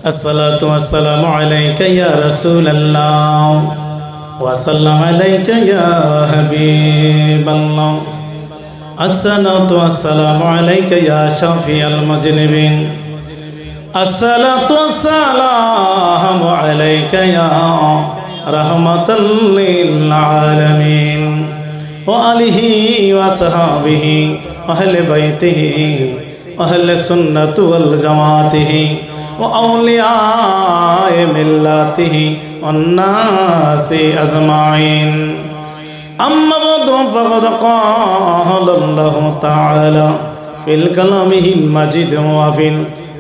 আসসালাতু ওয়াসসালামু আলাইকা ইয়া রাসূলাল্লাহ ওয়া সাল্লামু আলাইকা ইয়া হাবিবাল্লাহ। আসসালাতু ওয়াসসালামু আলাইকা ইয়া শাফিয়াল মুজনিবিন। আসসালাতু ওয়াসসালামু আলাইকা ইয়া রাহমাতাল লিল আলামিন ওয়া আলিহি ওয়া সাহবিহি ওয়া আহলি বাইতিহি ওয়া আহলি সুন্নাতি ওয়াল জামাতিহি وأولياء ملته والناس أجمعين أما بعد فقد قال الله تعالى في كلامه المجيد وفي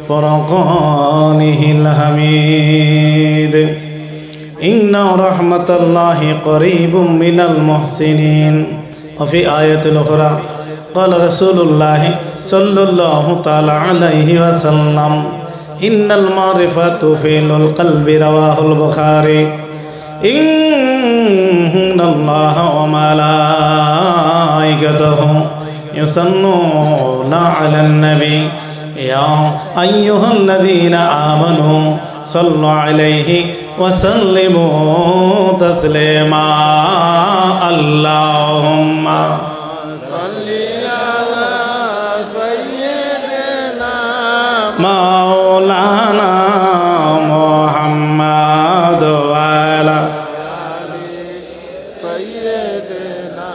فرقانه الحميد إن رحمة الله قريب من المحسنين. وفي آية أخرى قال رسول الله صلى الله تعالى عليه وسلم إن المعرفة فعل القلب. رواه البخاري. إن الله وملائكته يصلون على النبي يا أيها الذين آمنوا صلوا عليه وسلموا تسليما. اللهم صل على سيدنا مولانا محمد وعلى سيدنا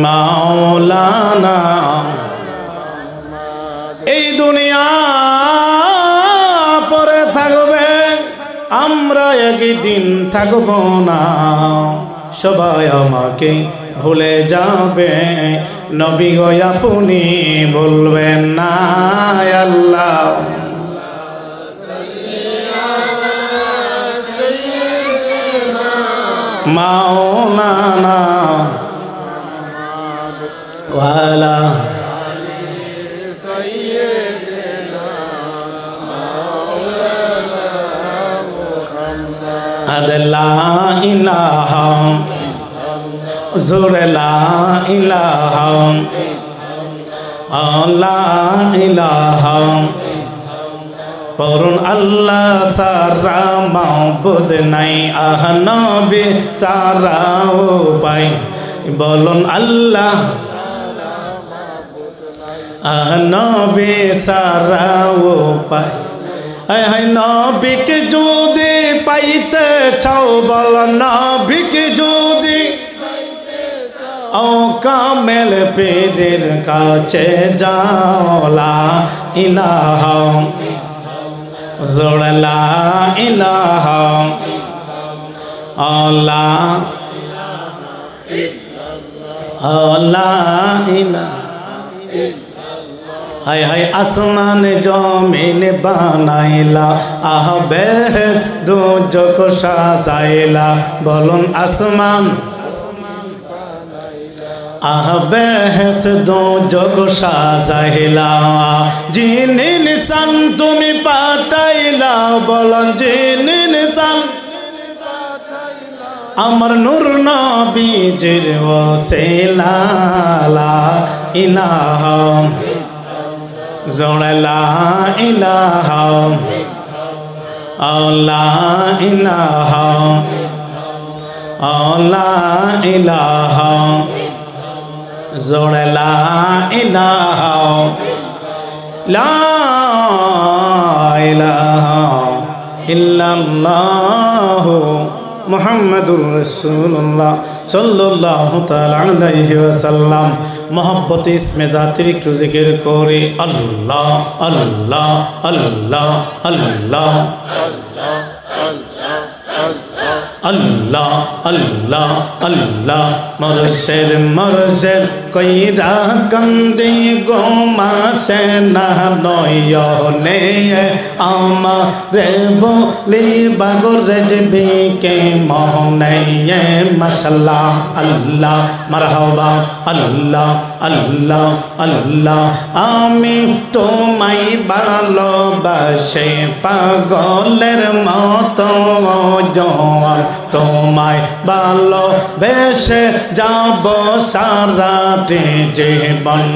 مولانا. এই দুনিয়া পরে থাকবে, আমরা একদিন থাকব না। সবাই আমাকে ভুলে যাবে, নবী গো আপনি বলবেন না। আল্লাহ মাওলানা ওয়ালা আদলা ইলাহা জোরে লা ইলাহা আল্লাহ ইলাহা পরুন আল্লাহ সারা মাবুদ নাই, আহ নবী সারা উপায় বলুন আল্লাহ, আহ নবী সারা উপায়। হায় নবীকে যদি পাইতে চাও বল, নবীকে যদি ও কামেল পীরের কাছে যাও। লা ইলাহা জোড় লা ইলাহা আল্লাহ আল্লাহ ইলাহা। হায় হায় আসমান জমিন বানাইলা, আহ বেহেশ দুজক সাজাইলা। বলুন আসমান আহ বেহেশ দুজক সাজাইলা। জিনি নিশান তুমি পাঠাইলা, বলুন জিনি নিশান আমার নূর নবীজির ওসিলা। লা ইলাহা জোড় লা ইলাহা আল্লাহ ইলাহা আল্লাহ ইলাহা জোড় লা ইলাহা লা ইলাহা ইল্লাল্লাহু মুহাম্মাদুর রাসূলুল্লাহ সাল্লাল্লাহু তাআলা আলাইহি ওয়াসাল্লাম। মোহব্বত ইসমে জাতির একটু জিকির করে আল্লাহ আল্লাহ আল্লাহ আল্লাহ আল্লাহ আল্লাহ আল্লাহ। মুর্শিদ মুর্শিদ কইরা কান্দি গো মাসে না নয়নে, আমারে বলি বাগরে যাবি কে মনে। মাশাআল্লাহ আল্লাহ মারহাবা আল্লাহ আল্লাহ আল্লাহ। আমি তোমায় ভালোবাসি পাগলের মতো, তোমায় ভালোবেসে যাব সারাটি জীবন।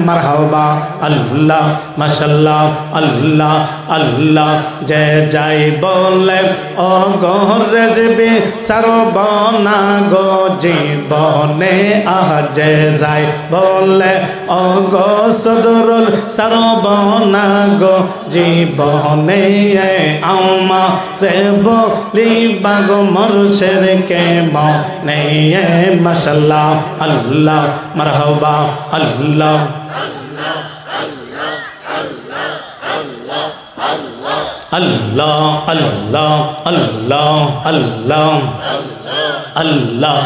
মারহাবা আল্লাহ মাশাআল্লাহ আল্লাহ আল্লাহ। যে যাই বলে ও গো রেজবি সর্বনা গো জীবনে, আহ যে যাই বলে ও গো সদরুল সর্বনা গো জীবনে, আমারে বলিবা গো মুর্শিদ কে মনে। মাশাআল্লাহ আল্লাহ মারহাবা আল্লাহ আল্লাহ আল্লাহ আল্লাহ আল্লাহ আল্লাহ।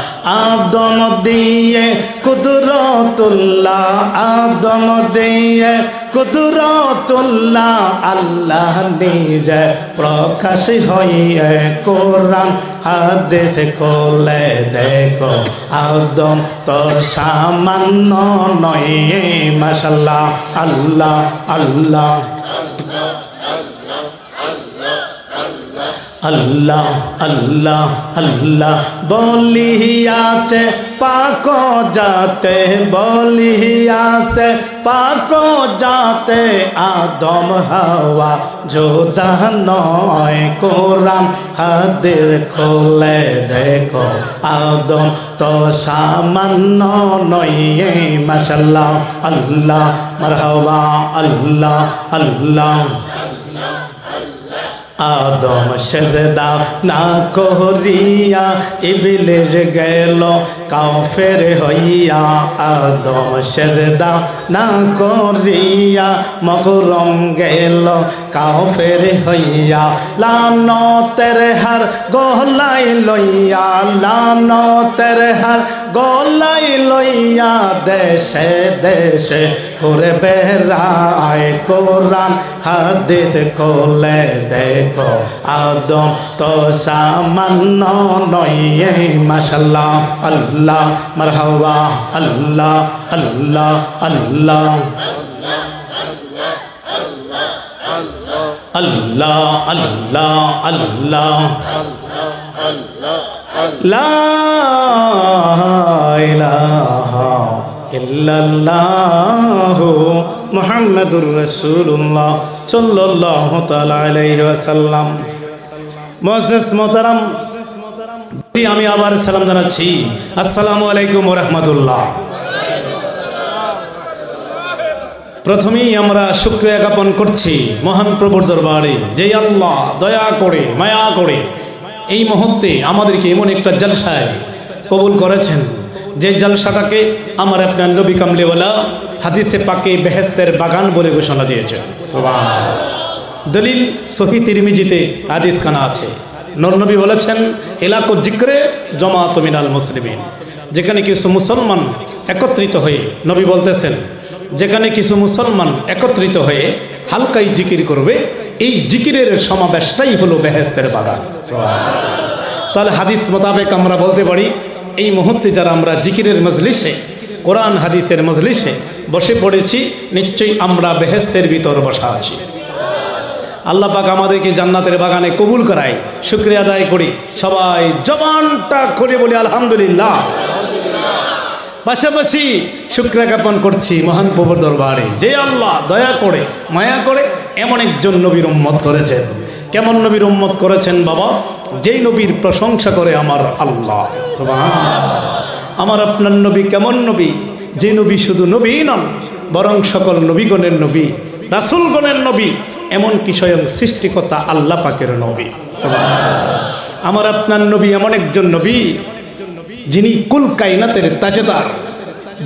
আদম দিয়ে কুদরতুল্লাহ, আদম দিয়ে কুদরতুল্লাহ, আল্লাহ নিজে প্রকাশ হইয়ে কোরআন হাদিস খোলে দেখো, আদম তো সামান্য নয়। মাশাআল্লাহ আল্লাহ আল্লাহ আল্লাহ আল্লাহ আল্লাহ। বলিয়াছে পাক যাতে, বলিয়াছে পাক যাতে, আদম হাওয়া জোদা নয়, কোরআন হাদিস খোলে দেখো, আদম তো সামান্য নয়। মাশাআল্লাহ আল্লাহ মারহাবা আল্লাহ আল্লাহ। আদম সেজদা না করিয়া ইবলিস গেল কাফের হইয়া, আদম সেজদা না করিয়া মকরম গেল কাফের হইয়া, লানতের হার গলাই লইয়া, লানতের হার গলাই লইয়া, দেশে দেশে ঘুরে বেড়ায়, কোরআন হাদিস খোলে দেখো, আদম তো সামান্য নয়। মাশাআল্লাহ আল্লাহ মারহাবা আল্লাহ আল্লাহ আল্লাহ আল্লাহ আল্লাহ আল্লাহ। লা ইলাহা ইল্লাল্লাহু মুহাম্মাদুর রাসূলুল্লাহ সাল্লাল্লাহু তাআলা আলাইহি ওয়াসাল্লাম। মুআজ্জাজ মুহতারাম, আমি আবার সালাম জানাচ্ছি, আসসালামু আলাইকুম ওয়া রাহমাতুল্লাহ। প্রথমেই আমরা শুকরিয়া জ্ঞাপন করছি মহান প্রভুর দরবারে, যে আল্লাহ দয়া করে মায়া করে এই মুহূর্তে আমাদেরকে এমন একটা জলসায় কবুল করেছেন, যে জলসাটাকে আমার আপনার নবী কামলিওয়ালা হাদিসে পাকে বেহেশতের বাগান বলে ঘোষণা দিয়েছেন। সুবহানাল্লাহ। দলিল সহিহ তিরমিজিতে হাদিস খানা আছে, নূর নবী বলেছেন এলাকো জিক্রে জামাত মিনাল মুসলিমিন, যেখানে কিছু মুসলমান একত্রিত হয়ে, নবী বলতেছেন যেখানে কিছু মুসলমান একত্রিত হয়ে হালকাই জিকির করবে, এই জিকিরের সমাবেশটাই হলো বেহেশতের বাগান। তাহলে হাদিস মোতাবেক আমরা বলতে পারি এই মুহূর্তে যারা আমরা জিকিরের মজলিসে, কোরআন হাদিসের মজলিসে বসে পড়েছি, নিশ্চয়ই আমরা বেহেশতের ভিতর বসা আছি। আল্লাহ পাক আমাদেরকে জান্নাতের বাগানে কবুল করায়, শুকরিয়া আদায় করি। সবাই জবানটা করে বলি আলহামদুলিল্লাহ। পাশাপাশি শুকরিয়া জ্ঞাপন করছি মহান প্রভুর দরবারে, যে আল্লাহ দয়া করে মায়া করে এমন একজন নবীর উম্মত করেছেন। কেমন নবীর উম্মত করেছেন বাবা? যেই নবীর প্রশংসা করে আমার আল্লাহ। সুবহানাল্লাহ। আমার আপনার নবী কেমন নবী? যে নবী শুধু নবী নন, বরং সকল নবীগণের নবী, রাসূলগণের নবী, এমনকি স্বয়ং সৃষ্টিকর্তা আল্লাহ পাকের নবী। সুবহানাল্লাহ। আমার আপনার নবী এমন একজন নবী যিনি কুল কায়নাতের তাজেদার,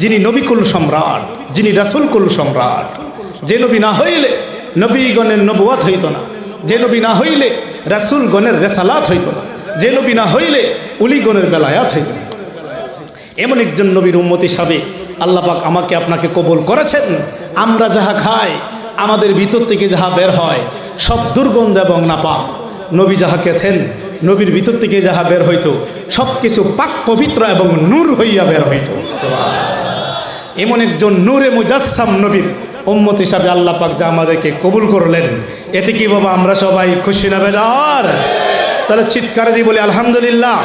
যিনি নবীকুল সম্রাট, যিনি রাসূলকুল সম্রাট। যে নবী না হইলে নবীগণের নবুয়ত হইত না, যে নবী না হইলে রাসূলগণের রিসালাত হইত না, যে নবী না হইলে উলিগণের বেলায়াত হইত না। এমন একজন নবীর উম্মত হিসাবে আল্লাহ পাক আমাকে আপনাকে কবুল করেছেন। আমরা যাহা খাই, আমাদের ভিতর থেকে যাহা বের হয়, সব দুর্গন্ধ এবং নাপাক। নবী যাহা খেতেন, নবীর ভিতর থেকে যাহা বের হইতো, সব কিছু পাক পবিত্র এবং নূর হইয়া বের হইত। এমন একজন নূরে মুজাসসাম নবীর উম্মত হিসাবে আল্লাহ পাক যা আমাদেরকে কবুল করলেন, এতে কি বাবা আমরা সবাই খুশি না বেজার? তাহলে চিৎকার দিয়ে বলি আলহামদুলিল্লাহ।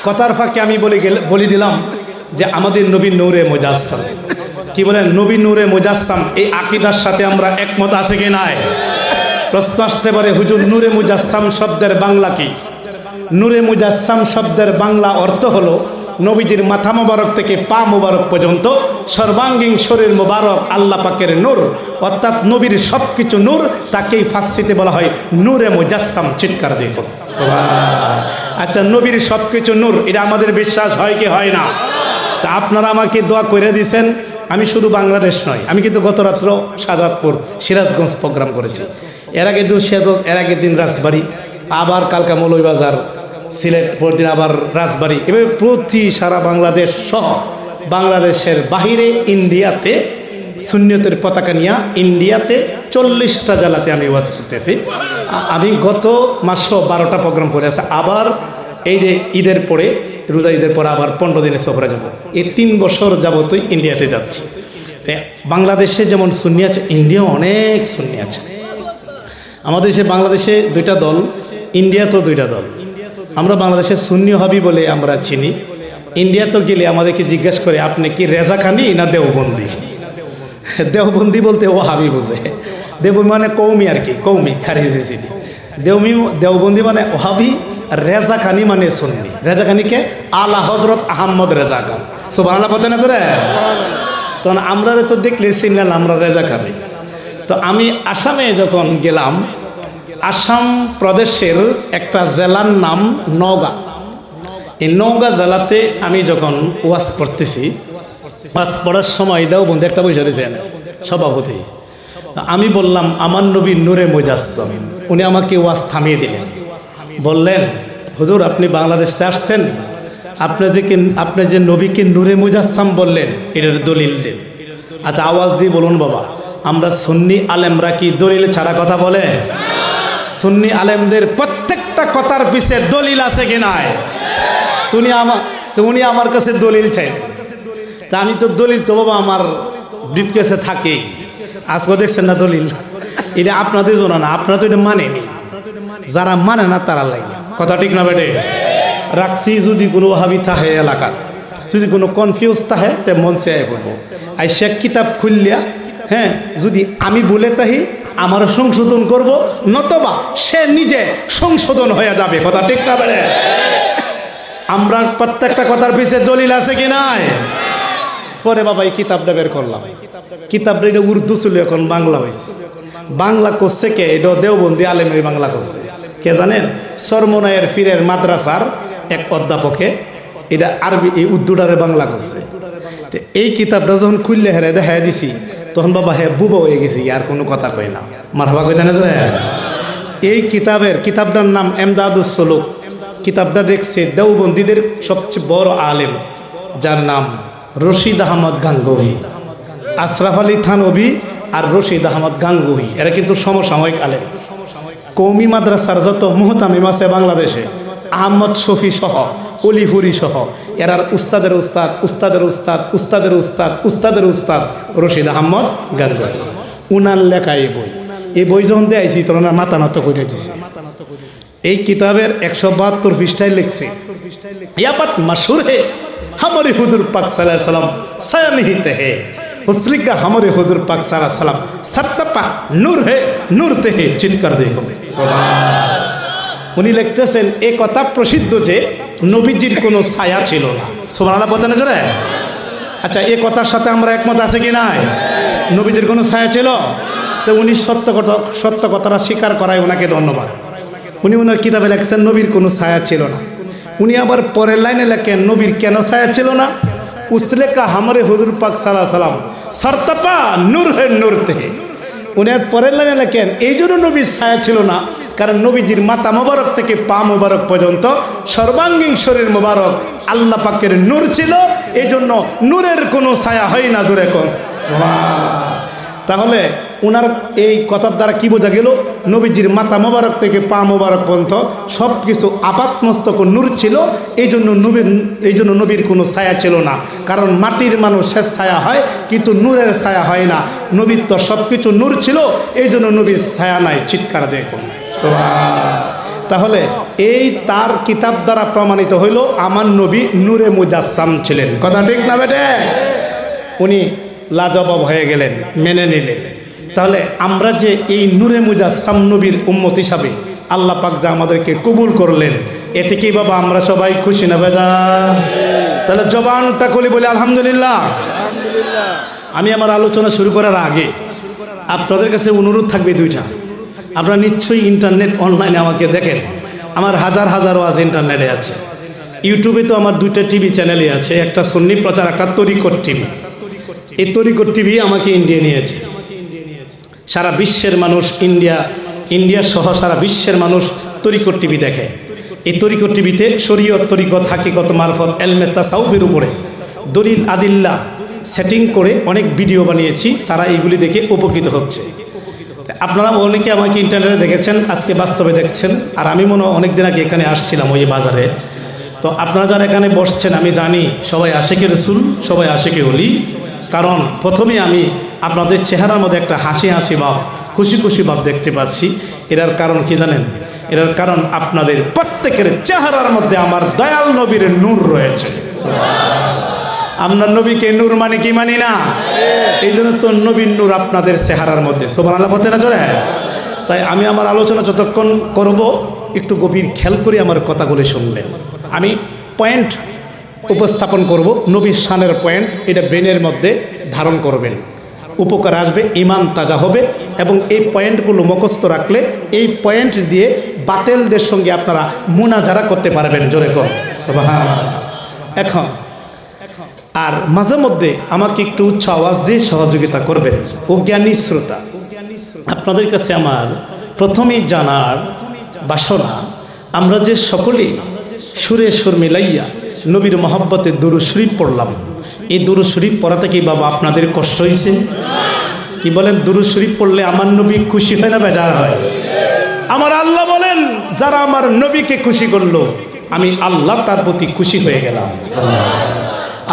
কথার ফাঁকে আমি বলে দিলাম যে আমাদের নবী নূরে মুজাসসাম, কি বলেন, নবী নূরে মুজাসসাম, এই আকীদার সাথে আমরা একমত আছে কি নাই? প্রশ্ন আসতে পারে, হুজুর নূরে মুজাসসাম শব্দের বাংলা কি? নূরে মুজাসসাম শব্দের বাংলা অর্থ হলো নবীজির মাথা মোবারক থেকে পা মোবারক পর্যন্ত সর্বাঙ্গীন শরীর মোবারক আল্লাহ পাকের নূর, অর্থাৎ নবীর সব কিছু নূর, তাকেই ফার্সিতে বলা হয় নূরে মুজাসসাম। চিৎকার দিয়ে সুবহানাল্লাহ। আচ্ছা, নবীর সব কিছু নূর, এটা আমাদের বিশ্বাস হয় কি হয় না? তা আপনারা আমাকে দোয়া করে দিয়েছেন। আমি শুধু বাংলাদেশ নয়, আমি কিন্তু গত রাত্র শাহজাদপুর সিরাজগঞ্জ প্রোগ্রাম করেছি, এর আগে এর আগের দিন রাজবাড়ি, আবার কালকা মৌলভীবাজার, সিলেট, পরদিন আবার রাজবাড়ি, এভাবে প্রতি সারা বাংলাদেশ সহ বাংলাদেশের বাহিরে ইন্ডিয়াতে সুন্নিয়তের পতাকা নিয়ে ইন্ডিয়াতে 40টা জেলাতে আমি ওয়াজ করতেছি। আমি গত মাসও 12টা প্রোগ্রাম করে আছে। আবার এই যে ঈদের পরে, রোজা ঈদের পরে আবার 15 দিনে সফরে যাব। এই 3 বছর যাবতই ইন্ডিয়াতে যাচ্ছি। বাংলাদেশে যেমন সুন্নি আছে, ইন্ডিয়াও অনেক সুন্নি আছে। আমাদের দেশে বাংলাদেশে 2টা দল, ইন্ডিয়াতেও 2টা দল। আমরা বাংলাদেশের সুন্নি হবি বলে আমরা চিনি। ইন্ডিয়াতেও গেলে আমাদেরকে জিজ্ঞেস করে, আপনি কি রেজাখানি না দেওবন্দি? দেওবন্দি বলতে ও হাবি বোঝে, দেওবন্দি মানে কৌমি আর কি, কৌমি খারিজি চিনি। দেওবন্দি মানে ওহাবি, রেজাখানি মানে সুন্নি। রেজাখানিকে আলা হজরত আহমদ রেজা খান, সুবহানাল্লাহ বলতে না জোরে? তখন আমরা তো দেখলে চিনলাম আমরা রেজাখানি। তো আমি আসামে যখন গেলাম, আসাম প্রদেশের একটা জেলার নাম নওগাঁ। এই নওগাঁ জেলাতে আমি যখন ওয়াজ পড়তেছি, ওয়াজ পড়ার সময় দেওবন্দি একটা বসে রয়েছেন সভাপতি। আমি বললাম আমার নবী নূরে মুজাসসাম। উনি আমাকে ওয়াজ থামিয়ে দিলেন, বললেন, হুজুর আপনি বাংলাদেশে আসছেন, আপনি যে নবীকে নূরে মুজাসসাম বললেন, এটার দলিল দেন। আচ্ছা, আওয়াজ দিয়ে বলুন বাবা, আমরা সুন্নি আলেমরা কি দলিল ছাড়া কথা বলে? সুন্নি আলেমদের প্রত্যেকটা কথার পিছে দলিল আছে কি নাই? উনি আমার কাছে দলিল চাই, তা আমি তো দলিল তো বাবা আমার ব্রিফকেসে থাকে। আজকে দেখছেন না দলিল, এটা আপনাদের জন্য না, আপনারা তো এটা মানেনি, যারা মানে না তারা লাগে। কথা ঠিক না বেটে? রাখছি, যদি কোনো হাবি থাকে এলাকার, যদি কোনো কনফিউজ থাকে তে মঞ্চে আয় বলবো, আই সে কিতাব খুললিয়া, হ্যাঁ, যদি আমি বলে তাহি আমার সংশোধন করব, নতবা সে নিজে সংশোধন হয়ে যাবে। কথা ঠিক না বেড়ে? আমরা প্রত্যেকটা কথার পিছে দলিল আছে কি নাই? পরে বাবা এই কিতাবটা বের করলাম। কিতাবটা এটা উর্দু ছিল, এখন বাংলা হয়েছে। বাংলা করছে কে? এটা দেওবন্দি আলেমের বাংলা করছে। কে জানেন? সরমনায়ের ফিরের মাদ্রাসার এক অধ্যাপকে এটা আরবি, এই উর্দুটারে বাংলা করছে। এই কিতাবটা যখন খুললে হেরে দেখা দিছি, তখন বাবা হ্যাঁ বুবা হয়ে গেছি, আর কোনো কথা কই না। মারহাবা কই জানে? এই কিতাবটার নাম এমদাদুস সুলুক। কিতাবটা দেখছে দেওবন্দীদের সবচেয়ে বড় আলেম, যার নাম রশিদ আহমদ গাঙ্গুহি। আশরাফ আলী থানভী আর রশিদ আহমদ গাঙ্গুহি, এরা কিন্তু সমসাময়িক আলেম। কৌমি মাদ্রাসার যত মুহতামিম আছে বাংলাদেশে, আহমদ শফি সহ, অলিপুরি সহ, এরার উস্তাদের উস্তাদ, উস্তাদের উস্তাদ, উস্তাদের উস্তাদ, উস্তাদের উস্তাদ রশিদ আহমদ গাঙ্গুহি। উনার লেখা এই বই যখন দিয়ে আইসি তখন মাথা নত করে দিয়েছে। এই কিতাবের 172 পৃষ্ঠায় লিখছে, ইয়া বাত মশহুর হে हमारे हुजूर पाक सल्लल्लाहु अलैहि वसल्लम साया निहित है, उसली का हमारे हुजूर पाक सल्लल्लाहु अलैहि वसल्लम सत्तपा नूर है, नूर ते है, चिৎকার দেখো সুবহানাল্লাহ। উনি লিখতেছেন এই কথা প্রসিদ্ধ যে নবীজির কোনো ছায়া ছিল না। সুবহানাল্লাহ বলতে না জোরে? আচ্ছা, এই কথার সাথে আমরা একমত আছে কি নাই? নবীজির কোনো ছায়া ছিল? তো উনি সত্য কথাটা স্বীকার করায় ওনাকে ধন্যবাদ। উনি ওনার কিতাবে লিখছেন নবীর কোনো ছায়া ছিল না। উনি আবার পরের লাইনে লেখেন নবীর কেন ছায়া ছিল না? উসলে কা হামারে হুজুর পাক সাল্লাল্লাহু আলাইহি সাল্লাম সরতপা নূর হে, নূর তে। উনি পরের লাইনে লেখেন এই জন্য নবীর ছায়া ছিল না, কারণ নবীজির মাথা মোবারক থেকে পা মোবারক পর্যন্ত সর্বাঙ্গীন শরীর মোবারক আল্লাহ পাকের নূর ছিল, এই জন্য নূরের কোনো ছায়া হয় না। জোরে কোন সুবহানাল্লাহ। তাহলে ওনার এই কথার দ্বারা কি বোঝা গেল? নবীজির মাথা মোবারক থেকে পা মোবারক পর্যন্ত সব কিছু আপাতমস্তক নূর ছিল, এই জন্য নবীর কোনো ছায়া ছিল না। কারণ মাটির মানুষের ছায়া হয়, কিন্তু নূরের ছায়া হয় না। নবীর তো সব কিছু নূর ছিল, এই জন্য নবীর ছায়া নাই। চিৎকার দেখুন সুবহানাল্লাহ। তাহলে এই তার কিতাব দ্বারা প্রমাণিত হইল আমার নবী নূরে মুজাসসাম ছিলেন। কথা ঠিক না বেটে? উনি লাজবাব হয়ে গেলেন, মেনে নিলেন। তাহলে আমরা যে এই নূরে মুজাসসাম নবীর উম্মত হিসাবে আল্লাহ পাক যা আমাদেরকে কবুল করলেন, এতে কি বাবা আমরা সবাই খুশি না বেজা? তাহলে জবানটা খুলে বলি আলহামদুলিল্লাহ। আমি আমার আলোচনা শুরু করার আগে আপনাদের কাছে অনুরোধ থাকবে দুইটা। আপনারা নিশ্চয়ই ইন্টারনেট অনলাইনে আমাকে দেখেন, আমার হাজার হাজার ওয়াজ ইন্টারনেটে আছে। ইউটিউবে তো আমার দুইটা টিভি চ্যানেলই আছে, একটা সুন্নি প্রচার, একটা তরিকত টিভি। এই তরিকত টিভি আমাকে ইন্ডিয়া নিয়েছে। সারা বিশ্বের মানুষ, ইন্ডিয়া সহ সারা বিশ্বের মানুষ তরিকত টিভি দেখে। এই তরিকত টিভিতে শরীয়ত, তরিকত, হাকিকত, মারফত, এলমে তাসাউফের উপরে দলিল আদিল্লা সেটিং করে অনেক ভিডিও বানিয়েছি, তারা এইগুলি দেখে উপকৃত হচ্ছে। আপনারা অনেকে আমাকে ইন্টারনেটে দেখেছেন, আজকে বাস্তবে দেখছেন। আর আমি মনে হয় অনেকদিন আগে এখানে আসছিলাম ওই বাজারে। তো আপনারা যারা এখানে বসছেন, আমি জানি সবাই আশিকে রসুল, সবাই আশিকে ওলি। কারণ প্রথমে আমি আপনাদের চেহারার মধ্যে একটা হাসি হাসি ভাব, খুশি খুশি ভাব দেখতে পাচ্ছি। এটার কারণ কি জানেন? এটার কারণ আপনাদের প্রত্যেকের চেহারার মধ্যে আমার দয়াল নবীর নূর রয়েছে। আপনার নবীকে নূর মানে কি মানি না? এই জন্য তো নবীর নূর আপনাদের চেহারার মধ্যে। সুবহানাল্লাহ বলতে না চলে? তাই আমি আমার আলোচনা যতক্ষণ করব একটু গভীর খেয়াল করে আমার কথাগুলি শুনলেন। আমি পয়েন্ট উপস্থাপন করব, নবীর শানের পয়েন্ট। এটা ব্রেনের মধ্যে ধারণ করবেন, উপকার আসবে, ঈমান তাজা হবে। এবং এই পয়েন্টগুলো মুখস্থ রাখলে এই পয়েন্ট দিয়ে বাতিলদের সঙ্গে আপনারা মুনাজারা করতে পারবেন। জোরে কর সুবহানাল্লাহ। এখন আর মাঝে মধ্যে আমাকে একটু উচ্চ আওয়াজ দিয়ে সহযোগিতা করবেন। অজ্ঞানী শ্রোতা, আপনাদের কাছে আমার প্রথমেই জানার বাসনা, আমরা যে সকলেই সুরে সুর মিলাইয়া নবীর মহব্বতে দুরূদ শরীফ পড়লাম, এই দুরূদ শরীফ পড়াতে কি বাবা আপনাদের কষ্ট হয়েছে? কি বলেন? দুরূদ শরীফ পড়লে আমার নবী খুশি হয় না বেজার হয়? আমার আল্লাহ বলেন, যারা আমার নবীকে খুশি করলো, আমি আল্লাহ তার প্রতি খুশি হয়ে গেলাম।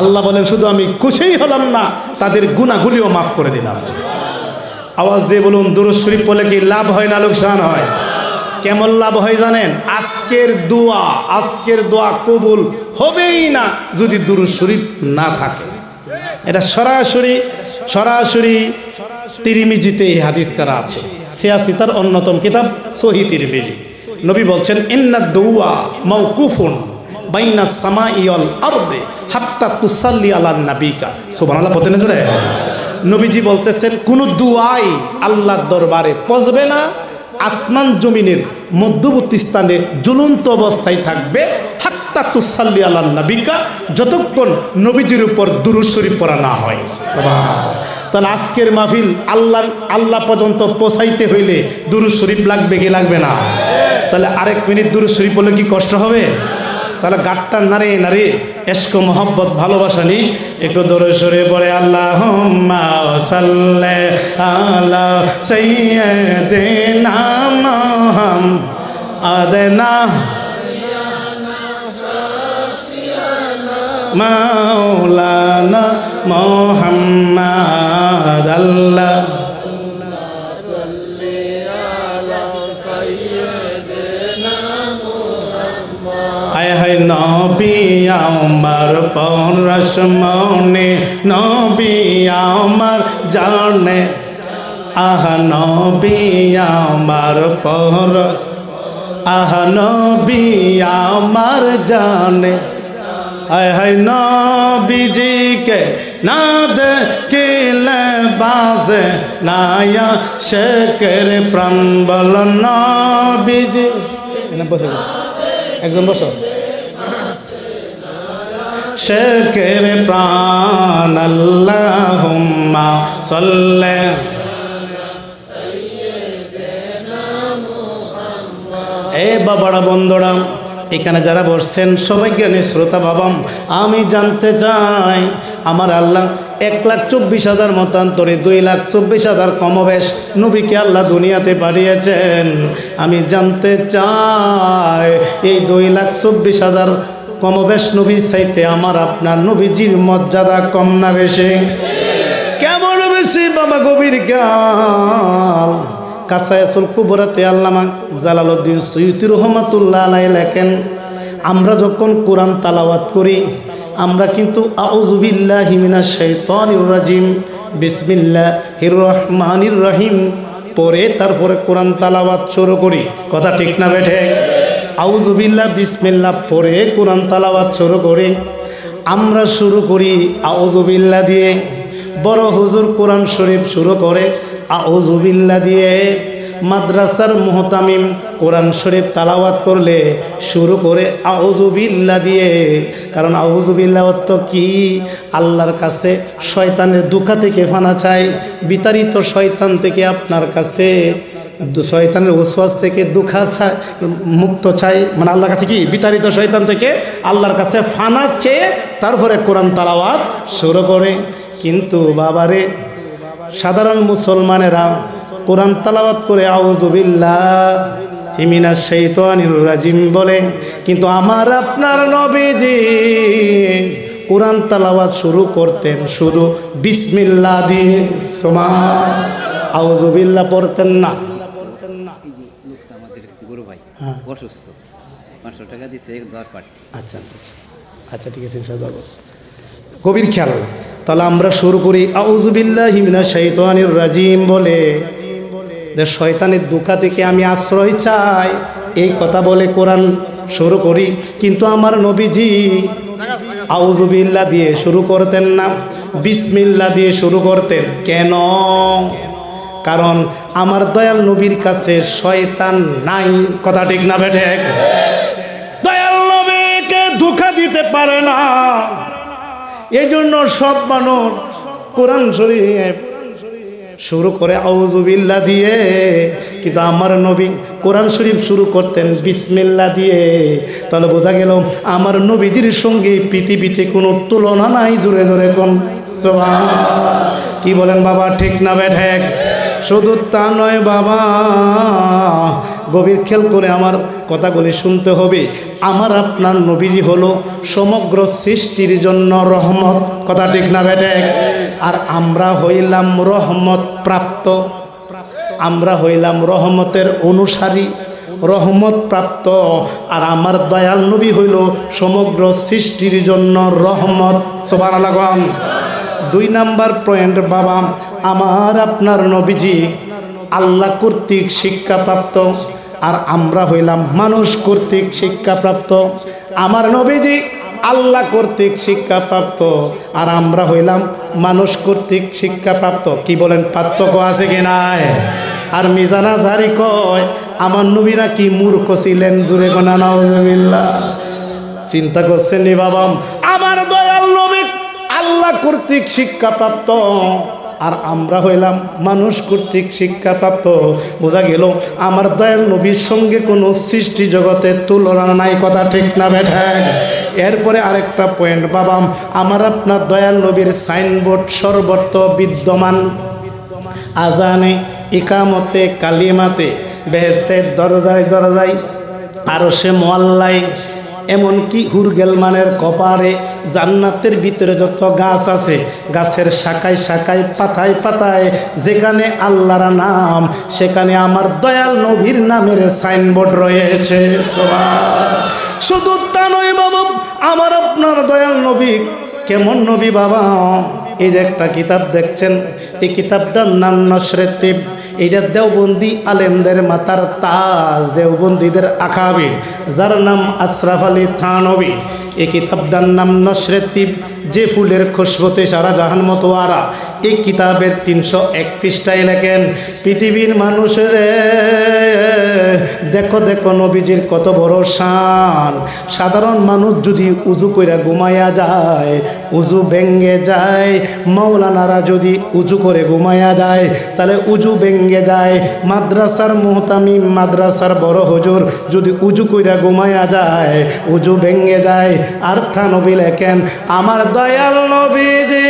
আল্লাহ বলেন, শুধু আমি খুশিই হলাম না, তাদের গুনাহগুলিও মাফ করে দিলাম। আওয়াজ দিয়ে বলুন, দুরূদ শরীফ পড়লে কি লাভ হয় না লোকসান হয়? কেমন লাভ হয় জানেন? আজকের দোয়া কবুল হবেই না যদি দুরূদ শরীফ না থাকে। এটা সরাসরি তিরমিজিতে এই হাদিস করা আছে। সিয়াসিতার অন্যতম কিতাব সহিহ তিরমিজি। নবী বলছেন, ইন্না দুআ মাওকুফুন বাইনা সামাই ওয়াল আরদি হাত্তা তুসাল্লি আলা নাবিকা। সুবহানাল্লাহ বলতে না জোরে? নবীজি বলতেছেন, কোন দুআই আল্লাহর দরবারে পৌঁছবে না, আসমান জমিনের মধ্যবর্তী স্থানে ঝুলন্ত অবস্থায় থাকবে, হাত্তা তুসাল্লি আলা নাবিকা, যতক্ষণ নবীজির উপর দুরূদ শরীফ পড়া না হয়। সুবহানাল্লাহ। তাহলে আজকের মাহফিল আল্লাহ পর্যন্ত পৌঁছাইতে হইলে দুরূদ শরীফ লাগবে কি লাগবে না? তাহলে আরেক মিনিট দুরূদ শরীফ বললে কি কষ্ট হবে? তাহলে গাটটা নারে এশক মোহব্বত ভালোবাসা নি একটু দরুদ শরীফ পড়ে, আল্লাহুম্মা সাল্লি আলা সাইয়্যিদিনা মুহাম্মাদিনা মাওলানা মুহাম্মাদ। আল্লাহ নবী আমার পরশমনে, নবী আমার জানে, আহা নবী আমার নবী আমার জানে। হায় নবীজিকে না দেখিলে বাজে নায়া শেখের প্রাণ বল নবীজি। একদম বসো। শেখের প্রাণ আল্লাহুম্মা সাল্লি। এ বাবারা, বন্ধুরা, এখানে যারা বসছেন সবাই জ্ঞানী শ্রোতা বাবাম, আমি জানতে চাই আমার আল্লাহ 1,24,000 মতান্তরে 2,24,000 কমবেশ নবীকে আল্লাহ দুনিয়াতে পাঠিয়েছেন। আমি জানতে চাই এই 2,24,000 কমবেশ নবীর চাইতে আমার আপনার নবীজির মর্যাদা কম না বেশি? কেমন বেশি বাবা? গভীর খেয়াল। কাসায়াসুল কুবরাতে আল্লামা জালালউদ্দিন সুয়ুতি রহমাতুল্লাহ আলাইহি লেখেন, আমরা যখন কোরআন তালাওয়াত করি আমরা কিন্তু আউযু বিল্লাহি মিনাশ শাইতানির রাজিম বিসমিল্লাহির রহমানির রহিম পরে তারপরে কোরআন তালাওয়াত শুরু করি। কথা ঠিক না বেঠে? আউযু বিল্লাহ বিসমিল্লাহ পরে কোরআন তালাওয়াত শুরু করি। আমরা শুরু করি আউযু বিল্লাহ দিয়ে। বড় হুজুর কোরআন শরীফ শুরু করে আউযু বিল্লাহ দিয়ে। মাদ্রাসার মুহতামিম কোরআন শরীফ তালাওয়াত করলে শুরু করে আউযু বিল্লাহ দিয়ে। কারণ আউযু বিল্লাহ অর্থ কি? আল্লাহর কাছে শয়তানের দুঃখা থেকে ফানা চাই, বিতাড়িত শয়তান থেকে আপনার কাছে, শয়তানের ওয়াসওয়াস থেকে দুঃখা চাই, মুক্ত চাই, মানে আল্লাহর কাছে কি বিতাড়িত শয়তান থেকে আল্লাহর কাছে ফানা চেয়ে তারপরে কোরআন তালাওয়াত শুরু করে। কিন্তু বাবারে সাধারণ মুসলমানেরা কোরআন তালাওয়াত করে আউযু বিল্লাহি মিনাশ শাইতানির রাজিম বলে, কিন্তু আমার আপনার নবীজি কোরআন তালাওয়াত শুরু করতেন শুধু বিসমিল্লাহ দিয়ে, আউযু বিল্লাহ পড়তেন না। আমাদের গুরু ভাই অসুস্থ, 500 টাকা দিছে দোয়ার পাঠে। আচ্ছা আচ্ছা আচ্ছা আচ্ছা ঠিক আছে ইনশাআল্লাহ। গভীর খেয়াল। তাহলে আমরা শুরু করি আউযু বিল্লাহি মিনাশ শাইতানির রাজিম বলে, যে শয়তানের দুঃখা থেকে আমি আশ্রয় চাই, এই কথা বলে কোরআন শুরু করি। কিন্তু আমার নবীজি আউযু বিল্লাহ দিয়ে শুরু করতেন না, বিসমিল্লাহ দিয়ে শুরু করতেন। কেন? কারণ আমার দয়াল নবীর কাছে শয়তান নাই। কথা ঠিক না বেঠে? দয়াল নবীকে ধোঁকা দিতে পারে না, এই জন্য সব মানুষ কোরআন শরীফ শুরু করে আউযু বিল্লাহ দিয়ে, কিন্তু আমার নবী কোরআন শরীফ শুরু করতেন বিসমিল্লাহ দিয়ে। তাহলে বোঝা গেল আমার নবীজির সঙ্গে পৃথিবীতে কোনো তুলনা নাই। জোরে জোরে কোন সুবহানাল্লাহ। কি বলেন বাবা, ঠিক না বেঠে? শুধু তা নয় বাবা, গভীর খেয়াল করে আমার কথাগুলি শুনতে হবে। আমার আপনার নবীজি হলো সমগ্র সৃষ্টির জন্য রহমত। কথা ঠিক না বেঠে? আর আমরা হইলাম রহমত প্রাপ্ত, আমরা হইলাম রহমতের অনুসারী, রহমত প্রাপ্ত। আর আমার দয়াল নবী হইল সমগ্র সৃষ্টির জন্য রহমত। সুবহানাল্লাহ। 2 নাম্বার পয়েন্ট বাবা, আমার আপনার নবীজি আল্লাহ কর্তৃক শিক্ষাপ্রাপ্ত, আর আমরা হইলাম মানুষ কর্তৃক শিক্ষাপ্রাপ্ত। আমার নবীজি আল্লাহ কর্তৃক শিক্ষাপ্রাপ্ত, আর আমরা হইলাম মানুষ কর্তৃক শিক্ষাপ্রাপ্ত। কি বলেন, পার্থক্য আছে কি নাই? আর মিজানা জারি কয় আমার নবী নাকি মূর্খ ছিলেন। জুড়ে গোনা নাউজুবিল্লাহ। চিন্তা করছেন নি বাবা? আমার দয়াল নবী আল্লাহ কর্তৃক শিক্ষাপ্রাপ্ত, আর আমরা হইলাম মানুষ কর্তৃক শিক্ষাপ্রাপ্ত। বোঝা গেল আমার দয়াল নবীর সঙ্গে কোনো সৃষ্টি জগতের তুলনা নাই। কথা ঠিক না বেঠে? এরপরে আরেকটা পয়েন্ট বাবা, আমার আপনার দয়াল নবীর সাইনবোর্ড সর্বত্র বিদ্যমান। আজানে, ইকামতে, কালিমাতে, বেহেশতের দরজায় দরজায়, আরশে মুআল্লায়, এমনকি হুরগেলমানের কপারে, জান্নাতের ভিতরে যত গাছ আছে গাছের শাখায় শাখায়, পাতায় পাতায়, যেখানে আল্লাহর নাম সেখানে আমার দয়াল নবীর নামের সাইনবোর্ড রয়েছে। শুধু তা নয় বাবা, আমার আপনার দয়াল নবী কেমন নবী বাবা? এই যে একটা কিতাব দেখছেন, এই কিতাবটার নাম নসরে তিব। এইটা দেওবন্দি আলেমদের মাথার তাজ, দেওবন্দিদের আকাবির, যার নাম আশরাফ আলী থানভী। এই কিতাবটার নাম নসরে তিব, যে ফুলের খুশবুতে সারা জাহান মতোয়ারা। এই কিতাবের 301 পৃষ্ঠায় লেখেন, পৃথিবীর মানুষের দেখো দেখো নবীজির কত বড় শান। সাধারণ মানুষ যদি উজু কইরা ঘুমাইয়া যায়, উজু ভেঙ্গে যায়। মাওলানারা যদি উজু করে ঘুমাইয়া যায় তাহলে উজু ভেঙ্গে যায়। মাদ্রাসার মুহতামিম, মাদ্রাসার বড় হুজুর যদি উজু কইরা ঘুমাইয়া যায়, উজু ভেঙ্গে যায়। আর থানভী লেখেন, আমার দয়াল নবীজি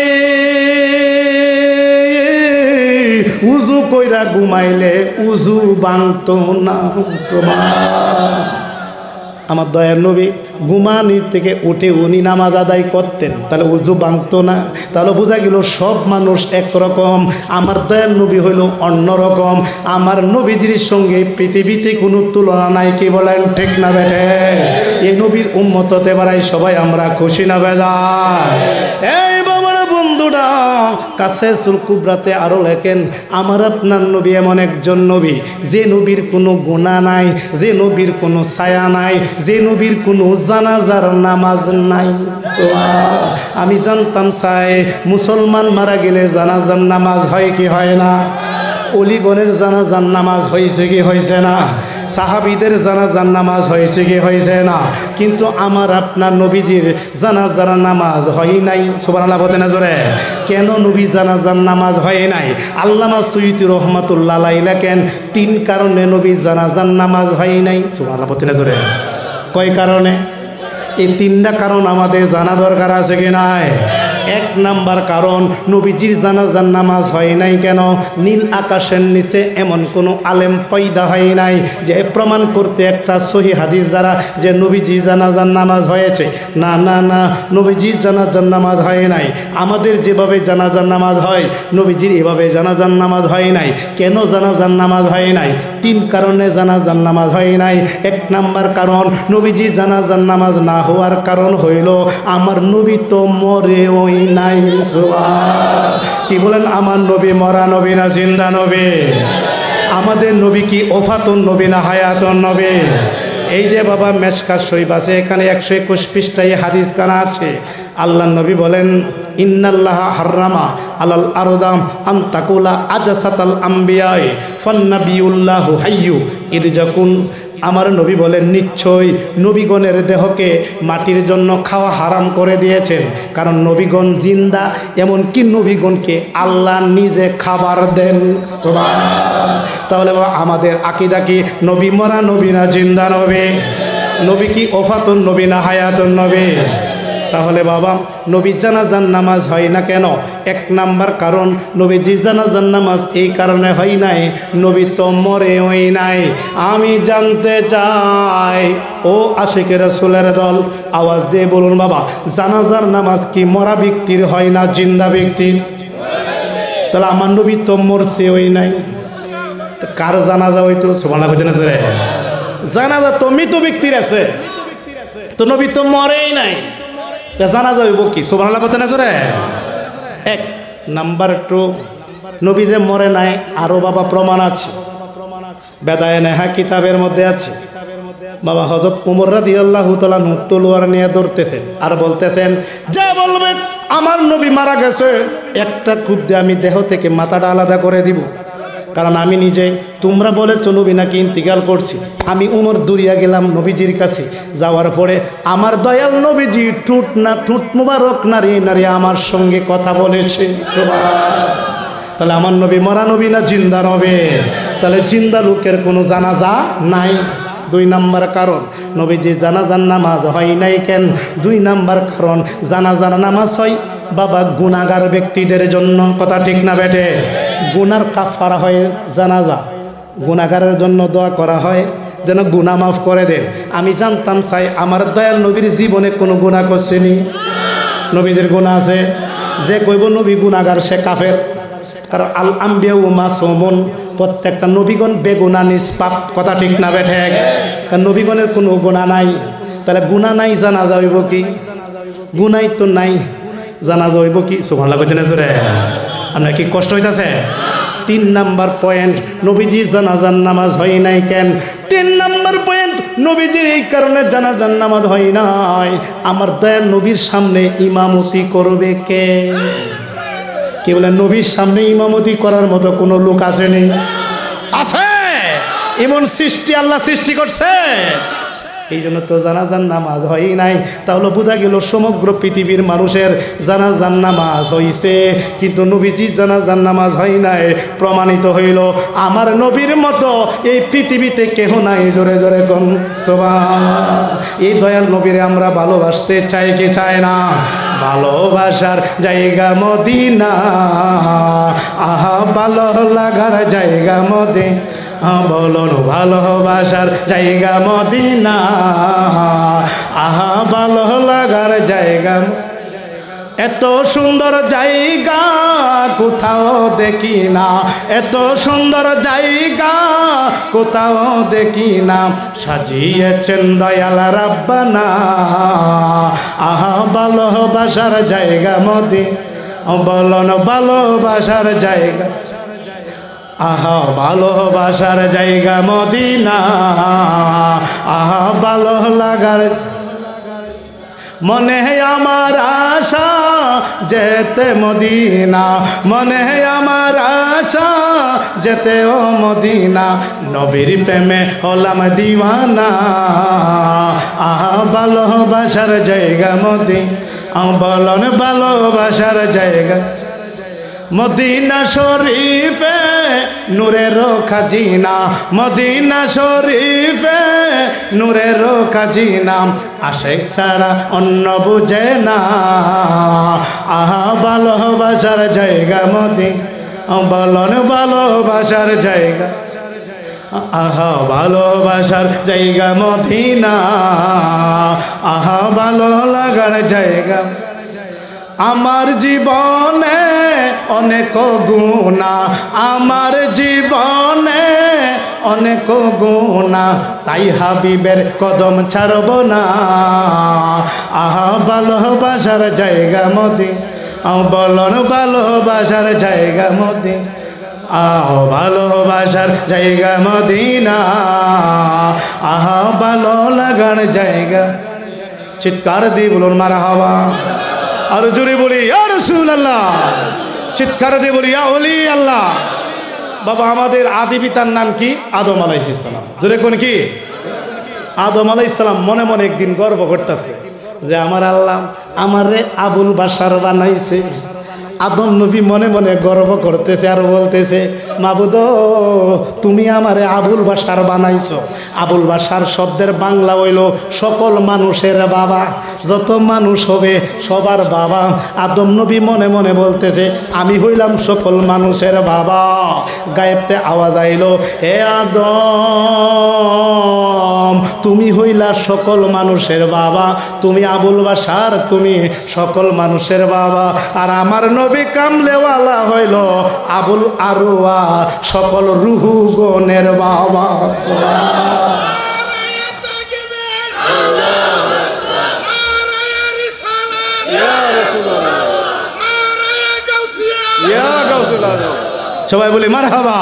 উজু কইরা ঘুমাইলে উজু ভাঙত না। আমার দয়ার নবী ঘুমানির থেকে উঠে উনি নামাজ আদায় করতেন, তাহলে উজু ভাঙতো না। তাহলে বোঝা গেল সব মানুষ একরকম, আমার দয়ার নবী হইল অন্যরকম। আমার নবীজির সঙ্গে পৃথিবীতে কোনো তুলনা নাই, কি বলেন ঠিক না বেটে? এই নবীর উম্মত হতে পারাই সবাই আমরা খুশি না বেজার? এই বাবারা বন্ধুরা, কাছে সুলকুবরাতে আরো লেখেন, আমার আপনার নবী এমন একজন নবী যে নবীর কোনো গুনাহ নাই, যে নবীর কোনো ছায়া নাই, যে নবীর কোনো জানাজার নামাজ নাই। আমি জানতাম চাই মুসলমান মারা গেলে জানাজার নামাজ হয় কি হয় না? অলিগণের জানাজার নামাজ হয়েছে কি হয়েছে না? সাহাবীদের জানাজার নামাজ হয়েছে কি হয়েছে না? কিন্তু আমার আপনার নবীজির জানাজার নামাজ হয় নাই। সুবহানাল্লাহ বলতে না জোরে? কেন নবী জানাজার নামাজ হয় নাই? আল্লামা সুয়ুতী রহমাতুল্লাহ আলাইহি লেখেন, 3 কারণে নবী জানাজার নামাজ হয় নাই। সুবহানাল্লাহ বলতে না জোরে? কয় কারণে? এই 3টা কারণ আমাদের জানা দরকার আছে কি নাই? 1 নাম্বার কারণ, নবীজির জানাজার নামাজ হয় নাই কেন? নীল আকাশের নিচে এমন কোনো আলেম পয়দা হয় নাই যে প্রমাণ করতে একটা সহি হাদিস দ্বারা যে নবীজি জানাজার নামাজ হয়েছে। না না না, নবীজির জানাজার নামাজ হয় নাই। আমাদের যেভাবে জানাজার নামাজ হয়, নবীজির এভাবে জানাজার নামাজ হয় নাই। কেন জানাজার নামাজ হয় নাই? 3 কারণে জানাজার নামাজ হয় নাই। 1 নাম্বার কারণ, নবীজি জানাজার নামাজ না হওয়ার কারণ হইল আমার নবী তো মরে ওই নাই। কি বলেন? আমার নবী মরা নবী না জিন্দা নবী? আমাদের নবী কি ওফাতুন নবী না হায়াতুন নবী? এই যে বাবা মেশকাত শরীফ আছে, এখানে 121 পৃষ্ঠায় হাদিস কানা আছে। আল্লাহ নবী বলেন, ইন্নাল্লাহ হাররামা আলাল আরদাম আন তাকুলা আজাসাতাল আম্বিয়ায়ে ফান্নাবিউল্লাহু হাইয়্যু ইরজাকুন। আমার নবী বলেন, নিশ্চয়ই নবীগণের দেহকে মাটির জন্য খাওয়া হারাম করে দিয়েছেন, কারণ নবীগণ জিন্দা, এমনকি নবীগণকে আল্লাহ নিজে খাবার দেন। সুবহানাল্লাহ। তাহলে আমাদের আকীদা কি নবী মরা নবী না জিন্দা নবী? নবী কি ওফাতুন নবী না হায়াতুন নবী? তাহলে বাবা নবীর জানাজার নামাজ হয় না কেন? 1 নাম্বার কারণ, নবীজির জানাজার নামাজ এই কারণে হয় নাই, নবী তো মরে হয় নাই। আমি জানতে চাই, ও আশিকের রাসূলের দল, আওয়াজ দিয়ে বলুন বাবা, জানাজার নামাজ কি মরা ব্যক্তির হয় না জিন্দা ব্যক্তির? তাহলে আমার নবী তো মরছে হই নাই, কার জানাজা হইতো? সুবহানাল্লাহ কইতে না জোরে? জানাজা তো মৃত ব্যক্তির আছে, তো নবী তো মরেই নাই, তা জানাজা হইব কি? সুবহানাল্লাহ কইতে না জোরে? 1 নাম্বার 2, নবী যে মরে নাই আরো বাবা প্রমাণ আছে, বেদায়ে নেহা কিতাবের মধ্যে আছে। বাবা হযরত ওমর রাদিয়াল্লাহু তাআলা তলোয়ার নিয়ে ধরতেছেন আর বলতেছেন, যা বলবেন আমার নবী মারা গেছে, একটা খুব দিয়ে আমি দেহ থেকে মাথাটা আলাদা করে দিব, কারণ আমি নিজে, তোমরা বলেছো নবী নাকি ইন্তিকাল করছি। আমি উমর দৌড়িয়া গেলাম নবীজির কাছে, যাওয়ার পরে আমার দয়াল নবীজি ঠুট মুবারক নারী নারী আমার সঙ্গে কথা বলেছে। তাহলে আমার নবী মরা নবী না জিন্দা নবী? তাহলে জিন্দা লোকের কোনো জানাজা নাই। 2 নাম্বার কারণ, নবীজি জানাজার নামাজ হয় নাই কেন? 2 নাম্বার কারণ, জানাজার নামাজ হয় বাবা গুনাহগার ব্যক্তিদের জন্য। কথা ঠিক না বেটে? গুনার কাফারা হয় জানাজা, গুনাহগারের জন্য দোয়া করা হয় যেন গুনাহ মাফ করে দেন। আমি জানতাম চাই আমার দয়াল নবীর জীবনে কোনো গুনাহ করছেনি? নবীজির গুনাহ আছে? যে কইব নবী গুনাহগার সে কাফের, কারণ আল আম্বিয়া ও মাসুমুন, প্রত্যেকটা নবীগণ বেগুনাহ নিষ্পাপ। কথা ঠিক না বেঠে? কারণ নবীগণের কোনো গুনাহ নাই, তাহলে গুনাহ নাই জানাজা হইব কি? গুনাই তো নাই, জানাজা হইব কি? সুবহানাল্লাহ কইতে না জোরে? আপনার কি কষ্ট হইতাছে? 3 নাম্বার পয়েন্ট, নবীজি জানাজার নামাজ হয় নাই কেন? 3 নাম্বার পয়েন্ট, নবীজির এই কারণে জানাজার নামাজ হয় নাই, আমার দয়াল নবীর সামনে ইমামতি করবে কে? কি বলে? নবীর সামনে ইমামতি করার মতো কোনো লোক আসেনি? আছে? এমন সৃষ্টি আল্লাহ সৃষ্টি করছে, এই জন্য তো জানাজার নামাজ হয় নাই। তাহলে বোঝা গেল সমগ্র পৃথিবীর মানুষের জানাজার নামাজ হইছে, কিন্তু নবীজির জানাজার নামাজ হয় নাই। প্রমাণিত হইল আমার নবীর মতো এই পৃথিবীতে কেহ নাই। জোরে জোরে কোন সুবহানাল্লাহ। এই দয়াল নবীরে আমরা ভালোবাসতে চাই কি চাই না? ভালোবাসার জায়গা মদিনা, আহা ভালো লাগার জায়গা মদিনা, বলুন ভালোবাসার জায়গা মদিনা, আহা ভালো লাগার জায়গা। এত সুন্দর জায়গা কোথাও দেখি না, এত সুন্দর জায়গা কোথাও দেখি না, সাজিয়েছেন দয়াল রাব্বানা, আহা ভালোবাসার জায়গা মদিনা, বলুন ভালোবাসার জায়গা, আহা ভালোবাসার জায়গা মদিনা, আহা ভালো লাগার। মনে আমার আশা যেতে মদিনা, মনে আমার আশা যেতে ও মদিনা, নবীর প্রেমে হলাম দিওয়ানা, আহা ভালোবাসার জায়গা মদিনা, বলন ভালোবাসার জায়গা। মদিনা শরীফে নূরের খাজিনা, মদিনা শরীফে নূরের খাজিনা, আশেক ছাড়া অন্য বুঝে না, আহা ভালোবাসার জায়গা মদিনা, বলন ভালোবাসার জায়গা, আহা ভালোবাসার জায়গা মদিনা, আহা ভালো লাগার জায়গা। আমার জীবনে অনেক গুণা, আমার জীবনে অনেক গুণা, তাই হাবিবের কদম ছাড়ব না, আহা ভালোবাসার জায়গা মদিনা, বলন ভালোবাসার জায়গা মদিনা, আহা ভালোবাসার জায়গা মদিনা, আহা ভালো লাগার জায়গা। চিৎকার দিয়ে বলুন মারহাবা, আর জোরে বলি ইয়া রাসূলুল্লাহ, চিৎকার দিয়ে বলি ইয়া ওলি আল্লাহ। বাবা আমাদের আদি পিতার নাম কি? আদম আলাইহিস সালাম। জোরে কোন কি? আদম আলাইহিস সালাম মনে মনে একদিন গর্ব করতেছে যে আমার আল্লাহ আমারে আবুল বাশার বানাইছে। আদম নবী মনে মনে গর্ব করতেছে আর বলতেছে, মাবুদ তুমি আমারে আবুল বাশার বানাইছো। আবুল বাশার শব্দের বাংলা হইল সকল মানুষের বাবা, যত মানুষ হবে সবার বাবা। আদম নবী মনে মনে বলতেছে আমি হইলাম সকল মানুষের বাবা। গায়েবতে আওয়াজ আইলো, হে আদম তুমি হইলা সকল মানুষের বাবা, তুমি আবুল বাশার, তুমি সকল মানুষের বাবা। আর আমার নবী কামলেওয়ালা হইল আবুল আরওয়া, সকল রুহুগণের বাবা। সবাই বলি মারহাবা।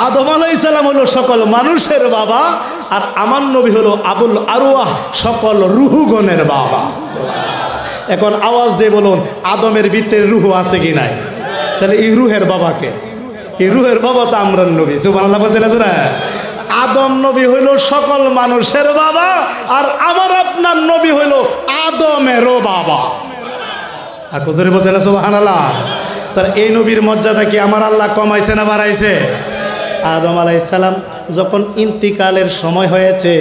আদম আলাইহিস সালাম হলো সকল মানুষের বাবা, আর আমার নবী হলো আবুল আরওয়াহ, সকল রুহুগণের বাবা। এখন আওয়াজ দিয়ে বলুন আদমের ভিতরে রুহু আছে কি নাই? তাহলে এই রুহের বাবাকে, এই রুহের বাবা তো আমরা নবী। সুবহানাল্লাহ বলতে না জোরে? আদম নবী হইল সকল মানুষের বাবা, আর আমার আপনার নবী হইল আদমেরও বাবা। আর কুজুরি বলতে না সুবহানাল্লাহ? তার এই নবীর মর্যাদা কি আমার আল্লাহ কমাইছে না বাড়াইছে? আদম আলাইহিস সালাম যখন ইন্তিকালের সময় হয়েছে,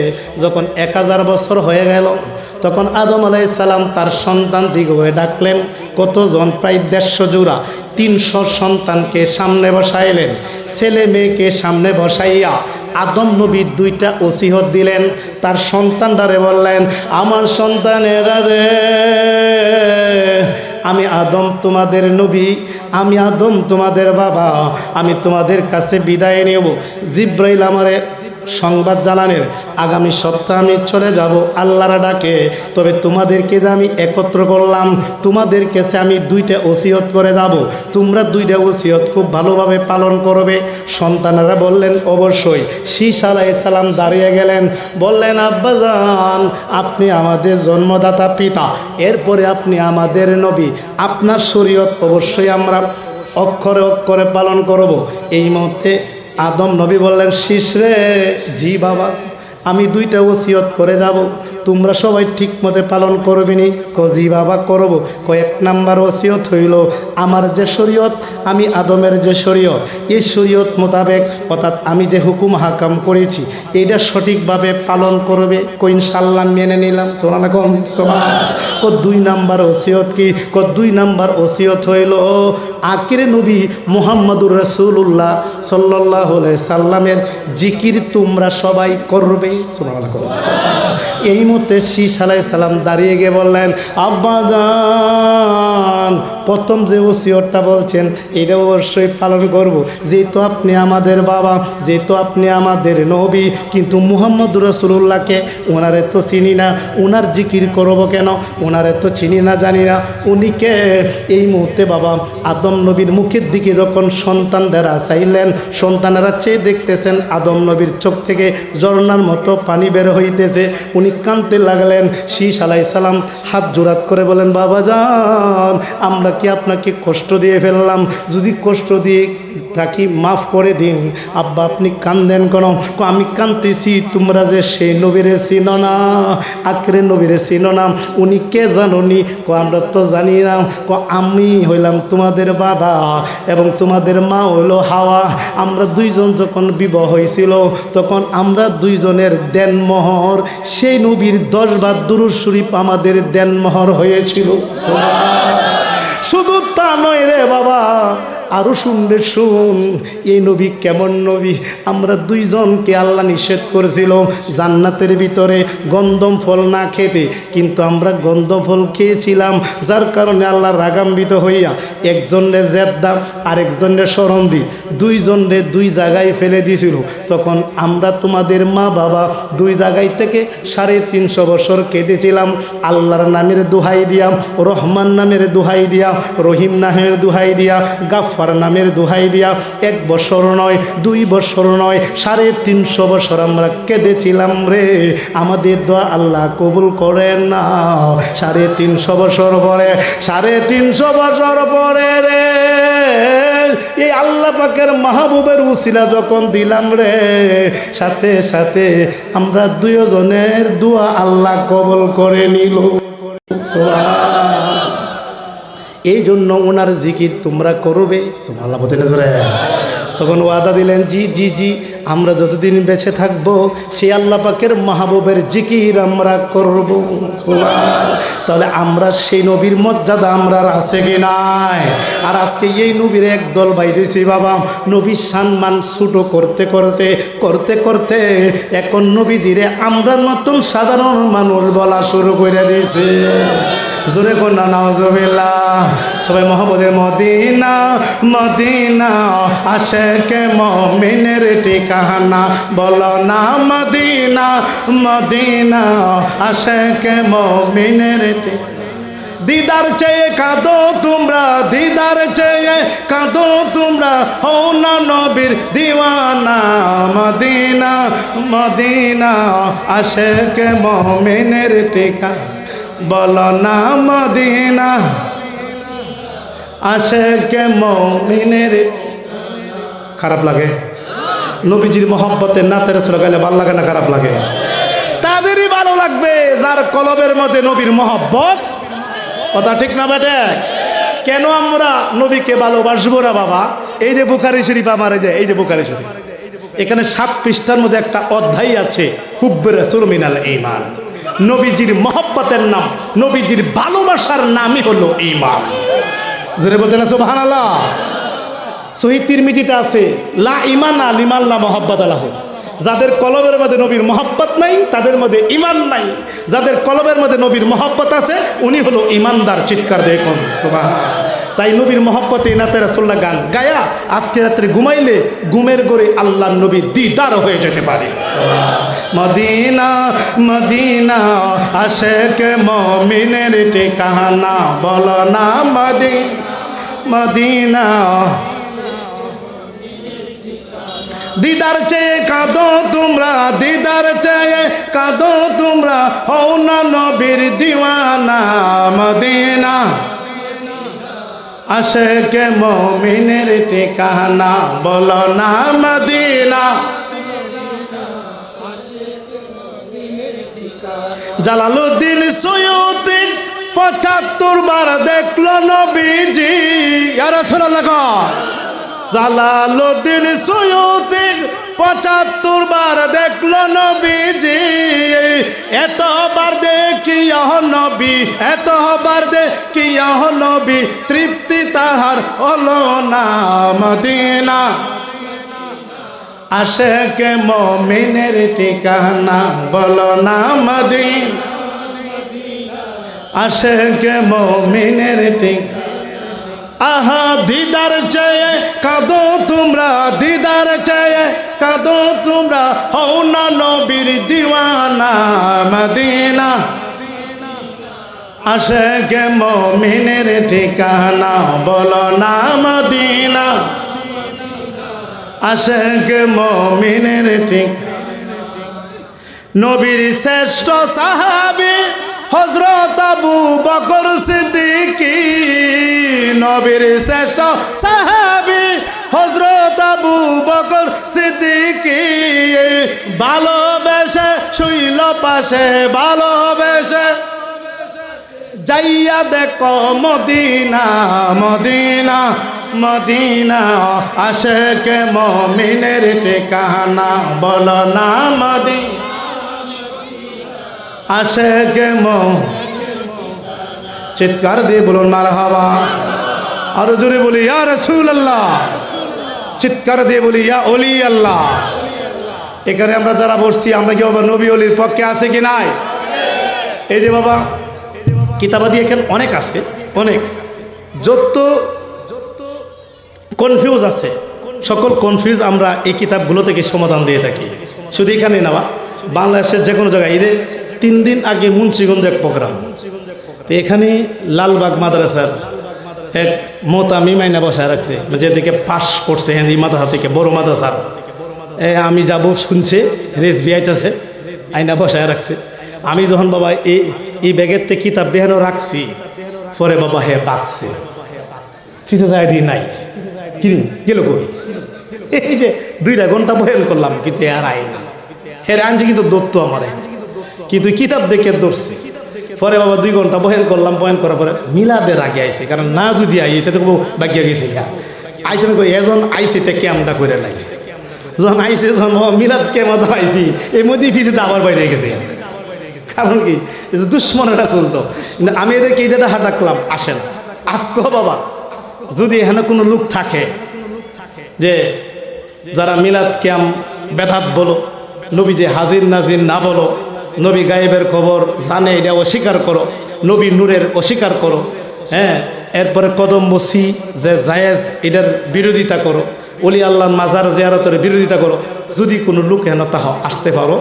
যখন 1000 বছর হয়ে গেল, তখন আদম আলাইহিস সালাম তার সন্তান দিগকে ডাকলেন। কতজন? প্রায় 150 জোড়া। 300 সন্তানকে সামনে বসাইলেন, ছেলে মেয়েকে সামনে বসাইয়া আদম নবী 2টা ওসিয়ত দিলেন। তার সন্তানদারে বললেন, আমার সন্তানেরা রে, আমি আদম তোমাদের নবী, আমি আদম তোমাদের বাবা, আমি তোমাদের কাছে বিদায় নেব। জিব্রাইল আমারে সংবাদ জানানের আগামী সপ্তাহে আমি চলে যাব আল্লাহর ডাকে। তবে তোমাদেরকে যে আমি একত্র করলাম, তোমাদের কাছে আমি 2টা ওসিয়ত করে যাব, তোমরা 2টা ওসিয়ত খুব ভালোভাবে পালন করবে। সন্তানেরা বললেন অবশ্যই। শীষ আলাইহিস সালাম দাঁড়িয়ে গেলেন, বললেন আব্বাজান আপনি আমাদের জন্মদাতা পিতা, এরপরে আপনি আমাদের নবী, আপনার শরীয়ত অবশ্যই আমরা অক্ষরে অক্ষরে পালন করব। এই মুহূর্তে আদম নবী বললেন, শীষ রে, জি বাবা। আমি 2টা ওসিয়ত করে যাব, তোমরা সবাই ঠিক মতে পালন করবে নি? কজি বাবা করব। কয়েক নাম্বার ওসিয়ত হইল, আমার যে শরীয়ত, আমি আদমের যে শরীয়ত, এই শরীয়ত মোতাবেক অর্থাৎ আমি যে হুকুম হাকাম করেছি এটা সঠিকভাবে পালন করবে। কই ইনশাআল্লাহ মেনে নিলাম। সোনা কোন সোনা। 2 নাম্বার ওসিয়ত কি? 2 নাম্বার ওসিয়ত হইল, আখিরে নবী মুহাম্মদুর রাসূলুল্লাহ সাল্লাল্লাহু আলাইহি সাল্লামের জিকির তোমরা সবাই করবে। সুবহানাল্লাহ। এই মুহূর্তে শীশ আলাইহিস সালাম দাঁড়িয়ে গিয়ে বললেন, আব্বাজান প্রথম যে ওসিয়তটা বলছেন এটা অবশ্যই পালন করব। যেহেতু আপনি আমাদের বাবা, যেহেতু আপনি আমাদের নবী, কিন্তু মুহাম্মদুর রাসূলুল্লাহকে ওনারে তো চিনি না, ওনার জিকির করব কেন? ওনারে তো চিনি না, জানি না উনি কে। এই মুহূর্তে বাবা আদম নবীর মুখের দিকে যখন সন্তানরা চাইলেন, সন্তানেরা চেয়ে দেখতেছেন আদম নবীর চোখ থেকে ঝর্ণার মতো পানি বের হইতেছে। উনি কাঁদতে লাগলেন। শীশ আলাইহিস সালাম হাত জোড়াত করে বলেন, বাবা যান আমরা কি আপনাকে কষ্ট দিয়ে ফেললাম? যদি কষ্ট দিয়ে থাকি মাফ করে দিন। আব্বা আপনি কান্দেন কেন? আমি কাঁদতেছি তোমরা যে সেই নবীরে চিনো না, আখরে নবীরে চিনো না। উনি কে জানোনি? আমরা তো জানি না। আমি হইলাম তোমাদের বাবা এবং তোমাদের মা হইল হাওয়া। আমরা 2জন যখন বিবাহ হয়েছিল তখন আমরা 2জনের দেনমোহর সেই নবীর 10 বার দুরূদ শরীফ আমাদের দেনমোহর হয়েছিল। শুধু তা নয় রে বাবা, আরো শুনবে শুন, এই নবী কেমন নবী? আমরা 2জনকে আল্লাহ নিষেধ করেছিল জান্নাতের ভিতরে গন্ধম ফল না খেতে, কিন্তু আমরা গন্ধম ফল খেয়েছিলাম, যার কারণে আল্লাহ রাগান্বিত হইয়া একজনে জেদ্দা আরেকজনে সরন্দি 2জনে 2 জায়গায় ফেলে দিয়েছিল। তখন আমরা তোমাদের মা বাবা 2 জায়গায় থেকে 350 বছর কেঁদেছিলাম আল্লাহর নামের দোহাই দিয়া, রহমান নামের দোহাই দিয়া, রহিম নামের দোহাই দিয়া, গাফফার নামের দোহাই দিয়া। 1 বছর নয়, 2 বছর নয়, 350 বছর আমরা কেঁদেছিলাম রে। আমাদের দোয়া আল্লাহ কবুল করেন না। 350 বছর পরে, 350 বছর পরে রে এই আল্লাহ পাকের মাহবুবের উসিলা যখন দিলাম রে, সাথে সাথে আমরা 2জনের দোয়া আল্লাহ কবুল করে নিল। এই জন্য ওনার জিকির তোমরা করবে। সুবহানাল্লাহ বলতে নজরে। তখন ওয়াদা দিলেন, জি জি জি আমরা যতদিন বেঁচে থাকবো সেই আল্লাহ পাকের মাহবুবের জিকির আমরা করব। তাহলে আমরা সেই নবীর মর্যাদা আমরা আছে কি নাই? আর আজকে এই নবীর একদল বাইর হইছে বাবা, নবীর সম্মান ছোট করতে করতে করতে করতে এখন নবীজিরে আমরা নতুন সাধারণ মানুষ বলা শুরু করে দিয়েছে। জোরে কন্যা নাউজুবিল্লাহ। সবাই মহব্বতের মদিনা মদিনা আশেকে মুমিনের ঠিকানা, বলো না মদিনা মদিনা আশেকে মুমিনের ঠিকানা। দিদার চেয়ে কাঁদো তোমরা, দিদার চেয়ে কাঁদো তোমরা, হও না নবীর দিওয়ানা। মদিনা মদিনা আশেকে মুমিনের ঠিকানা, বলো না মদিনা আশেকে মুমিনের। খারাপ লাগে? নবীজির মহব্বতের নাতের সুরা গাইলে ভালো লাগে না খারাপ লাগে? তাদেরই ভালো লাগবে যার কলবের মধ্যে নবীর মহব্বত। কথা ঠিক না বেটে? কেন আমরা নবীকে ভালোবাসবো না বাবা? এই যে বুখারী শরীফ আমার, এই যে বুখারী শরীফ, এখানে 7 পৃষ্ঠার মধ্যে একটা অধ্যায় আছে হুব্বে রাসূল মিনাল ঈমান। নবীজির মহব্বতের নাম, নবীজির ভালোবাসার নামই হলো ঈমান। জোরে বলতে না সুবহানাল্লাহ। সহিহ তিরমিজিতে আছে লা ঈমানা লিমান লা মুহাব্বাতা লাহু। যাদের কলবের মধ্যে নবীর মহব্বত নাই তাদের মধ্যে ঈমান নাই, যাদের কলবের মধ্যে নবীর মহব্বত আছে উনি হলো ঈমানদার। চিৎকার দিয়ে কোন সুবহানাল্লাহ। তাই নবীর মহব্বতে নাতে রাসূলুল্লাহ গান গায়া আজকে রাত্রে ঘুমাইলে ঘুমের ঘরে আল্লাহর নবী দিদার হয়ে যেতে পারে। মদিনা মদিনা আশেকে মুমিনের ঠিকানা, বলো না মদিনা। দিদার চেয়ে কাঁদো তোমরা, দিদার চেয়ে কাঁদো তোমরা, হও না নবীর দিওয়ানা। মদিনা আশেকে মুমিনের ঠিকানা, বলো না মদিনা। জালালউদ্দিন সৈয়দী ৭৫ বার দেখলো নবীজি। ইয়া রাসূলুল্লাহ জালালউদ্দিন সৈয়দী ৭৫ বার দেখলো নবীজি। এতবার দেখিয়া নবী, এতবার দেখিয়া নবী, তৃপ্তি তাহার হলো না মদিনা। আশিকে মুমিনের ঠিকানা বলো না মদিনা। আশিকে মুমিনের ঠিকানা। আহা দিদার চেয়ে কাঁদো তোমরা, দিদার চেয়ে কাঁদো তোমরা, হও না নবীর দিওয়ানা মদিনা। আশিকে মুমিনের ঠিকানা বলো না মদিনা। আশিকে মুমিনের ঠিকানা। নবীর শ্রেষ্ঠ সাহাবী হযরত আবু বকর সিদ্দিকী। নবীর শ্রেষ্ঠ সাহাবী হযরত আবু বকর সিদ্দিকী। ভালোবেসে শুইল পাশে, ভালোবেসে যাইয়া দেখো মদিনা মদিনা মদিনা। আশিকে মুমিনের ঠিকানা বলো না মদিনা। আশিকে চিৎকার দিয়ে বলুন মারহাবা। আরো জোরে বলি ইয়া রাসূলুল্লাহ। চিৎকার দিয়ে বলি ইয়া ওলি আল্লাহ। এখানে আমরা যারা বসছি আমরা কি বাবা নবী ওলির পক্ষে আছে কি নাই? এই যে বাবা কিতাবাদি এখানে অনেক আছে, অনেক। যত কনফিউজ আছে সকল কনফিউজ আমরা এই কিতাবগুলো থেকে সমাধান দিয়ে থাকি। শুধু এখানে না, বাংলাদেশের যে কোনো জায়গায়। ঈদের 3 দিন আগে মুন্সিগঞ্জে এক প্রোগ্রাম, তো এখানে লালবাগ মাদ্রাসার এক মোতামি মাইনা বসায় রাখছে, যেদিকে পাশ করছে হিন্দি মাদ্রাসা থেকে, বড় মাদ্রাসার। আমি যাব শুনছে, রেজবি আইতেছে, আইনা বসায় রাখছে। আমি যখন বাবা এই ব্যাগের থেকে কিতাব বেহানো রাখছি, পরে বাবা হে বাকছে ফিসে যায় দিয়ে নাই কিনি গেল কই। এই যে 2টা ঘন্টা বয়ান করলাম কিন্তু আর আই না, হের আনছে কিন্তু দৌড়তো আমার, কিন্তু কিতাব দেখে দৌড়ছে। পরে বাবা 2 ঘন্টা বয়ান করলাম, বয়ান করার পরে মিলাদের আগে আইছে, কারণ না যদি আই এতে তো বাগিয়া গেছে। আইসে এজন আইসে তে ক্যামটা করে লাগছে, যখন আইসে যখন মিলাদ কেমন আইছি এই মধ্যেই ফিসিতে আবার বাইরে গেছে। কারণ কি দুশ্মনেরা চলতো। কিন্তু আমি এদেরকে এই যেটা ডাকলাম, আসেন আজকে বাবা যদি এখানে কোনো লোক থাকে যে যারা মিলাদ ক্যাম বেদাত বলো, নবী যে হাজির নাজির না বলো, নবী গায়েবের খবর জানে এটা অস্বীকার করো, নবী নূরের অস্বীকার করো, হ্যাঁ, এরপরে কদম বসি যে জায়েজ এটার বিরোধিতা করো, ওলি আল্লাহর মাজার জিয়ারতের বিরোধিতা করো, যদি কোনো লোক হেন তাহ আসতে পারো।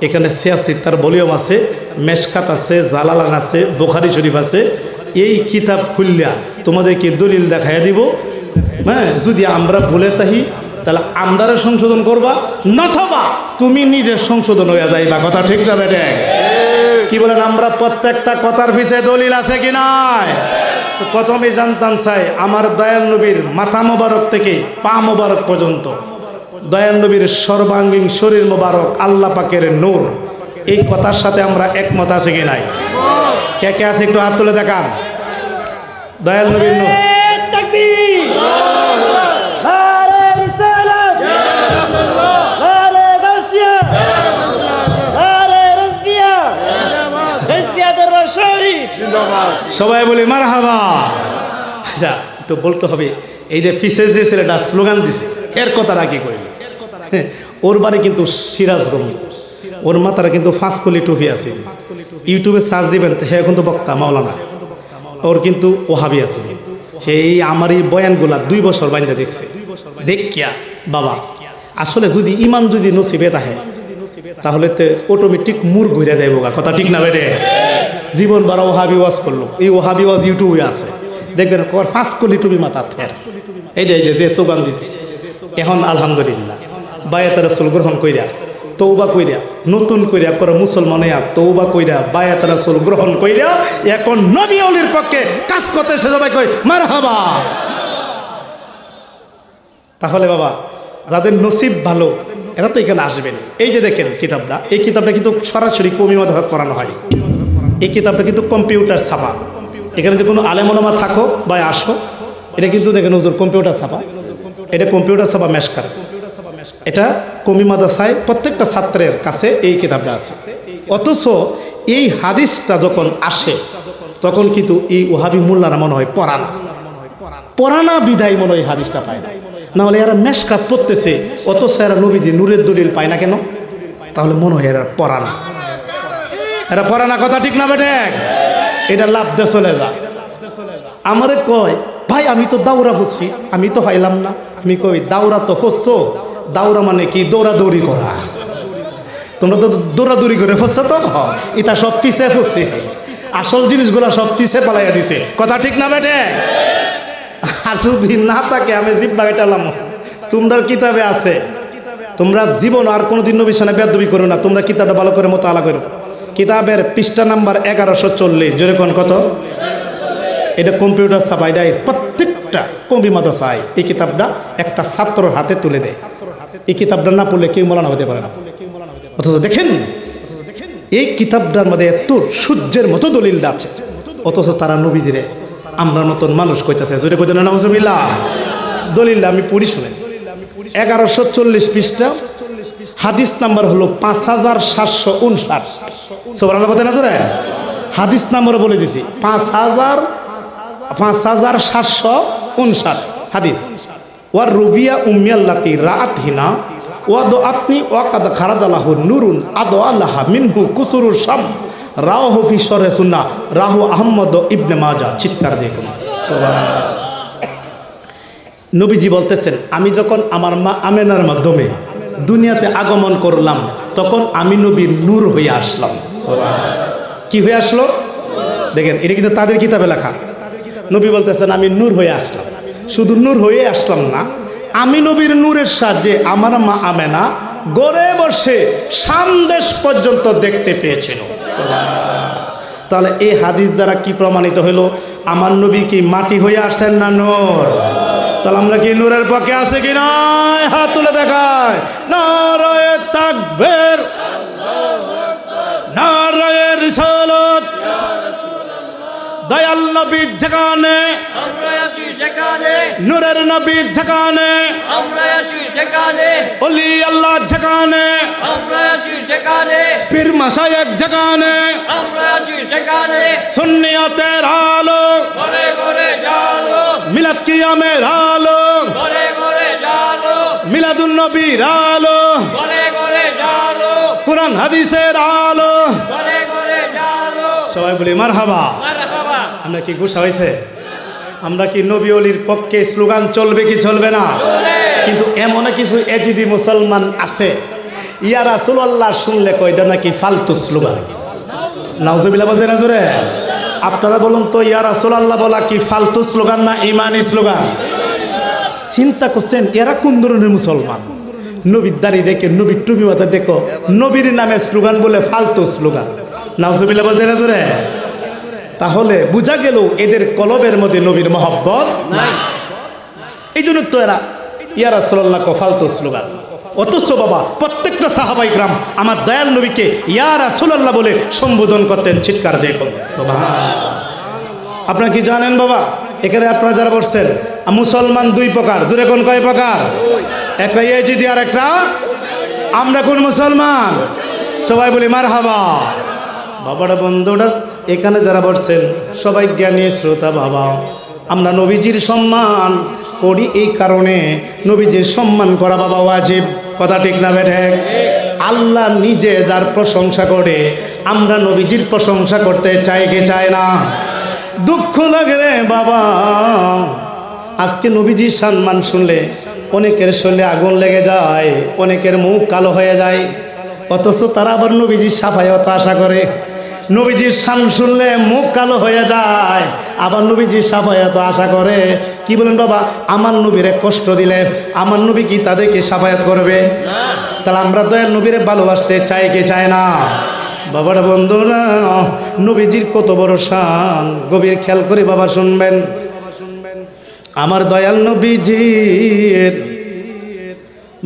এখানে সিয়াসিত্তার ভলিউম আছে, মেশকাত আছে, জালালান আছে, বুখারী শরীফ আছে। এই কিতাব খুললিয়া তোমাদেরকে দলিল দেখাইয়া দিব। হ্যাঁ, যদি আমরা ভুলে তাহি তাহলে আমরারে সংশোধন করবা, নথবা তুমি নিজের সংশোধন হয়ে যাইবা। কথা ঠিক না বেটে? কি বলেন? আমরা প্রত্যেকটা কথার পিছে দলিল আছে কি নাই? তো প্রথমে জানতাম চাই আমার দয়াল নবীর মাথা মোবারক থেকে পা মোবারক পর্যন্ত দয়াল নবীর সর্বাঙ্গীন শরীর মোবারক আল্লাহ পাকের নূর, এই কথার সাথে আমরা একমত আছে কি নাই? কে কে আছে একটু হাত তুলে দেখান। দয়াল নবীর নূর। সবাই বলি মারহাবা। আচ্ছা, একটু বলতে হবে, এই যে ফিসেস যে ছেলেটা স্লোগান দিছে এর কথাটা কি কইল? ওর বাড়ি কিন্তু সিরাজগঞ্জ, ওর মাথারা কিন্তু 5 কলি টুপি আছে। ইউটিউবে সার্চ দিবেন, সে কিন্তু বক্তা মাওলানা, ওর কিন্তু ওহাবি আছে। সেই আমার এই বয়ানগুলা 2 বছর বাইন্দা দেখছে। দেখিয়া বাবা আসলে যদি ইমান যদি নসিবে থাকে তাহলে তো অটোমেটিক মুর ঘুরে যাইব। কথা ঠিক না বেটে? জীবন বারা ওহাবি ওয়াজ করলো, এই ওহাবি ওয়াজ ইউটিউবে আছে, দেখবেন 5 কলি টুপি মাথা থের। এই যে স্লোগান দিছে। এখন আলহামদুলিল্লাহ বায়াত রাসূল গ্রহণ কইরা, তৌবা কইরা, নতুন কইরা করে মুসলমান হইয়া তৌবা কইরা বায়াত রাসূল গ্রহণ কইরা এখন নবী ওলির পক্ষে কাজ করতে সে সবাই কই মারহাবা। তাহলে বাবা যাদের নসিব ভালো এরা তো এখানে আসবেন। এই যে দেখেন কিতাবটা, এই কিতাবটা কিন্তু সরাসরি কওমি মাদ্রাসাত পড়ানো হয়। এই কিতাবটা কিন্তু কম্পিউটার ছাপা। এখানে যে কোনো আলেম ওলামা থাকো বা আসো, এটা কিন্তু দেখেন হুজুর কম্পিউটার ছাপা, এটা কম্পিউটার ছাপা মেশকার। এটা কওমি মাদ্রাসায় প্রত্যেকটা ছাত্রের কাছে এই কিতাবটা আছে। অথচ এই হাদিসটা যখন আসে তখন কিন্তু এই ওহাবি মোল্লারা মনে হয় পড়ানা বিদায় মনে হয় হাদিসটা পায় না। না হলে এরা মেশকাত পড়তেছে, অথচ এরা নবীজি নূরের দলিল পায় না কেন? তাহলে মনে হয় এরা পড়ানা কথা ঠিক না বেটে? এটা লাভ দিয়ে চলে যা। আমারে কয় ভাই আমি তো দাউরা বুঝছি, আমি তো পাইলাম না। আমি কই দাউরা তো ফসছো, দাউরা মানে কি? দৌড়াদৌড়ি করা। তোমরা তো দৌড়াদৌড়ি করে ফসছো, তো এটা সব পিছে ফসছে, আসল জিনিসগুলা সব পিছে পালাইয়া দিছে। কথা ঠিক না বেটে? আর যদি না থাকে আমি জিব্বা কেটালাম। তোমরা কিতাবে আছে, তোমরা জীবন আর কোনোদিন নবীর সামনে বেয়াদবি করো না। তোমরা কিতাবটা ভালো করে মোতালা করো। কিতাবের পৃষ্ঠা নাম্বার 1140, যেরকম কত? এটা কম্পিউটার ছাপা, এটা প্রত্যেকটা কওমি মাদ্রাসায় এই কিতাবটা একটা ছাত্রর হাতে তুলে দেয়। এই কিতাবটা না পড়লে কেউ মৌলানা হতে পারে না। অথচ দেখেন এই কিতাবটার মধ্যে এত সূর্যের মতো দলিল আছে, অথচ তারা নবীজিরে আমরার মতন মানুষ কইতেছে। জোরে কইতে না নাউজুবিল্লাহ। দলিল আমি পড়ি শুনেন। 1140 পৃষ্ঠা, হাদিস নাম্বার হলো 5759। সুবহানাল্লাহ বলতে না জোরে? হাদিস নাম্বার বলে দিছি 5759 হাদিস। ওয়ার রুবিয়া উম্মিয়াল্লাতি রাআতহিনা ওয়াদ আপনি ওয়াকাদ খারাদালাহু নুরুন আদ আল্লাহ মিনহু কুসুরুর শাম রাওহু ফি শরহ সুন্নাহ রাহু আহমদ ইবনে মাজা। চিৎকার দিয়ে সুবহানাল্লাহ। নবীজি বলতেছেন আমি যখন আমার মা আমেনার মাধ্যমে দুনিয়াতে আগমন করলাম তখন আমি নবীর নূর হয়ে আসলাম। কি হয়ে আসলো? দেখেন এটা কিন্তু তাদের কিতাবে লেখা। নবী বলতেছেন আমি নূর হয়ে আসলাম। শুধু নূর হয়ে আসলাম না, আমি নবীর নূরের সাহায্যে আমার মা আমেনা গড়ে বসে সামদেশ পর্যন্ত দেখতে পেয়েছিল। তাহলে এই হাদিস দ্বারা কি প্রমাণিত হলো? আমার নবী কি মাটি হয়ে আসেন না নূর? তাহলে আমরা কি নূরের পক্ষে আছে কি নয়? হাত তুলে দেখায়। নারায়ে তাকবীর, নারায়ে রিসালাত। দয়াল নবী যেখানে আমরা আছি সেখানে, নূরের নবী যেখানে আমরা আছি সেখানে, ওলি আল্লাহ যেখানে আমরা আছি সেখানে, পীর মাশায়েখ যেখানে আমরা আছি সেখানে। সুন্নিয়তের আলো, ঘরে ঘরে জালো, মিলাদ কিয়ামের আলো, ঘরে ঘরে জালো, মিলাদুন নবীর আলো, ঘরে ঘরে জালো, কোরআন হাদিসের আলো। ঘরে ঘরে জালো। সবাই বলি মারহাবা। মারহাবা। আমরা কি গুসা হয়েছে? আমরা কি নবী অলির পক্ষে স্লোগান চলবে কি চলবে না? কিন্তু এমন কিছু এজিদি মুসলমান আছে ইয়া রাসূলুল্লাহ শুনলে কয়টা নাকি ফালতু স্লোগান। নাউজুবিল্লাহ বলতে না জোরে? আপনারা বলুন তো ইয়া রাসূলুল্লাহ বলা কি ফালতু স্লোগান না ইমানি স্লোগান? চিন্তা করছেন এরা কোন ধরনের মুসলমান? নবীর দাড়ি দেখে, নবীর টুপি মাথা দেখো, নবীর নামে স্লোগান বলে ফালতু স্লোগান। নাউজুবিল্লাহ বলতে না জোরে? তাহলে বোঝা গেল এদের কলবের মধ্যে নবীর মহব্বত নাই। এই জন্য তো এরা ইয়া রাসূলুল্লাহ কো ফালতু স্লোগান। অথচ বাবা প্রত্যেকটা সাহাবাই গ্রাম আমার দয়াল নবীকে ইয়া রাসূলুল্লাহ বলে সম্বোধন করতেন। চিৎকার দিয়ে সুবহানাল্লাহ। আপনারা কি জানেন বাবা? এখানে আপনারা যারা বসছেন মুসলমান দুই প্রকার। দূরে কোন কয় প্রকার? একটা ইয়েজিদি আর একটা আমরা কোন মুসলমান? সবাই বলি মারহাবা। বাবারা বন্ধুরা এখানে যারা বসছেন সবাই জ্ঞানী শ্রোতা বাবা। আমরা নবীজির সম্মান করি এই কারণে নবীজির সম্মান করা বাবা ওয়াজিব। কথা ঠিক না বেঠে? আল্লাহ নিজে যার প্রশংসা করে আমরা নবীজির প্রশংসা করতে চাই কি চাই না? দুঃখ লাগে রে বাবা, আজকে নবীজির সম্মান শুনলে অনেকের শরীরে আগুন লেগে যায়, অনেকের মুখ কালো হয়ে যায়, অথচ তারা আবার নবীজির সাফায়াত আশা করে। নবীজির শান শুনলে মুখ কালো হয়ে যায়, আবার নবীজির সাফায়াত আশা করে। কি বলেন বাবা? আমার নবীরে কষ্ট দিলে আমার নবী কি তাদেরকে সাফায়াত করবে? তাহলে আমরা দয়াল নবীরে ভালোবাসতে চাই কি চাই না? বাবারা বন্ধুরা নবীজির কত বড় শান গভীর খেয়াল করে বাবা শুনবেন। আমার দয়াল নবীজির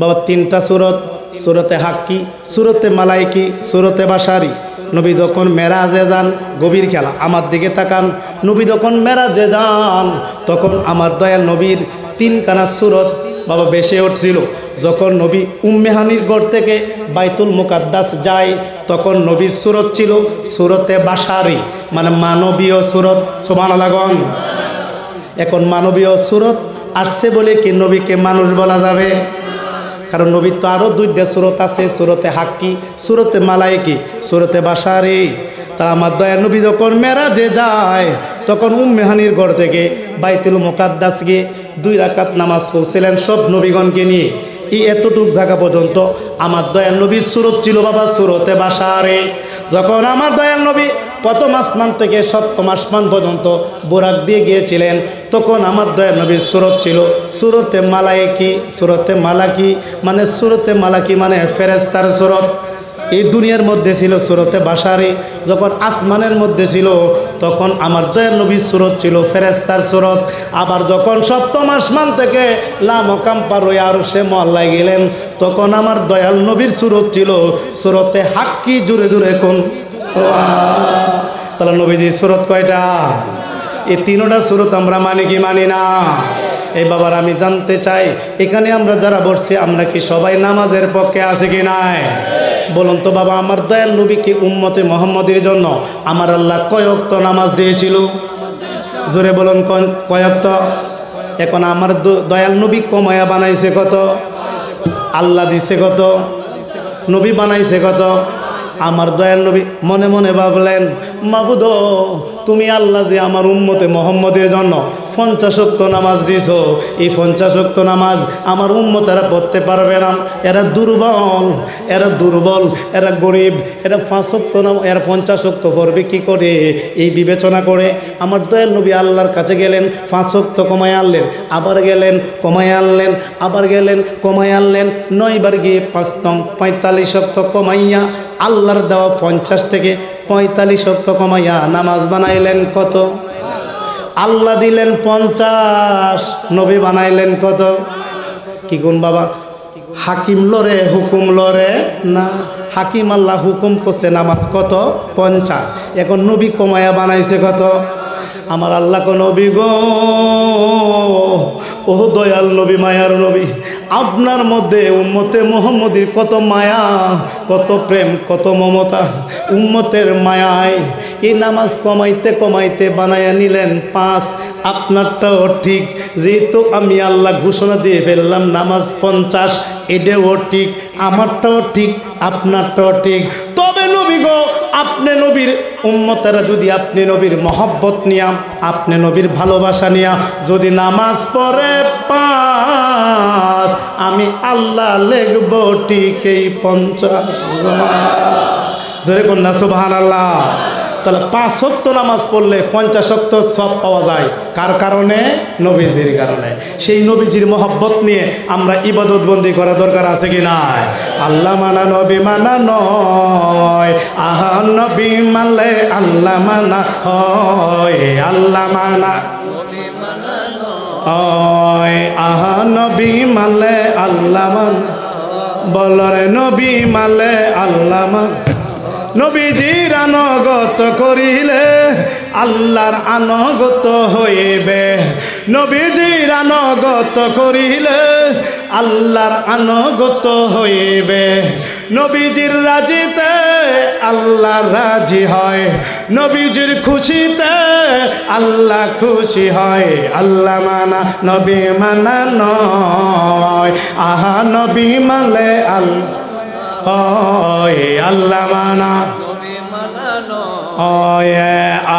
বাবা 3টা সূরত সূরতে হাক্কি, সূরতে মালাইকি, সূরতে বাশারি। নবী যখন মেরাজে যান, গভীর খেলা, আমার দিকে তাকান, নবী যখন মেরাজে যান তখন আমার দয়াল নবীর 3খানা সূরত বাবা বেশি উঠছিল। যখন নবী উম্মেহানির গড় থেকে বাইতুল মুকাদ্দাস যায় তখন নবীর সূরত ছিল সূরতে বাশারি, মানে মানবীয় সূরত। সুবহানাল্লাহ। এখন মানবীয় সূরত আসছে বলে কি নবীকে মানুষ বলা যাবে? কারণ নবীর তো আরও 2টা সূরত আছে, সূরতে হাক্কি, সূরতে মালাইকি, সূরতে বাশারি। তা আমার দয়া নবী যখন মেরাজে যায় তখন উম্মেহানির গড় থেকে বাইতুল মুকাদ্দাস গিয়ে 2 রাকাত নামাজ পড়ছিলেন সব নবীগণকে নিয়ে। এই এতটুক জায়গা পর্যন্ত আমার দয়াল নবীর সূরত ছিল বাবা সূরতে বাশারি। যখন আমার দয়াল নবী প্রথম আসমান থেকে 7ম আসমান পর্যন্ত বোরাক দিয়ে গিয়েছিলেন তখন আমার দয়াল নবীর সূরত ছিল সূরতে মালাইকি, সূরতে মালাকি, মানে সূরতে মালাকি মানে ফেরেশতার সূরত। এই দুনিয়ার মধ্যে ছিল সূরতে বাশারি। যখন আসমানের মধ্যে ছিল তখন আমার দয়াল নবীর সূরত ছিল ফেরেশতার সূরত। আবার যখন 7ম আসমান থেকে লা মাকাম পার হয়ে আরশে মহল্লায় গেলেন তখন আমার দয়াল নবীর সূরত ছিল সূরতে হাক্কি। জুড়ে জুড়ে কোন তাহলে নবীজির সূরত কয়টা? এই 3টা সূরত আমরা মানি কি মানি না? এই বাবার আমি জানতে চাই এখানে আমরা যারা বসছি আমরা কি সবাই নামাজের পক্ষে আছে কি নাই? বলুন তো বাবা, আমার দয়াল নবীকে উম্মতে মুহাম্মদের জন্য আমার আল্লাহ কয় ওয়াক্ত নামাজ দিয়েছিল? জোরে বলুন কয় ওয়াক্ত? এখন আমার দয়াল নবী কমায়া বানাইছে কত? আল্লাহ দিছে কত? নবী বানাইছে কত? আমার দয়াল নবী মনে মনে ভাবলেন, মাবুদ তুমি আল্লাহ যে আমার উম্মতে মুহাম্মদের জন্য 50 ওয়াক্ত নামাজ দিছো, এই 50 ওয়াক্ত নামাজ আমার উম্মতেরা পড়তে পারবে না, এরা দুর্বল, এরা গরিব, এরা 5 ওয়াক্ত এরা 50 ওয়াক্ত পড়বে কি করে? এই বিবেচনা করে আমার দয়াল নবী আল্লাহর কাছে গেলেন, 5 ওয়াক্ত কমায় আনলেন, আবার গেলেন কমায় আনলেন, আবার গেলেন কমায় আনলেন, 9 বার গিয়ে 5 নং 45 ওয়াক্ত কমাইয়া আল্লাহর দেওয়া 50 থেকে 45 ওয়াক্ত কমাইয়া নামাজ বানাইলেন কত? আল্লাহ দিলেন 50, নবী বানাইলেন কত? কি কোন বাবা? হাকিম লরে হুকুম লরে না, হাকিম আল্লাহ হুকুম করছে নামাজ কত? 50। এখন নবী কমায়া বানাইছে কত? আমার আল্লাহ কোন নবী গো, ও দয়াল নবী, মায়ার নবী, আপনার মধ্যে উম্মতে মুহাম্মদীর কত মায়া, কত প্রেম, কত মমতা। উম্মতের মায়ায় এই নামাজ কমাইতে কমাইতে বানায়া নিলেন 5। আপনারটাও ঠিক, যেহেতু আমি আল্লাহ ঘোষণা দিয়ে ফেললাম নামাজ 50, এটাও ঠিক, আমারটাও ঠিক, আপনারটাও ঠিক। তবে নবী গো, আপনি নবীর উম্মতেরা যদি আপনি নবীর মহব্বত নিয়া, আপনি নবীর ভালোবাসা নিয়া যদি নামাজ পড়ে 5, আমি আল্লাহ লিখব ঠিক এই 50। জোরে কন্যা সুবহানাল্লাহ। তাহলে 5 ওয়াক্ত নামাজ পড়লে 50 ওয়াক্ত সব পাওয়া যায়। কার কারণে? নবীজির কারণে। সেই নবীজির মহব্বত নিয়ে আমরা ইবাদত বন্দি করা দরকার আছে কি নাই? আল্লাহ মানা নবী মানা নয়, আহা নবী মানলে আল্লাহ মানা হয়। আল্লাহ মানা হয়, আহা নবী মানলে আল্লাহ মান, বলরে নবী মানলে আল্লাহ মান। নবীজির আনুগত করিলে আল্লাহর আনুগত হইবে, নবীজির আনুগত করিলে আল্লাহর আনুগত হইবে। নবীজির রাজিতে আল্লাহ রাজি হয়, নবীজির খুশিতে আল্লাহ খুশি হয়। আল্লাহ মানা নবী মানা নয়, আহা নবী মানলে আল্লাহ হয়। আল্লাহ মানা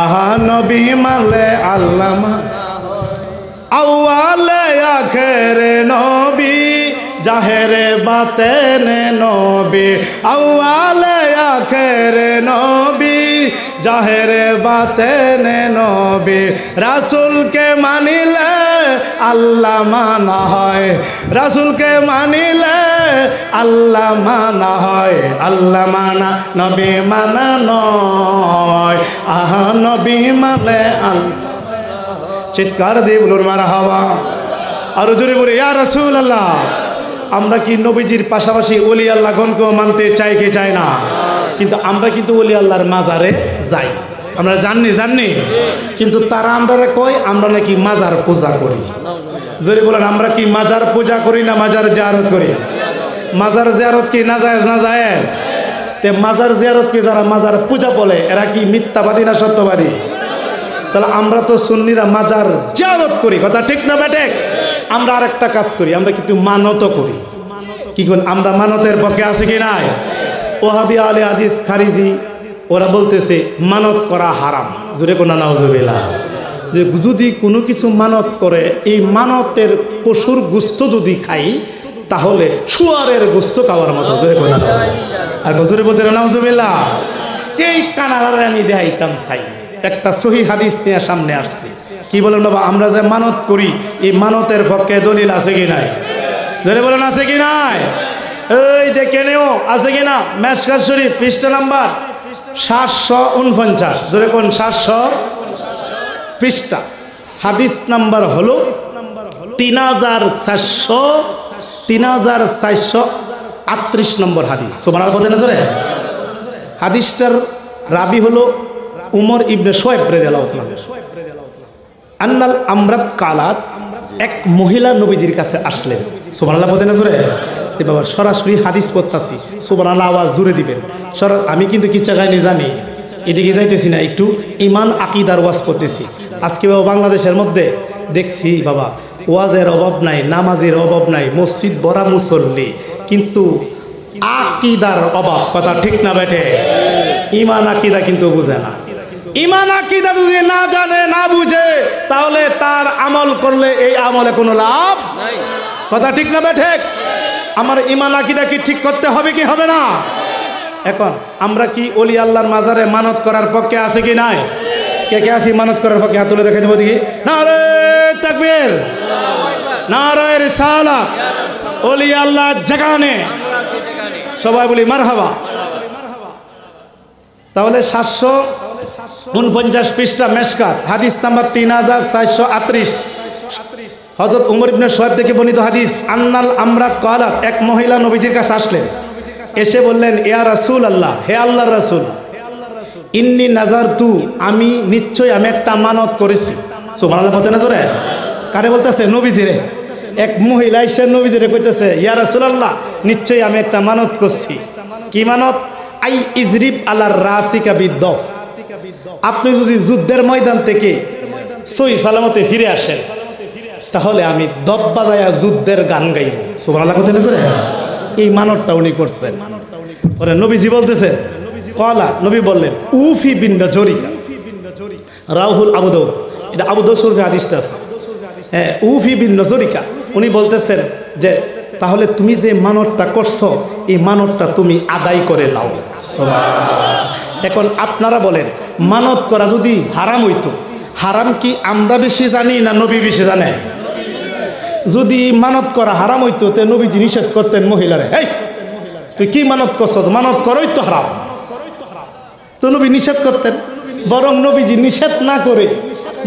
আহা নবী মানলে আল্লাহ মানা। আউয়ালে আখেরে নবী, জাহেরে বাতেনে নবী, আউয়ালে আখেরে নবী, জাহেরে বাতেনে নবী। রাসূলকে মানিলে আল্লাহ মানা হয়, রাসূলকে মানিলে আল্লাহ মানা হয়। আল্লাহ মানা নবী মানা নয়, আহা নবী মানে আল্লাহ। চিৎকার দিয়ে বলুন মারহাবা। আর জোরে বলে ইয়া রাসূলুল্লাহ, আমরা কি নবীজির পাশাপাশি ওলি আল্লাহগণকেও মানতে চাই কি চাই না? কিন্তু আমরা কিন্তু ওলি আল্লাহর মাজারে যাই, আমরা জাননি কিন্তু তারা আমরা কয় আমরা নাকি মাজার পূজা করি। যদি বলেন আমরা কি মাজার পূজা করি না মাজার জিয়ারত করি? মাজার জিয়ারত কি নাজায়েজ না জায়েজ? তে মাজার জিয়ারতকে যারা মাজার পূজা বলে এরা কি মিথ্যাবাদী না সত্যবাদী? তাহলে আমরা তো সুন্নিরা মাজার জিয়ারত করি, কথা ঠিক না বেঠিক? আমরা আরেকটা কাজ করি, আমরা কিন্তু মানত করি। কি কোন আমরা মানতের পক্ষে আছে কি নাই? ওহাবি আলে হাদিস খারিজি ওরা বলতেছে মানত করা হারাম। জোরে কোনা নাউজুবিল্লাহ। যে যদি কোনো কিছু মানত করে এই মানতের পশুর গোস্ত যদি খাই তাহলে শুয়ারের গোস্ত খাওয়ার মতো। জোরে কোনা আর জোরে বলতে নাউজুবিল্লাহ। এই কানাডারে আমি দেখাইতাম চাই একটা সহি হাদিস নিয়ে সামনে আসছে। কি বলেন বাবা, আমরা যে মানত করি এই মানতের পক্ষে দলিল আছে কি নাই? ধরে বলেন আছে কি নাই? এই দেখে নেও আছে কি না? মেশকাত শরীফ পৃষ্ঠা নাম্বার 749। ধরে কোন 700 পৃষ্ঠা, হাদিস নাম্বার হলো 3438 নম্বর হাদিস। সুবহানাল্লাহ বলতে না জোরে? হাদিসটার রাবি হলো উমর ইবনে শোয়েব রাদিয়াল্লাহু তাআলা আন্নাল আমরাত কালাত। এক মহিলা নবীজির কাছে আসলেন। সুবহানাল্লাহ বলতে না জোরে? বাবা সরাসরি হাদিস পড়তাছি, সুবহানাল্লাহ আওয়াজ জুড়ে দিবেন। আমি কিন্তু কি চাগাই নি জানি, এদিকে যাইতেছি না, একটু ইমান আকিদার ওয়াজ করতেছি। আজকে বাবা বাংলাদেশের মধ্যে দেখছি বাবা ওয়াজের অভাব নাই, নামাজের অভাব নাই, মসজিদ ভরা মুসল্লি, কিন্তু আকিদার অভাব। কথা ঠিক না বেঠে? ইমান আকিদা কিন্তু বুঝে না। ইমান আকিদা যদি না জানে না বুঝে তাহলে তার আমল করলে এই আমলে কোনো লাভ নাই। কথা ঠিক না বেঠে? আমার ইমান আকিদা কি ঠিক করতে হবে কি হবে না? এখন আমরা কি ওলি আল্লাহর মাজারে মানত করার পক্ষে আছে কি নাই? কে কে আছি মানত করার পক্ষে? হাত তুলে দেখে দেবো দেখি। নারে তাকবীর, নারে রিসালাত, ওলি আল্লাহ জাগানে সবাই বলি মারহাবা। তাহলে 749 পৃষ্ঠা মেশকাত হাদিস নাম্বার 3438 হযরত উমর ইবনে শোয়েব থেকে বর্ণিত হাদিস। আন্নাল আমরাত কালাত, এক মহিলা নবীজির কাছে আসলেন, এসে বললেন ইয়া রাসূলুল্লাহ, হে আল্লাহর রাসূল, ইন্নী নাযারতু, আমি নিশ্চয় আমি একটা মানত করেছি। সুবহানাল্লাহ বলতে না জোরে? কারে বলতেছে? নবীজিরে। এক মহিলা এসে নবীজিরে কইতেছে ইয়া রাসূলুল্লাহ, নিশ্চয় আমি একটা মানত করছি। কি মানত? আই ইজরিব আলার রাসিকা বিদ্দফ, আপনি যদি যুদ্ধের ময়দান থেকে সহি সালামতে ফিরে আসেন তাহলে আমি দব বাজায়া যুদ্ধের গান গাইব। সুবহানাল্লাহ বলতে না জোরে? এই মানতটা উনি করছেন। পরে নবীজি বলতেছে কলা, নবী বললেন উফি বিন জরিকা, রাহুল আবু দাউদ, এটা আবু দাউদ শরীফে হাদিসটা আছে। হ্যাঁ, উফি বিন জরিকা, উনি বলতেছেন যে তাহলে তুমি যে মানতটা করছো এই মানতটা তুমি আদায় করে নাও। এখন আপনারা বলেন মানত করা যদি হারাম হইতো, হারাম কি আমরা বেশি জানি না নবী বেশি জানে? যদি মানত করা হারাম হইতো তে নবীজি নিষেধ করতেন মহিলারে, এই তুই কি মানত করছ, মানত করোই তো হারাম, তো নবী নিষেধ করতেন। বরং নবীজি নিষেধ না করে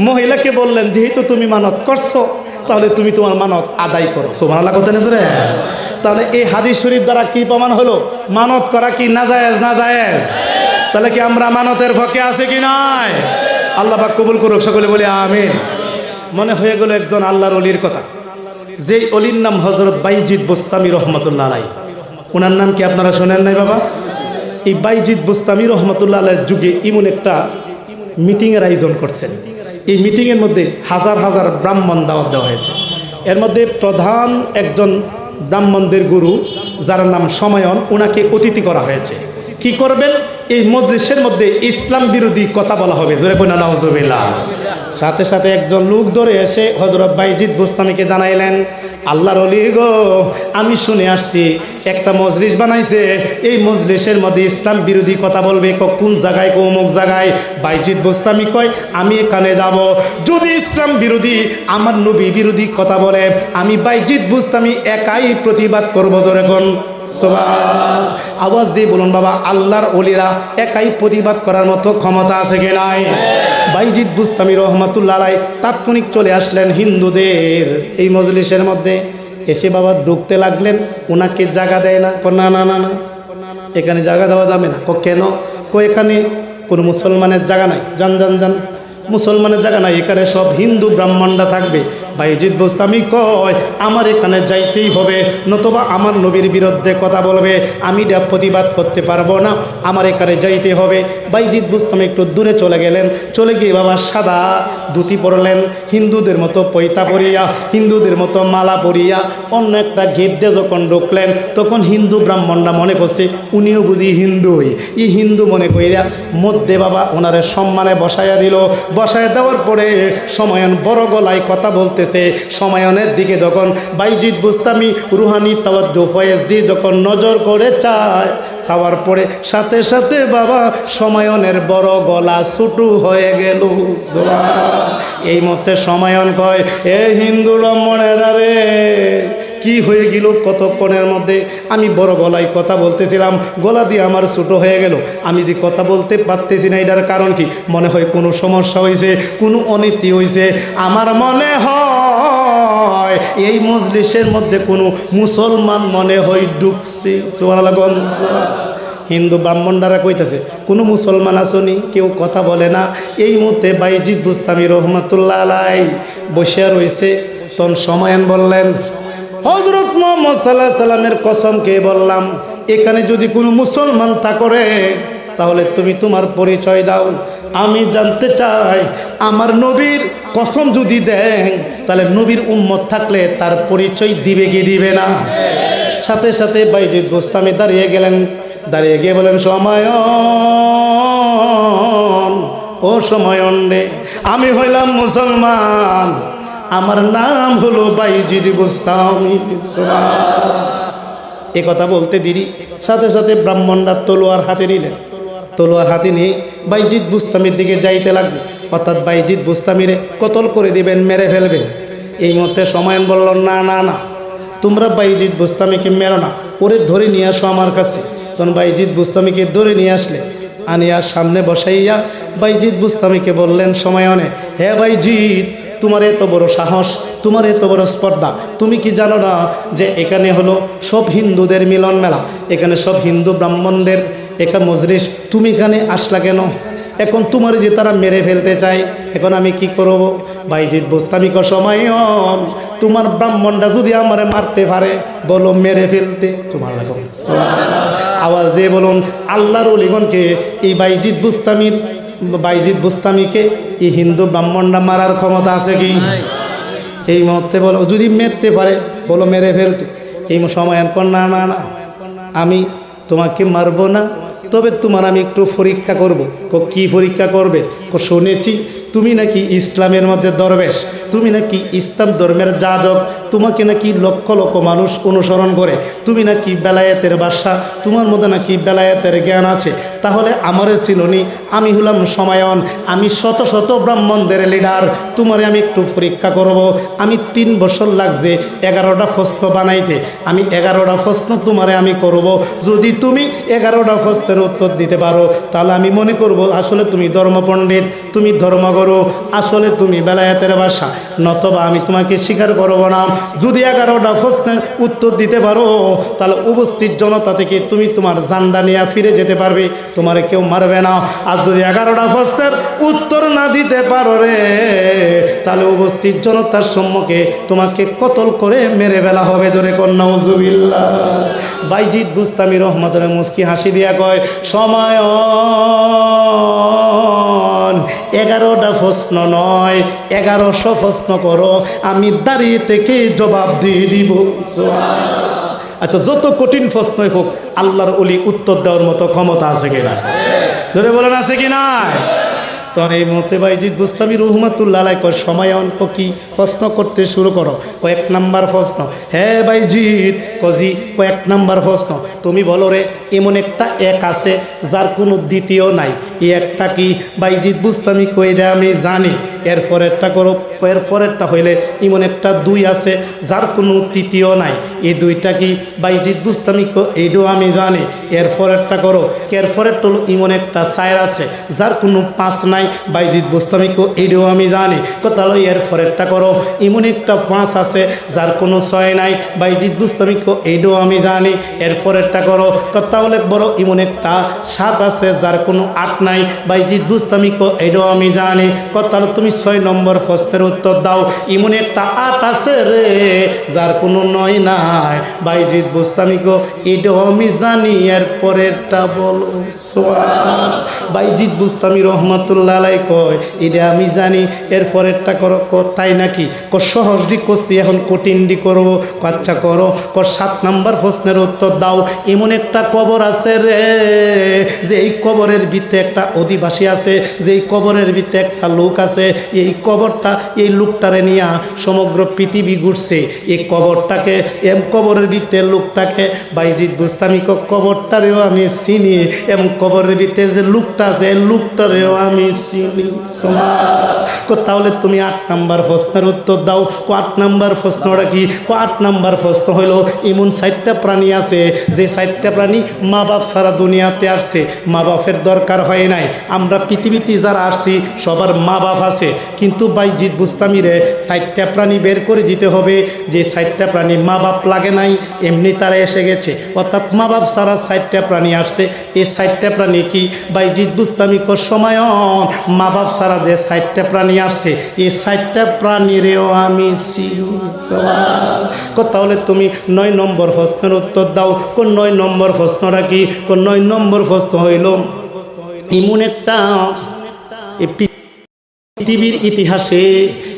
মহিলাকে বললেন যেহেতু তুমি মানত করছো তাহলে তুমি তোমার মানত আদায় করো। সুবহানাল্লাহ করতেন রে? তাহলে এই হাদিস শরীফ দ্বারা কি প্রমাণ হলো? মানত করা কি নাজায়েজ না জায়েজ? তাহলে কি আমরা মানতের পক্ষে আছে কি নাই? আল্লাহ পাক কবুল করুক, সকলে বলি আমিন। মনে হয়ে গেল একজন আল্লাহর ওলির কথা, যেই অলির নাম হযরত বাইজিদ বুস্তামি রহমতুল্লাহ আলাইহি। ওনার নাম কি আপনারা শোনেন নাই বাবা? এই বাইজিদ বুস্তামি রহমতুল্লাহ আলাইহির যুগে এমন একটা মিটিংয়ের আয়োজন করছেন। এই মিটিংয়ের মধ্যে হাজার হাজার ব্রাহ্মণ দাওয়াত দেওয়া হয়েছে। এর মধ্যে প্রধান একজন ব্রাহ্মণদের গুরু যার নাম সময়ন, ওনাকে অতিথি করা হয়েছে। কি করবেন? এই মজলিসের মধ্যে ইসলাম বিরোধী কথা বলা হবে। জোরে বলেন নাউজুবিল্লাহ। সাথে সাথে একজন লোক ধরে এসে হযরত বাইজিদ বুস্তামিকে জানাইলেন, আল্লাহর ওলি গো, আমি শুনে আসছি একটা মজলিস বানাইছে, এই মজলিসের মধ্যে ইসলাম বিরোধী কথা বলবে। কোন জায়গায়? অমুক জায়গায়। বাইজিদ বুস্তামি কয় আমি এখানে যাব। যদি ইসলাম বিরোধী আমার নবী বিরোধী কথা বলে আমি বাইজিদ বুস্তামি একাই প্রতিবাদ করবো। জোরে কোন সুবহান। আওয়াজ দিয়ে বলুন বাবা, আল্লাহর ওলিরা একাই প্রতিবাদ করার মতো ক্ষমতা আছে কি নাই? বাইজিদ বুস্তামি রহমাতুল্লাহ আলাইহি তাৎক্ষণিক চলে আসলেন হিন্দুদের এই মজলিসের মধ্যে। এসে বাবা ঢুকতে লাগলেন, ওনাকে জায়গা দেয় না। না না না না, এখানে জায়গা দেওয়া যাবে না। কেন? এখানে কোনো মুসলমানের জায়গা নাই। যান যান যান, মুসলমানের জায়গা নাই, এখানে সব হিন্দু ব্রাহ্মণরা থাকবে। বাইজিদ বোস্তামি কয় আমার এখানে যাইতেই হবে, নতুবা আমার নবীর বিরুদ্ধে কথা বলবে, আমি এটা প্রতিবাদ করতে পারবো না, আমার এখানে যাইতে হবে। বাইজিদ বোস্তামি একটু দূরে চলে গেলেন, চলে গিয়ে বাবা সাদা ধুতি পরলেন, হিন্দুদের মতো পৈতা পরিয়া, হিন্দুদের মতো মালা পরিয়া অন্য একটা গেট দিয়ে যখন ঢুকলেন, তখন হিন্দু ব্রাহ্মণরা মনে করছে উনিও বুঝি হিন্দুই। এই হিন্দু মনে করিয়া মধ্যে বাবা ওনারে সম্মানে বসাইয়া দিল। বসায় দেওয়ার পরে সময়ন বড় গলায় কথা বলতেছে। সময়নের দিকে যখন বাইজিদ বুস্তামি রুহানি তাওয়াজ্জু ফয়েজ দিয়ে যখন নজর করে চায়, চাওয়ার পরে সাথে সাথে বাবা সময়নের বড় গলা ছুটু হয়ে গেল। এই মতে সময়ন কয়, এ হিন্দু ব্রাহ্মণেরা রে, কি হয়ে গেল কতক্ষণের মধ্যে? আমি বড় গলায় কথা বলতেছিলাম, গলা দিয়ে আমার ছোটো হয়ে গেল, আমি যদি কথা বলতে পারতেছি না। এটার কারণ কি? মনে হয় কোনো সমস্যা হয়েছে, কোনো অনীতি হয়েছে। আমার মনে হয় এই মজলিসের মধ্যে কোনো মুসলমান মনে হয় ঢুকছে। সুবহানাল্লাহ। হিন্দু ব্রাহ্মণরা কইতেছে কোনো মুসলমান আসনি, কেউ কথা বলে না। এই মুহূর্তে বাইজিদ বুস্তামি রহমাতুল্লাহ আলাই বসে রয়েছে। তখন সময়ন বললেন, হযরত মুহাম্মদ সাল্লাল্লাহু আলাইহি সাল্লামের কসমকে বললাম, এখানে যদি কোনো মুসলমান তা করে তাহলে তুমি তোমার পরিচয় দাও। আমি জানতে চাই আমার নবীর কসম যদি দেন তাহলে নবীর উম্মত থাকলে তার পরিচয় দিবে কি দিবে না? সাথে সাথে বাইজিদ বুস্তামি দাঁড়িয়ে গেলেন, দাঁড়িয়ে গিয়ে বলেন, সময়ন, ও সময়ন রে, আমি হইলাম মুসলমান, আমার নাম হলো বাইজিদ বুস্তামি। এ কথা বলতে দেরি, সাথে সাথে ব্রাহ্মণরা তলোয়ার হাতে নিলেন। তলোয়ার হাতে নিয়ে বাইজিদ বুস্তামির দিকে যাইতে লাগবে, অর্থাৎ বাইজিদ বুস্তামিরে কতল করে দিবেন, মেরে ফেলবেন। এই মধ্যে সময়ন বলল, না না না, তোমরা বাইজিদ বুস্তামিকে মেরো না, ওরে ধরে নিয়ে আসো আমার কাছে। তখন বাইজিদ বুস্তামিকে ধরে নিয়ে আসলে, আনিয়া সামনে বসাইয়া বাইজিদ বুস্তামিকে বললেন সময়নে, হে বাইজিদ, তোমার এত বড় সাহস, তোমার এত বড় স্পর্ধা, তুমি কি জানো না যে এখানে হলো সব হিন্দুদের মিলন মেলা, এখানে সব হিন্দু ব্রাহ্মণদের একা মজলিস, তুমি এখানে আসলা কেন? এখন তোমার যে তারা মেরে ফেলতে চায়, এখন আমি কি করব? বাইজিদ বুস্তামি কো সময়ন, তোমার ব্রাহ্মণরা যদি আমারে মারতে পারে, বলো মেরে ফেলতে। সুবহানাল্লাহ, আওয়াজ দিয়ে বলুন, আল্লাহর ওলিগণকে এই বাইজিদ বুস্তামিকে এই হিন্দু ব্রাহ্মণরা মারার ক্ষমতা আছে কি? এই মুহূর্তে বলো, যদি মেরতে পারে বলো মেরে ফেলতে। এই সময় না না না, আমি তোমাকে মারবো না, তবে তোমার আমি একটু পরীক্ষা করব। কি পরীক্ষা করবে? শুনেছি তুমি নাকি ইসলামের মধ্যে দরবেশ, তুমি নাকি ইসলাম ধর্মের যাজক, তোমাকে নাকি লক্ষ লক্ষ মানুষ অনুসরণ করে, তুমি নাকি বেলায়েতের বাদশা, তোমার মধ্যে নাকি বেলায়েতের জ্ঞান আছে। তাহলে আমারে চিনুনি, আমি হলাম সময়ন, আমি শত শত ব্রাহ্মণদের লিডার, তোমারে আমি একটু পরীক্ষা করব। আমি 3 বছর লাগছে 11টা প্রশ্ন বানাইতে, আমি 11টা প্রশ্ন তোমারে আমি করব। যদি তুমি 11টা প্রশ্নের উত্তর দিতে পারো তাহলে আমি মনে করব আসলে তুমি ধর্মপণ্ডিত, তুমি ধর্মগুরু, আসলে তুমি বেলায়েতের বাদশা, নতবা আমি তোমাকে স্বীকার করব না। যদি 11টা প্রশ্নের উত্তর দিতে পারো তাহলে উপস্থিত জনতা থেকে তুমি তোমার জানডা নিয়ে ফিরে যেতে পারবে, তোমারে কেউ মারবে না। আর যদি 11টা প্রশ্নের উত্তর না দিতে পারো রে, তাহলে উপস্থিত জনতার সম্মুখে তোমাকে কতল করে মেরে ফেলা হবে। জোরে কর নাউজুবিল্লাহ। বাইজিদ বুস্তামি রহমাতুল্লাহ মুস্কি হাসি দিয়া কয়, সময়ন 11টা প্রশ্ন নয় 1100 প্রশ্ন করো, আমি দাঁড়িয়ে থেকে জবাব দিয়ে দিব। আচ্ছা, যত কঠিন প্রশ্নই হোক আল্লাহর ওলি উত্তর দেওয়ার মতো ক্ষমতা আছে কিনা? ধরে বলেন আছে কি না? তখন এই মুহূর্তে বাইজিদ বুস্তামি রহমাতুল্লাহ আলাইহি কয়, সময়ন কি প্রশ্ন করতে শুরু করো। 1 নাম্বার প্রশ্ন, হ্যাঁ বাইজিদ কজি 1 নাম্বার প্রশ্ন, তুমি বলো রে এমন একটা এক আছে যার কোনো দ্বিতীয় নাই, এই একটা কি? বাইজিদ বুস্তামি কইরা আমি জানি এরপরেরটা করো, এরপরেরটা হইলে এমন একটা 2 আছে যার কোনো তৃতীয় নাই, এই 2টা কি বাইজিদ বুস্তামি এইটাও আমি জানি। এরপরেরটা করো, এরপরেরটা হলো এমন একটা 4 আছে যার কোনো 5 নাই, বাইজিদ বুস্তামি এইটাও আমি জানি। কথা হলো এরপরেরটা করো, এমন একটা 5 আছে যার কোনো 6 নাই, বাইজিদ বুস্তামি এইটাও আমি জানি। এরপরেরটা করো, কথা বলে বড় এমন একটা 7 আছে যার কোনো 8 নাই, বাইজিদ বুস্তামি এইটাও আমি জানি। কথা হলো তুমি 6 নম্বর প্রশ্নের উত্তর দাও, এমন একটা 8 আছে রে যার কোনো 9 নাই, বাইজিদ বুস্তামি এটাও আমি জানি। এরপরেরটা বলো সুবহান। বাইজিদ বুস্তামি রহমাতুল্লাহ আলাইহি কয় এটা আমি জানি। এরপরেরটা করো, তাই নাকি? সহজটি করছি, এখন কঠিনটি করবো। আচ্ছা করো, 7 নম্বর প্রশ্নের উত্তর দাও, এমন একটা কবর আছে রে যে এই কবরের ভিতরে একটা অধিবাসী আছে, যে এই কবরের ভিতরে একটা লোক আছে, এই কবরটা এই লোকটারে নিয়ে সমগ্র পৃথিবী ঘুরছে। এই কবরটাকে, কবরের ভিতরে লোকটাকে বাইজিদ বুস্তামি কবরটারেও আমি চিনি, এবং কবরের ভিতরে যে লোকটা আছে লোকটারেও আমি চিনি। তাহলে তুমি 8 নম্বর প্রশ্নের উত্তর দাও। 8 নম্বর প্রশ্নটা কি? 8 নম্বর প্রশ্ন হলো এমন 4টা প্রাণী আছে যে 4টা প্রাণী মা বাপ সারা দুনিয়াতে আসছে, মা বাপের দরকার হয় নাই। আমরা পৃথিবীতে যারা আসছি সবার মা বাপ আছে, কিন্তু বাইজিদ বুস্তামিরে 4টা প্রাণী বের করে দিতে হবে যে 4টা প্রাণী মা বাপ লাগে নাই, এমনি তারা এসে গেছে। অর্থাৎ মা বাপ সারা 4টা প্রাণী আসছে। এই 4টা প্রাণী কি? বাইজিদ বুস্তামি সময় মা বাপ সারা যে 4টা প্রাণী আসছে, এই 4টা প্রাণীরেও আমি চিনি। তাহলে তুমি 9 নম্বর প্রশ্নের উত্তর দাও। 9 নম্বর প্রশ্নটা কি? 9 নম্বর প্রশ্ন হইল এমন একটা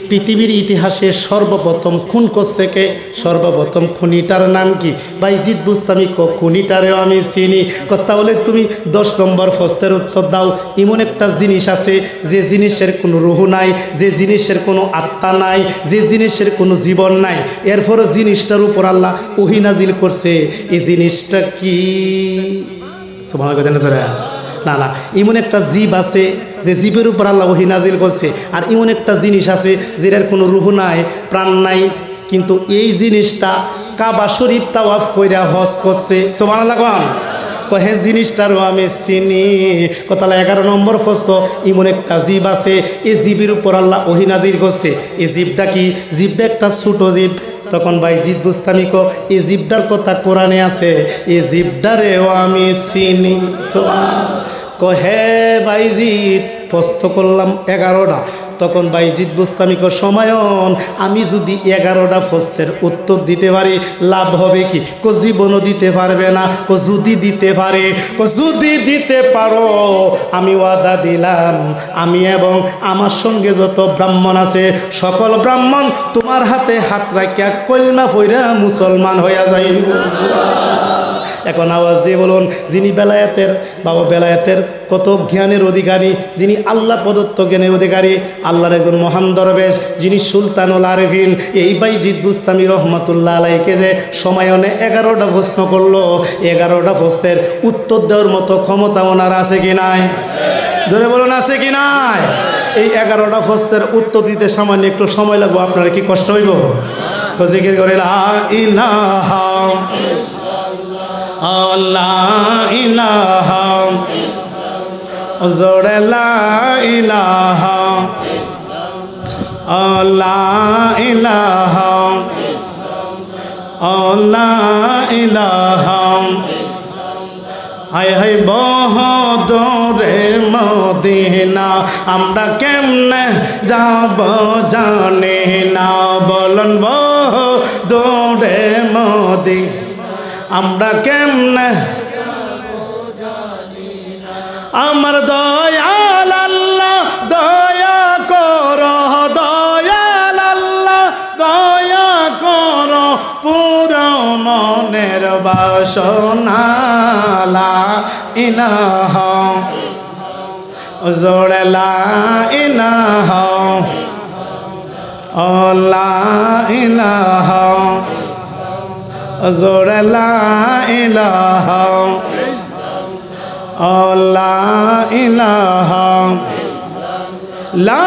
পৃথিবীর ইতিহাসে সর্বপ্রথম খুন করছে কে? সর্বপ্রথম খুনিটার নাম কি? বাইজিদ বুস্তামি খুনিটারেও আমি চিনি। কথা বলে তুমি 10 নম্বর প্রশ্নের উত্তর দাও। এমন একটা জিনিস আছে যে জিনিসের কোনো রুহ নাই, যে জিনিসের কোনো আত্মা নাই, যে জিনিসের কোনো জীবন নাই, এরপরও জিনিসটার উপর আল্লাহ ওহী নাজিল করছে। এই জিনিসটা কি? সুবহানাল্লাহ। না না, এমন একটা জীব আছে যে জীবের উপর আল্লাহ ওহী নাজিল করছে, আর এমন একটা জিনিস আছে যেটার কোনো রূহ নাই, প্রাণ নাই, কিন্তু এই জিনিসটা কাবা শরীফ তাওয়াফ কইরা হজ করছে। সুবহানাল্লাহ। কহে জিনিসটারও আমি চিনি। কথা 11 নম্বর প্রশ্ন, এমন একটা জীব আছে, এই জীবের উপর আল্লাহ ওহী নাজিল করছে। এই জীবটা কি? জীবটা একটা ছোট জীব। তখন বাইজিদ বুস্তামি এই জীবটার কথা কোরআনে আছে, এই জীবটারেও আমি চিনি। হে বাইজিদ, প্রশ্ন করলাম 11টা। তখন বাইজিদ বুস্তামি সময়ন আমি যদি 11টা প্রশ্নের উত্তর দিতে পারি লাভ হবে কি? জীবনও দিতে পারবে না। যদি দিতে পারে, যদি দিতে পারো, আমি ওয়াদা দিলাম আমি এবং আমার সঙ্গে যত ব্রাহ্মণ আছে সকল ব্রাহ্মণ তোমার হাতে হাত রাখিয়া কলমা পইরা মুসলমান হইয়া যাইব। এখন আওয়াজ দিয়ে বলুন, যিনি বেলায়েতের বাবা, বেলায়েতের কত জ্ঞানের অধিকারী, যিনি আল্লাহ প্রদত্ত জ্ঞানের অধিকারী, আল্লাহর একজন মহান দরবেশ, যিনি সুলতানুল আরিফিন, এই বাইজিদ বুস্তামি রহমাতুল্লাহ আলাইকে যে সময়নে 11টা প্রশ্ন করলো, 11টা প্রশ্নের উত্তর দেওয়ার মতো ক্ষমতা ওনার আছে কি নাই? ধরে বলুন, আছে কি নাই? এই 11টা প্রশ্নের উত্তর দিতে সামান্য একটু সময় লাগবে। আপনারা কি কষ্ট হইব? জিকির করে লা ইলাহা আল্লাহ ইলাহা জোরে লা ইলাহা আল্লাহ ইলাহা আল্লাহ ইলাহা। হায় হায় বহদরে মদিনা, আমরা কেমনে যাব জানি না। বলুন বহদরে মদিনা, আমরা কেমনে? আমার দয়াল আল্লাহ দয়া করো, দয়াল আল্লাহ দয়া করো, পুরো মনের বাসনা লা ইলাহা জোরে লা ইলাহা লা ইলাহা জোরে লা ইলাহা লা ইলাহা লা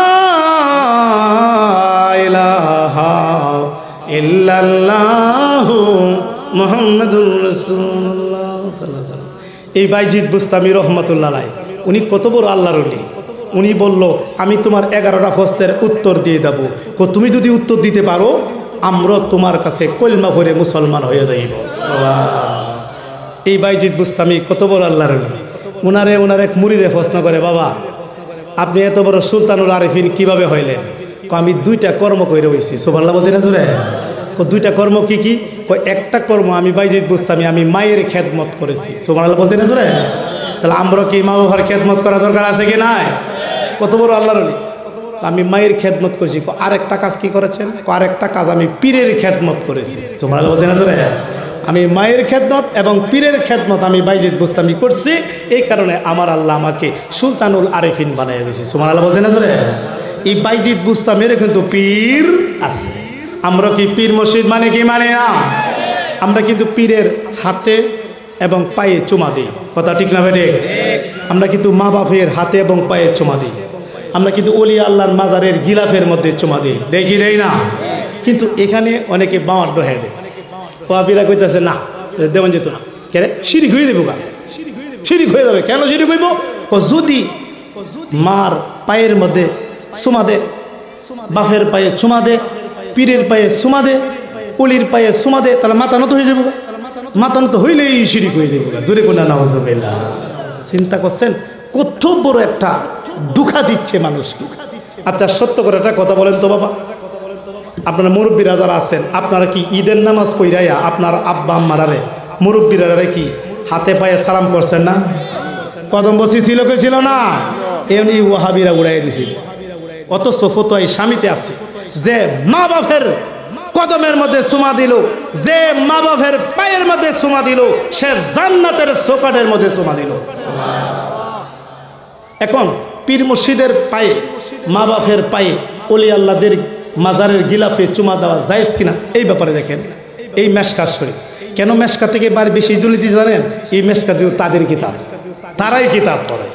ইল্লাল্লাহু মুহাম্মাদুর রাসূলুল্লাহ সাল্লাল্লাহু আলাইহি ওয়াসাল্লাম। এই বাইজিদ বুস্তামি রহমাতুল্লাহ আলাইহি উনি কত বড় আল্লাহর ওলি। উনি বলল আমি তোমার 11টা প্রশ্নের উত্তর দিয়ে দেব, তুমি যদি উত্তর দিতে পারো আমরা তোমার কাছে কলমা পড়ে মুসলমান হয়ে যাইব। এই বাইজিদ বুস্তামি কত বড় আল্লাহর ওলি। ওনার এক মুরিদে প্রশ্ন করে, বাবা আপনি এত বড় সুলতানুল আরিফিন কিভাবে হইলেন? আমি 2টা কর্ম করে হইছি। সুবহানাল্লাহ বলতে না জোরে? 2টা কর্ম কি কি? একটা কর্ম আমি বাইজিদ বুস্তামি আমি মায়ের খেদমত করেছি। সুবহানাল্লাহ বলতে না জোরে? তাহলে আমরা কি মা বাবার খেদমত করা দরকার আছে কি নাই? কত বড় আল্লাহর ওলি। আমি মায়ের খেদমত করেছি। আরেকটা কাজ কি করেছেন? আরেকটা কাজ আমি পীরের খেদমত করেছি। সুবহানাল্লাহ বলতে না জোরে? আমি মায়ের খেদমত এবং পীরের খেদমত আমি বাইজিদ বুস্তামি করছি, এই কারণে আমার আল্লাহ আমাকে সুলতানুল আরিফিন বানিয়ে দিয়েছে। সুবহানাল্লাহ বলতে না জোরে? এই বাইজিদ বুস্তামির কিন্তু পীর আছে। আমরা কি পীর মসজিদ মানে কি মানে না? আমরা কিন্তু পীরের হাতে এবং পায়ে চুমা দিই। কথা ঠিক না বেটে? আমরা কিন্তু মা বাপের হাতে এবং পায়ে চুমা দিই। আমরা কিন্তু ওলি আল্লাহর মাজারের গিলাফের মধ্যে চুমা দিই, দেখি দেই না? কিন্তু এখানে অনেকে বাঁওয়ার ডহে দেয়। পাপিরা কইতেছে না দেওয়ান যেত না, কেন শিরিক হয়ে দেবো? শিরিক হয়ে যাবে। কেন শিরিক হইব? যদি মার পায়ের মধ্যে চুমা দে, বাপের পায়ে চুমা দে, পীরের পায়ে চুমা দে, অলির পায়ে চুমা দে, তাহলে মাথা নত হয়ে যাবো। মাথা নত হইলেই শিরিক হয়ে দেবো। জোরে কোনা নাউজুবিল্লাহ। চিন্তা করছেন কত বড় একটা দুঃখা দিচ্ছে মানুষকে। আচ্ছা সত্য করে একটা কথা বলেন তো বাবা, আপনারা মুরব্বীরা যারা আছেন, আপনারা কি ঈদের নামাজ পড়াইয়া আপনার আব্বা আম্মারারে মুরব্বীরা কি হাতে পায়ে সালাম করছেন না? কদম বসি ছিল কে ছিল না? এমনি ওয়াহাবিরা উড়াই দিছিল। অথচ ফতোয়া স্বামীতে আছে যে মা বাপের কদমের মধ্যে চুমা দিল, যে মা বাপের পায়ের মধ্যে চুমা দিল, সে জান্নাতের চৌকাঠের মধ্যে চুমা দিল। এখন পীর মুর্শিদের পায়ে, মা বাপের পায়ে, ওলি আল্লাহদের মাজারের গিলাফে চুমা দেওয়া জায়েজ কিনা এই ব্যাপারে দেখেন এই মেশকাত শরীফ। কেন মেশকা থেকে বার বেশি দুর্নীতি জানেন? এই মেশকা দিও তাদের কিতাব, তারাই কিতাব পড়ে,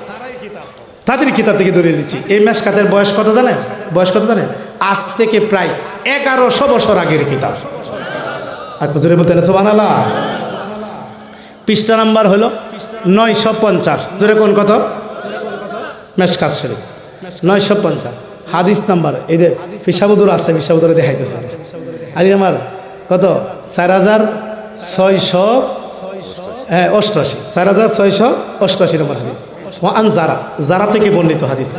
তাদের কিতাব থেকে ধরে দিচ্ছি। এই মেশকাতের বয়স কত জানেন? বয়স কত জানেন? আজ থেকে প্রায় 1100 বছর আগের কিতাব। আর জোরে বলতে সুবহানাল্লাহ। পৃষ্ঠা নাম্বার হলো 950। জোরে কোন কত? মেশকাত শরীফ 950। হাদিস নাম্বার এই যে পেশাবুদুর আছে, পেশাবুদুরে দেখাইতেছে। আরে আমার কত? 4688। 4688 নম্বর হাদিস। ওয়ান যারা থেকে বর্ণিত হাদিস।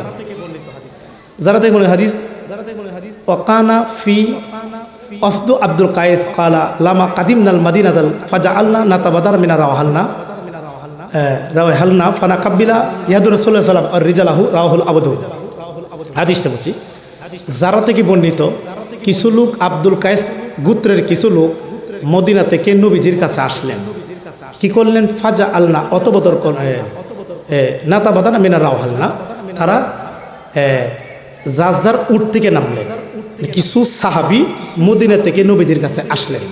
যারা থেকে বর্ণিত হাদিস। ওয়াকানা ফি আফদু আব্দুল কায়েস ক্বালা লামা কাদিমনাল মাদিনাতাল ফাজআলনা নাতাবাদার মিনা রাওয়াহালনা ফানাকাব্বিলা ইয়াদু রাসূলুল্লাহ সাল্লাল্লাহু আলাইহি ওয়া সাল্লাম আর রিজালাহু রাওয়াহুল আবদু। হাদিসটা বলছি, যারা থেকে বর্ণিত কিছু লোক, আব্দুল কায়েস গোত্রের কিছু লোক মদিনা থেকে নবীজির কাছে আসলেন। কি করলেন? ফাজা আলনা অতবদর নাতা বাদানা মিনা রাওহালনা, তারা যার উট থেকে নামলেন। কিছু সাহাবি মদিনা থেকে নবীজির কাছে আসলেন,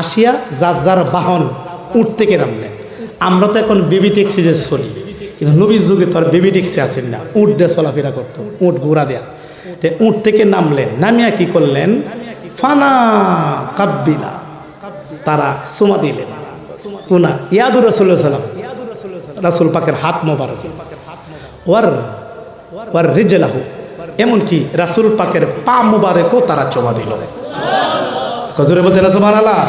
আসিয়া যার বাহন উট থেকে নামলেন। আমরা তো এখন বেবি ট্যাক্সি যে চলি, কিন্তু নবীর যুগে তো আর বেবি ট্যাক্সি আছেন না, উট দিয়ে চলাফেরা করতো, উট ঘোড়া দেয়া। তে উট থেকে নামলেন, নামিয়া কি করলেন? ফানা কাব্বিলা, তারা সুমা দিলেন। কোনা ইয়াদু রাসূলুল্লাহ সাল্লাম, রাসূল পাকের হাত মোবারক, ওয়ার রিজলাহু, এমনকি রাসূল পাকের পা মোবারকও তারা চুমা দিল। জোরে বলতে না সুবহানাল্লাহ।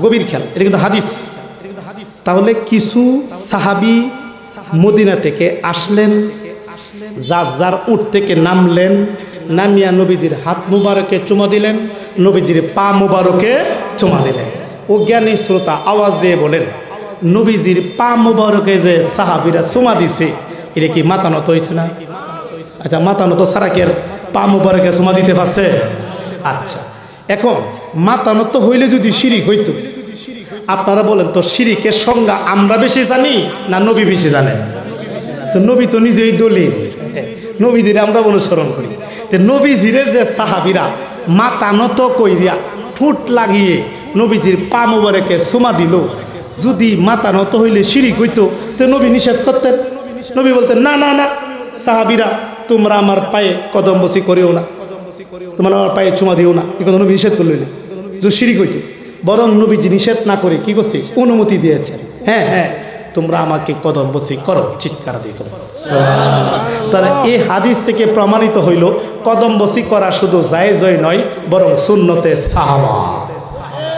গভীর খেয়াল, এটা কিন্তু হাদিস। তাহলে কিছু সাহাবি মদিনা থেকে আসলেন, যার উট থেকে নামলেন, নামিয়া নবীজির হাত মুবারকে চুমা দিলেন, নবীজির পা মুবারকে চুমা দিলেন। অজ্ঞানী শ্রোতা আওয়াজ দিয়ে বলেন, নবীজির পা মুবারকে যে সাহাবিরা চুমা দিছে, এটা কি মাথা নত হয়েছে না? আচ্ছা, মাথা নত ছাড়া কি আর পা মুবারকে চুমা দিতে পারছে? আচ্ছা, এখন মাথা নত হইলে যদি শিরিক হইতো, আপনারা বলেন তো শিরিকের সংজ্ঞা আমরা বেশি জানি না নবী বেশি জানে? তো নবী তো নিজেই দলিল, নবীদের আমরা অনুসরণ করি। তো নবীজিরে যে সাহাবিরা মাথা নত কইরা ঠোঁট লাগিয়ে নবীজির পা মোবারকে চুমা দিল, যদি মাথা নত হইলে শিরিক হইতো তো নবী নিষেধ করতেন? নবী বলতেন না না না সাহাবিরা তোমরা আমার পায়ে কদম বসি করিও না, তোমরা আমার পায়ে চুমা দিও না, এই কথা নবী নিষেধ করলেন। যে শিরিক হইতো, বরং নবীজি নিষেধ না করে কি করছে, অনুমতি দিয়েছেন। হ্যাঁ হ্যাঁ, তোমরা আমাকে কদম বসি করো, চিৎকার দিয়ে করো। তাহলে এই হাদিস থেকে প্রমাণিত হইল কদম বসি করা শুধু জায়েজই নয়, বরং সুন্নতে সাহাবা।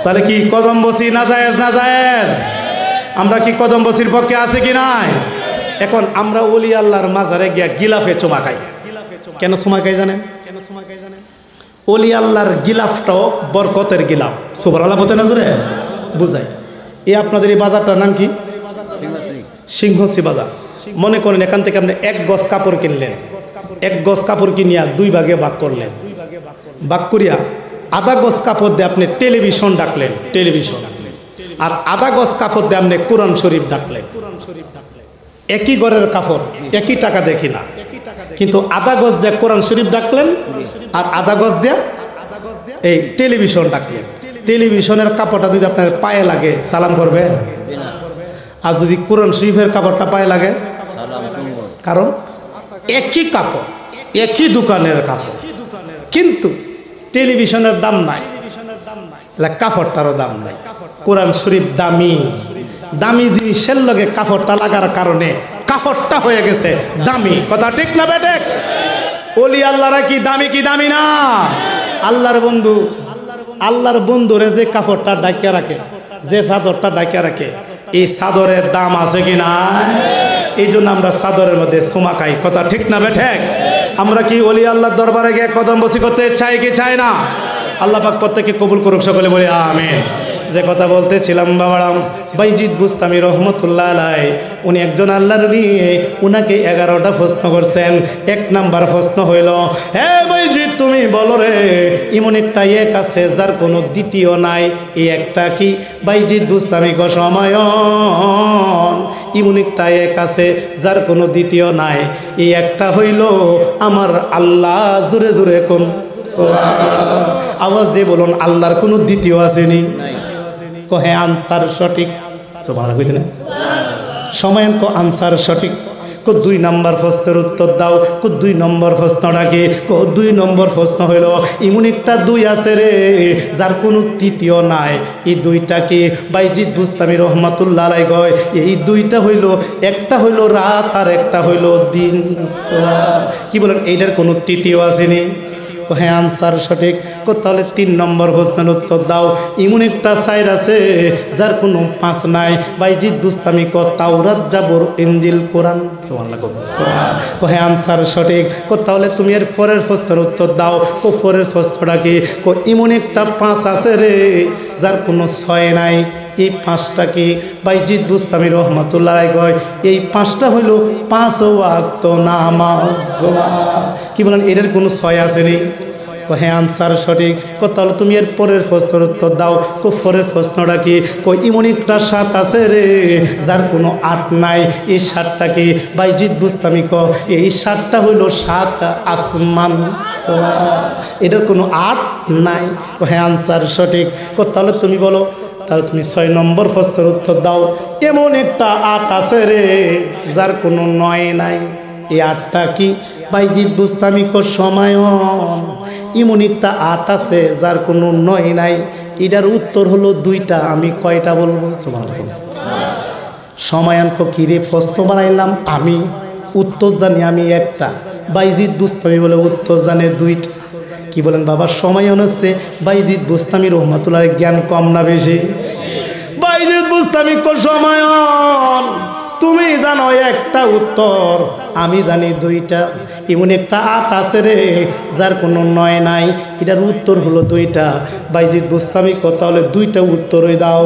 তাহলে কি কদম বসি না জায়েজ? না জায়েজ। আমরা কি কদম বসির পক্ষে আছে কি নাই? এখন আমরা ওলি আল্লাহর মাজারে গিয়া গিলাফে চুমা খাই। কেন চুমা খাই জানেন? ওলি আল্লাহর গিলাফটাও বরকতের গিলাফ। সুবহানাল্লাহ বলতে না জোরে বুঝাই। এই আপনাদের এই বাজারটার নাম কি? সিংহসি বাজার। মনে করেন এখান থেকে আপনি 1 গজ কাপড় কিনলেন, 1 গজ কাপড় কিনিয়া 2 ভাগে ভাগ করলেন, ভাগ করিয়া আধা গজ কাপড় দিয়ে আপনি টেলিভিশন ডাকলেন, টেলিভিশন, আর আধা গজ কাপড় দিয়ে আপনি কোরআন শরীফ ডাকলেন। একই ঘরের কাপড়, একই টাকা দেখি না, কিন্তু আধা গজ দিয়ে কোরআন শরীফ ডাকলেন আর আধা গজ দিয়ে এই টেলিভিশন ডাকলেন। টেলিভিশনের কাপড়টা যদি আপনার পায়ে লাগে সালাম করবেন, আর যদি কোরআন শরীফের কাপড়টা পায়ে লাগে, কারণ একই কাপড়, একই দোকানের কাপড়, কিন্তু টেলিভিশনের দাম নাই, কাপড়টারও দাম নাই। কোরআন শরীফ দামি, দামি জিনিসের লগে কাপড়টা লাগার কারণে কাপড়টা হয়ে গেছে দামি। কথা ঠিক না বেটে? ওলি আল্লাহরা কি দামি কি দামি না? আল্লাহর বন্ধু, আল্লাহর বন্ধুরে যে কাপড়টা ডাকিয়া রাখে, যে চাদরটা ডাকিয়া রাখে, এই চাদরের দাম আছে কি না? এই জন্য আমরা চাদরের মধ্যে চুমা খাই। কথা ঠিক না বেঠে? আমরা কি ওলি আল্লাহর দরবারে গিয়ে কদম বসি করতে চাই কি চাই না? আল্লাহ পাক প্রত্যেককে কবুল করুক, সকলে বলি আমিন। যে কথা বলতেছিলাম বাবারাম, বাইজিদ বুস্তামি রহমতুল্লাহ আলাই, উনি একজন আল্লাহর ওলি, উনাকে 11টা প্রশ্ন করছেন। 1 নাম্বার প্রশ্ন হইল, হে বাইজিদ তুমি বলো রে, এমন একটা এক আছে যার কোনো দ্বিতীয় নাই, এই একটা কি? বাইজিদ বুস্তামি কো সময়ন, এমন একটা এক আছে যার কোনো দ্বিতীয় নাই, এই একটা হইল আমার আল্লাহ। জোরে জোরে কোন আওয়াজ দিয়ে বলুন, আল্লাহর কোনো দ্বিতীয় আসেনি? কহে আনসার সঠিক। সময় আনসার সঠিক। 2 নম্বর প্রশ্নের উত্তর দাও। 2 নম্বর প্রশ্নটা কি? 2 নম্বর প্রশ্ন হইল, এমন একটা 2 আছে রে যার কোনো তৃতীয় নাই, এই 2টা কি? বাইজিদ বুস্তামি রহমাতুল্লাহ আলাইহি কয়, এই 2টা হইল, একটা হইল রাত আর একটা হইল দিন। কি বলেন, এইটার কোনো তৃতীয় আসেনি? হ্যাঁ আনসার সঠিক। তাহলে 3 নম্বর প্রশ্নের উত্তর দাও। এমন একটা সাইর আছে যার কোনো 5 নাই, বাইজিদ বুস্তামি ক তাওরাত জাবুর ইনজিল কোরআন। হ্যাঁ আনসার সঠিক। তাহলে তুমি এর পরের প্রশ্নের উত্তর দাও। পরের প্রশ্নটা কি? এমন একটা 5 আছে রে যার কোনো 6 নাই, এই 5টা কি? বাইজিদ বুস্তামি রহমাতুল্লাহ কয়, এই 5টা হইল 5 ওয়াক্ত নামাজ। কি বলেন, এটার কোনো 6 আসেনি? হ্যাঁ আনসার সঠিক। তাহলে তুমি এর পরের প্রশ্নের উত্তর দাও। পরের প্রশ্নটা কি? এমন একটা 7 আছে রে যার কোনো 8 নাই, এই 7টা কি? বাইজিদ বুস্তামি ক এই 7টা হইল 7 আসমান। এটার কোনো 8 নাই। হ্যাঁ আনসার সঠিক। তাহলে তুমি বলো, তাহলে তুমি 6 নম্বর প্রশ্নের উত্তর দাও। এমন একটা 8 আছে রে যার কোনো 9 নাই, এই 8টা কি? বাইজিদ বুস্তামি কো সময়ন, এমন একটা 8 আছে যার কোনো 9 নাই, এটার উত্তর হলো 2টা। আমি কয়টা বলবো? সময়ন কো কি রে প্রশ্ন বানাইলাম আমি, উত্তর জানি আমি একটা, বাইজিদ বুস্তামি বলে উত্তর জানে 2টা। কি বলেন বাবা, সময়ন হচ্ছে বাইজিদ বুস্তামি রহমাতুল্লাহ জ্ঞান কম না বেশি? বাইজিদ বুস্তামি কো সময়ন, তুমি জানো একটা উত্তর, আমি জানি 2টা। এমন একটা 8 আছে রে যার কোনো 9 নাই, এটার উত্তর হলো 2টা। বাইজিদ বুস্তামি কো তাহলে 2টা উত্তরই দাও।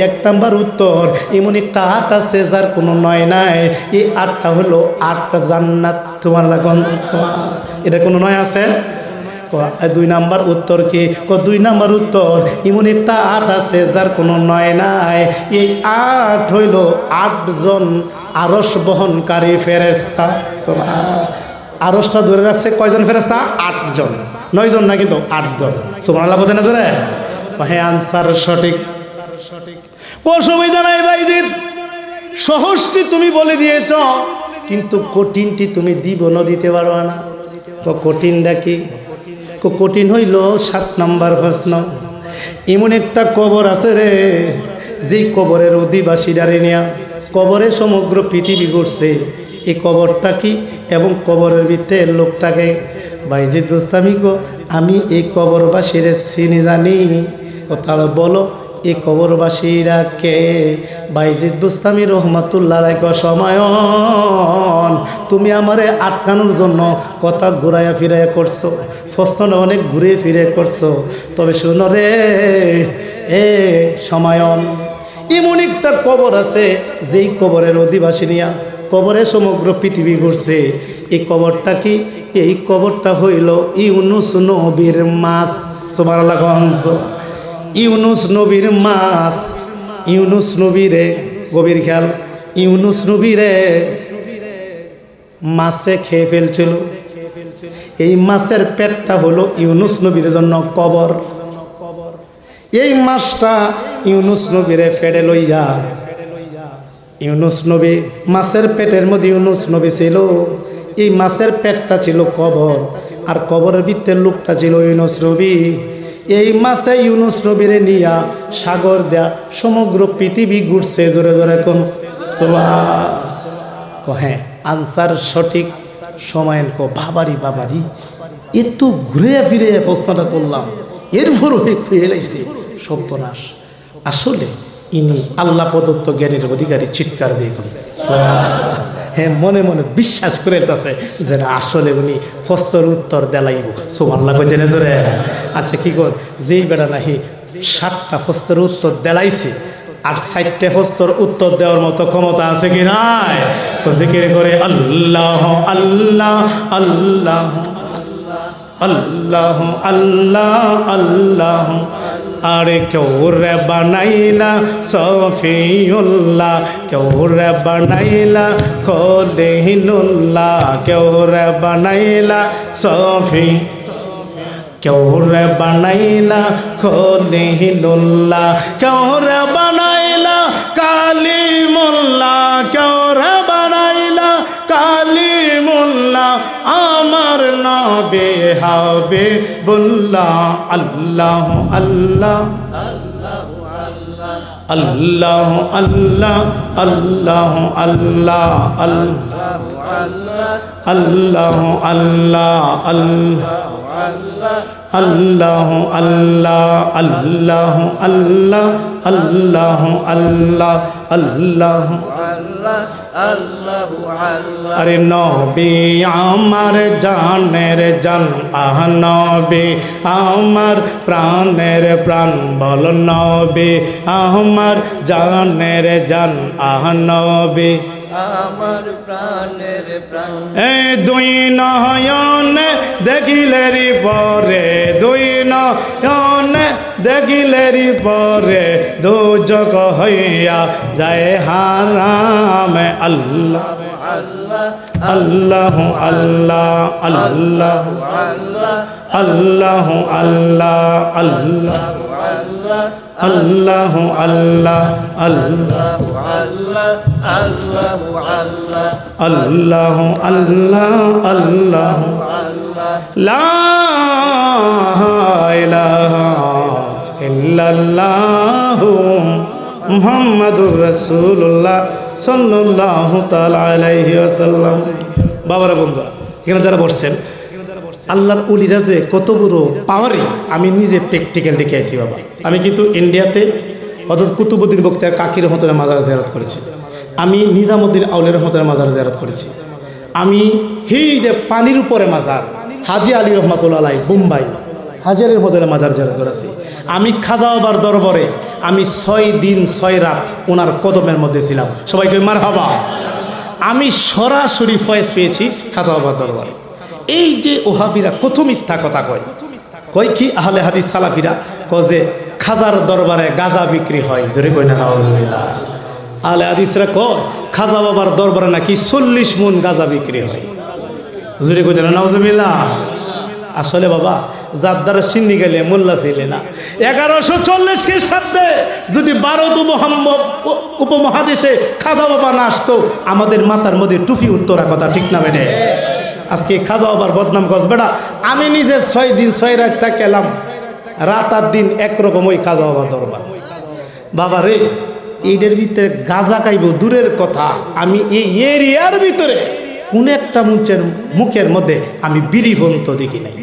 1 নাম্বার উত্তর, এমন একটা 8 আছে যার কোনো 9 নাই, এই 8টা হলো 8টা জান্নাত। তোমার লাগন এটা কোনো 9 আছে? 2 নাম্বার উত্তর কি? 2 নাম্বার উত্তর, এমন একটা 8 আছে যার কোনো 9 নাই, এই 8 হইল 8 জন আরশ বহনকারী ফেরেশতা। আরশটা ধরে রাখছে কয়জন ফেরেশতা? 8 জন, 9 জন না কিন্তু 8 জন। সুবহানাল্লাহ বলতে না জোরে? হ্যাঁ আনসার সঠিক। অসুবিধা নাই বাইজিদ, সহজটি তুমি বলে দিয়েছ, কিন্তু কঠিনটি তুমি জীবনও দিতে পারো না। কঠিনটা কি? কঠিন হইল 7 নম্বর প্রশ্ন। এমন একটা কবর আছে রে, যেই কবরের অধিবাসীরারে নিয়া কবরে সমগ্র পৃথিবী ঘুরছে। এই কবরটা কি এবং কবরের ভিতরে লোকটাকে বাইজিদ বুস্তামি গো, আমি এই কবরবাসীরে চিনি জানি, কথা বলো এই কবরবাসীরা কে? বাইজিদ বুস্তামি রহমাতুল্লাহ আলাইহি সময়ন তুমি আমারে আটকানোর জন্য কথা ঘুরাইয়া ফিরাইয়া করছো, প্রশ্নটা অনেক ঘুরে ফিরে করছো। তবে শোনো রে এ সময়ন, এমন একটা কবর আছে যেই কবরের অধিবাসী নিয়া কবরে সমগ্র পৃথিবী ঘুরছে। এই কবরটা কি? এই কবরটা হইল ইউনুস নবীর মাছ। সুবহানাল্লাহ। ইউনুস নবীর মাছ। ইউনুস নবীরে গভীর খেয়াল, ইউনুস নবীরে মাছে খেয়ে ফেলছিল। এই মাছের পেটটা হলো ইউনুস নবীর জন্য কবর। এই মাছটা ইউনুস নবীরে ফেড়ে লইয়া, ইউনুস নবী মাছের পেটের মধ্যে ইউনুস নবী ছিল। এই মাছের পেটটা ছিল কবর, আর কবরের ভিতরে লোকটা ছিল ইউনুস নবী। এই মাছে ইউনুস নবীরে নিয়া সাগর দেয়া সমগ্র পৃথিবী ঘুরছে। জোরে জোরে কোন হ্যাঁ, আনসার সঠিক সময় কো। বাবারি বাবারি, এত ঘুরে ফিরে প্রশ্নটা করলাম, এরপর হয়ে লাইছে সর্বনাশ। আসলে ইনি আল্লাহ প্রদত্ত জ্ঞানের অধিকারী। চিৎকার দিয়ে হ্যাঁ, মনে মনে বিশ্বাস করে আছে যে আসলে উনি প্রশ্নের উত্তর দেলাইব। সুবহানাল্লাহ কইতে না জোরে। আচ্ছা কি কর, যেই বেড়া নাহি 7টা প্রশ্নের উত্তর দেলাইছে, আর 4টে প্রশ্নের উত্তর দেওয়ার মতো ক্ষমতা আছে কি নাই? জিকির করে আল্লাহ আল্লাহ আল্লাহ আল্লাহ আল্লাহ আল্লাহ। আরে কেউ রে বানাইলা সফিউল্লাহ, কেউ রে বানাইলা খলিলুল্লাহ, কেউ রে বানাইলা সফি, কেউ রে বানাইলা খলিলুল্লাহ, কেউ রে বানাইলা কালিমুল্লাহ, কেউ রে বানাইলা কালিমুল্লাহ। আমার নবী হাবিবুল্লাহ। আল্লাহ আল্লাহ আল্লাহ আল্লাহ আল্লাহ আল্লাহ আল্লাহ আল্লাহ আল্লাহ আল্লাহ আল্লাহ আল্লাহ আল্লাহ আল্লাহ আল্লাহ। আরে নবী আমার জানের জান, আহ নবী আমার প্রাণের প্রাণ, বল নবী আমার জানের জান, আহ নবী আমার প্রাণের প্রাণ। এই দুই নয়নে দেখিলেরি পরে, দুই নয়নে দেখিলেরি পরে দুজক হইয়া যায় হারাম। আল্লাহ আল্লাহ আল্লাহ আল্লাহ আল্লাহ আল্লাহ আল্লাহ আল্লাহ আল্লাহ আল্লাহ আল্লাহ আল্লাহ আল্লাহ লা ইলাহা ইল্লাল্লাহু মুহাম্মাদুর রাসূলুল্লাহ সাল্লাল্লাহু তাআলা আলাইহি ওয়াসাল্লাম। বাবারা বন্ধুরা, এখানে যারা বসছেন, আল্লাহর ওলিরা যে কত বড় পাওয়ারে আমি নিজে প্র্যাকটিক্যাল দেখে আছি। বাবা, আমি কিন্তু ইন্ডিয়াতে হযরত কুতুবউদ্দিন বখতিয়ার কাকি রহমতুল্লাহ মাজার জিয়ারত করেছি, আমি নিজামুদ্দিন আউলিয়া রহমতুল্লাহ মাজার জিয়ারত করেছি, আমি যে পানির উপরে মাজার হাজি আলী রহমতুল্লাহ আলাই বোম্বাই হাজি আলী রহমতুল্লাহ মাজার জিয়ারত করেছি। আমি খাজা বাবার দরবারে আমি 6 দিন 6 রাত ওনার কদমের মধ্যে ছিলাম। সবাইকে মারহাবা। আমি সরাসরি ফয়েজ পেয়েছি খাজা বাবার দরবারে। এই যে ওহাবিরা কত মিথ্যা কথা কয়, কয় কি আহলে হাদিস সালাফিরা কয় যে খাজার দরবারে গাঁজা বিক্রি হয়। ধরে কই না নাউজুবিল্লাহ। আহলে হাদিসরা কয় খাজা বাবার দরবারে নাকি 40 মণ গাঁজা বিক্রি হয়। জোরে কই না নাউজুবিল্লাহ। আসলে বাবা, যার দ্বারা সিন্নি গেলে মোল্লা ছিলে না। 1140 খ্রিস্টাব্দে যদি ভারত উপমহাদেশে খাজা বাবা না আসতো, আমাদের মাথার মধ্যে টুপি উত্তরা। কথা ঠিক না বেটে? আজকে খাজা বাবার বদনাম গজ বেড়া। আমি নিজে 6 দিন 6 রাত থাকলাম রাত আর দিন একরকম ওই খাজা বাবা দরবার। বাবা রে, এইটার ভিতরে গাঁজা খাইব দূরের কথা, আমি এই এরিয়ার ভিতরে কোন একটা মুখের মধ্যে আমি বিড়ি পর্যন্ত দেখি নাই,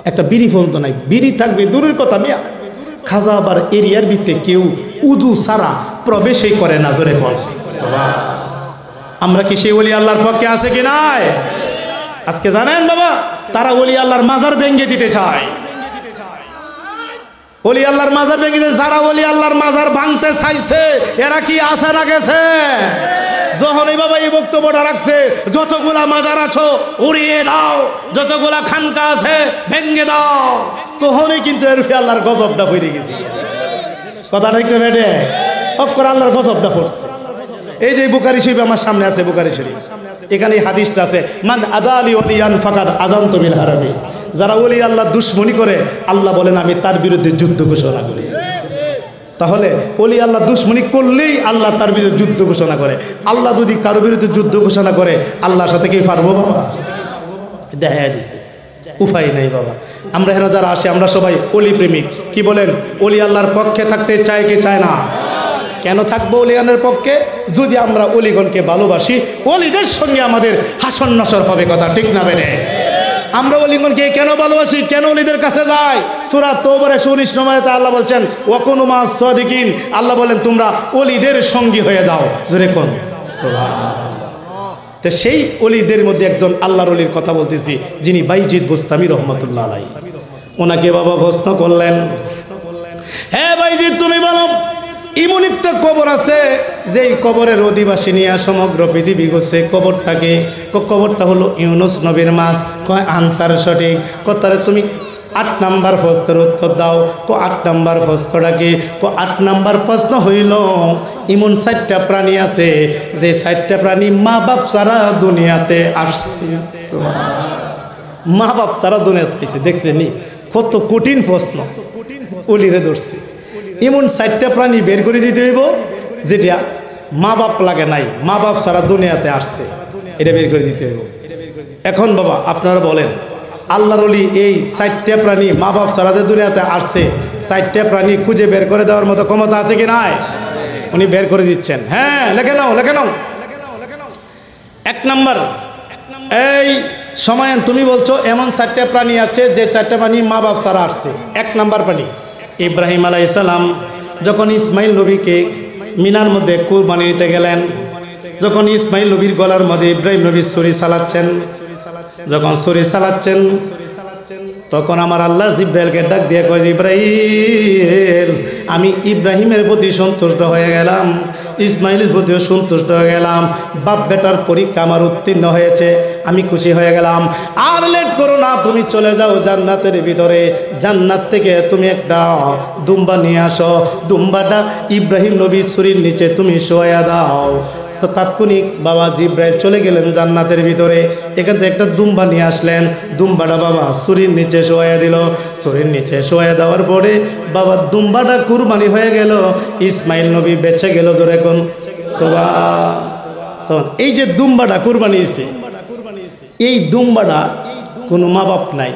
একটা বিড়ি পর্যন্ত নাই। বিড়ি থাকবে দূরের কথা মিয়া, খাজা আবার এরিয়ার ভিতরে কেউ উজু সারা প্রবেশই করে না। জোরে কর সুবহান। আমরা কি সেই ওলি আল্লাহর পক্ষে আছে কি নাই? আজকে জানেন বাবা, তারা ওলি আল্লাহর মাজার ভেঙে দিতে চায়। ওলি আল্লাহর মাজার ভেঙে দিতে, যারা ওলি আল্লাহর মাজার ভাঙতে চাইছে এরা কি আছে না গেছে? যখন এই বাবা এই বক্তব্যটা রাখছে, যতগুলা মাজার আছো উড়িয়ে দাও, যতগুলা খানকা আছে ভেঙে দাও, তখনই কিন্তু এর আল্লাহর গজবটা পড়ে গেছে। কথাটা একটু বেটে অক্ষর আল্লাহর গজবটা পড়ছে। এই যে বুখারী শরীফ আমার সামনে আছে, বুখারী শরীফ, এখানে এই হাদিসটা আছে, মান আদালি ওলিয়ান ফাকাদ আযানতু বিল হারবি। যারা ওলি আল্লাহ দুশমনি করে, আল্লাহ বলেন আমি তার বিরুদ্ধে যুদ্ধ ঘোষণা করি। তাহলে ওলি আল্লাহ দুশমনি করলেই আল্লাহ তার বিরুদ্ধে যুদ্ধ ঘোষণা করে। আল্লাহ যদি কারো বিরুদ্ধে যুদ্ধ ঘোষণা করে, আল্লাহর সাথে কি পারবো বাবা? দেখা দিয়েছে, উপায় নাই বাবা। আমরা এখানে যারা আসে আমরা সবাই ওলি প্রেমিক। কি বলেন? ওলি আল্লাহর পক্ষে থাকতে চায় কি চায় না? কেন থাকবো ওলিয়ানের পক্ষে? যদি আমরা ওলিগণকে ভালোবাসি, ওলিদের সঙ্গে আমাদের হাসন নাসর হবে। কথা ঠিক না বেনে? আমরা ওলিগণকে কেন ভালোবাসি, কেন ওলিদের কাছে যাই? সূরা তওবার 119 নম্বরে আল্লাহ বলছেন ওয়াকুনু মা'আস সাদিকিন। আল্লাহ বলেন তোমরা ওলিদের সঙ্গী হয়ে যাও। জোরে কোন সুবহানাল্লাহ। তো সেই ওলিদের মধ্যে একজন আল্লাহর ওলির কথা বলতেছি, যিনি বাইজিদ বুস্তামি রহমাতুল্লাহ আলাইহি। ওনাকে বাবা প্রশ্ন করলেন, হ্যাঁ বাইজিদ তুমি বলো, এমন একটা কবর আছে যেই কবরের অধিবাসী নিয়ে সমগ্র পৃথিবী ঘুরছে, কবরটাকে? কবরটা হলো ইউনুস নবীর মাছ। কয় আনসার সঠিক। কথারে তুমি 8 নাম্বার প্রশ্নের উত্তর দাও। 8 নাম্বার প্রশ্নটাকে? 8 নাম্বার প্রশ্ন হইল, এমন 4টা প্রাণী আছে যে 4টা প্রাণী মা বাপ ছাড়া দুনিয়াতে আসছে। মা বাপ ছাড়া দুনিয়াতে আসছে। দেখছেন কত কঠিন প্রশ্ন ওলিরে ধরছে। এমন 4টা প্রাণী বের করে দিতে হইব যেটা মা বাপ লাগে নাই, মা বাপ ছাড়া দুনিয়াতে আসছে, এটা বের করে দিতে হইব। এখন বাবা আপনারা বলেন, আল্লাহর ওলি এই 4টা প্রাণী মা বাপ ছাড়া যে দুনিয়াতে আসছে, 4টা প্রাণী খুঁজে বের করে দেওয়ার মতো ক্ষমতা আছে কি নাই? উনি বের করে দিচ্ছেন। হ্যাঁ, লেখে নাও, লেখে নাও। 1 নাম্বার, এই সময়ান তুমি বলছো এমন 4টা প্রাণী আছে যে 4টা প্রাণী মা বাপ ছাড়া আসছে। 1 নাম্বার প্রাণী ইব্রাহিম আলাইহিস সালাম যখন ইসমাইল নবীকে মিনার মধ্যে কুরবানি দিতে গেলেন, যখন ইসমাইল নবীর গলার মধ্যে ইব্রাহিম নবী ছুরি চালাচ্ছেন, যখন ছুরি চালাচ্ছেন তখন আমার আল্লাহ জিব্রাইলকে ডাক দিয়ে কয়, ইব্রাহিম আমি ইব্রাহিমের প্রতি সন্তুষ্ট হয়ে গেলাম, ইসমাইলের প্রতিও সন্তুষ্ট হয়ে গেলাম, বাপ বেটার পরীক্ষা আমার উত্তীর্ণ হয়েছে, আমি খুশি হয়ে গেলাম। আর লেট করো না, তুমি চলে যাও জান্নাতের ভিতরে, জান্নাত থেকে তুমি একটা দুম্বা নিয়ে আসো, দুম্বাটা ইব্রাহিম নবী ছুরির নিচে তুমি শোয়া দাও। তো তাৎক্ষণিক বাবা জিব্রাইল চলে গেলেন জান্নাতের ভিতরে, এখান থেকে একটা দুম্বা নিয়ে আসলেন, দুম্বাটা বাবা ছুরির নিচে শোয়া দিল। ছুরির নিচে শোয়া দেওয়ার পরে বাবা দুম্বাটা কুরবানি হয়ে গেল, ইসমাইল নবী বেঁচে গেল। জোরে কোন সুবহান। তখন এই যে দুম্বাটা কুরবানি হয়েছে, এই দুম্বাটা কোনো মা বাপ নাই,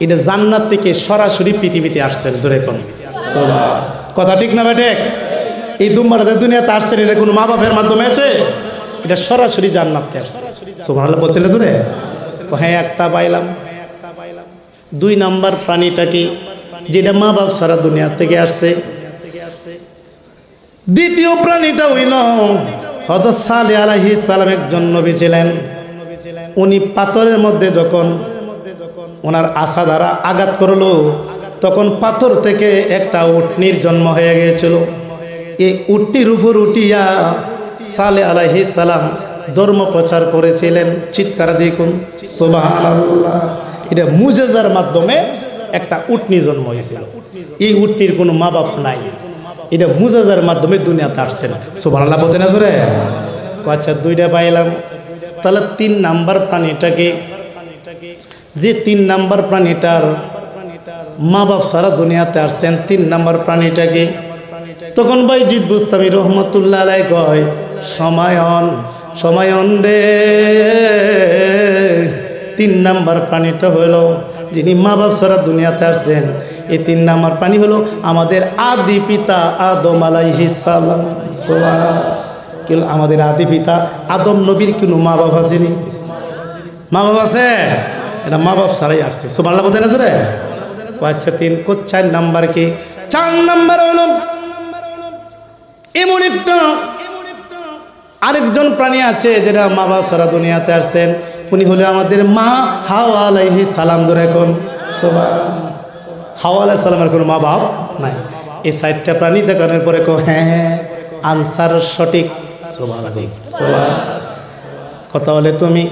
এটা জান্নাত থেকে সরাসরি পৃথিবীতে আসছেন। জোরে কোন সুবহান। কথা ঠিক না বেটে? এই দুম্বাটা দুনিয়াতে আসছেন, এটা কোনো মা বাপের মাধ্যমে আছে, এটা সরাসরি জান্নাতে আসছে। সুবহানাল্লাহ বলতে না জোরে? হ্যাঁ, একটা পাইলাম। 2 নাম্বার প্রাণীটা কি? যেটা মা বাপ সারা দুনিয়া থেকে আসছে। দ্বিতীয় প্রাণীটা হইল হযরত সালেহ আলাইহিস সালাম, একজন নবী ছিলেন। উনি পাথরের মধ্যে যখন ওনার আশা দ্বারা আঘাত করলো, তখন পাথর থেকে একটা উটনির জন্ম হয়ে গিয়েছিল। এই উটনির উপর উঠিয়া সালেহ আলাইহিস সালাম ধর্ম প্রচার করেছিলেন। চিৎকার দেখুন সুবহানাল্লাহ। এটা মুজিজার মাধ্যমে একটা উটনি জন্ম হয়েছিল। এই উটনির কোনো মা বাপ নাই, এটা মুজিজার মাধ্যমে দুনিয়াতে আসছেন। সুবহানাল্লাহ বলতে না জোরে? আচ্ছা, 2টা পাইলাম। তাহলে 3 নাম্বার প্রাণীটাকে, যে 3 নাম্বার প্রাণীটার মা বাপ সারা দুনিয়াতে আসছেন, 3 নাম্বার প্রাণীটাকে? তখন বাইজিদ বুস্তামি রহমতুল্লাহ আলাইহি কয়, সময়ন সময়ন রে। 3 নাম্বার প্রাণীটা হলো যিনি মা বাপ ছাড়া দুনিয়াতে আসছেন। এই 3 নাম্বার প্রাণী হলো আমাদের আদি পিতা আদম আলাইহিস সালাম। আমাদের আদি পিতা আদম নবীর কোনো মা বাপ আসেনি? মা বাপ আছে? এটা মা বাপ ছাড়াই আসছে। সুবহানাল্লাহ বলতে না জোরে? আচ্ছা 3 4 নাম্বার কি? 4 নাম্বার হলো এমন একটা আরেকজন প্রাণী আছে যেটা মা বাপ ছাড়া দুনিয়াতে আসছেন। উনি হলো আমাদের মা হাওয়া আলাইহিস সালাম। ধরে এখন হাওয়া আলাইহিস সালামের কোনো মা বাপ নাই। এই 4টা প্রাণী দেখানোর পরে হ্যাঁ আনসার সঠিক। কথা বলে তুমি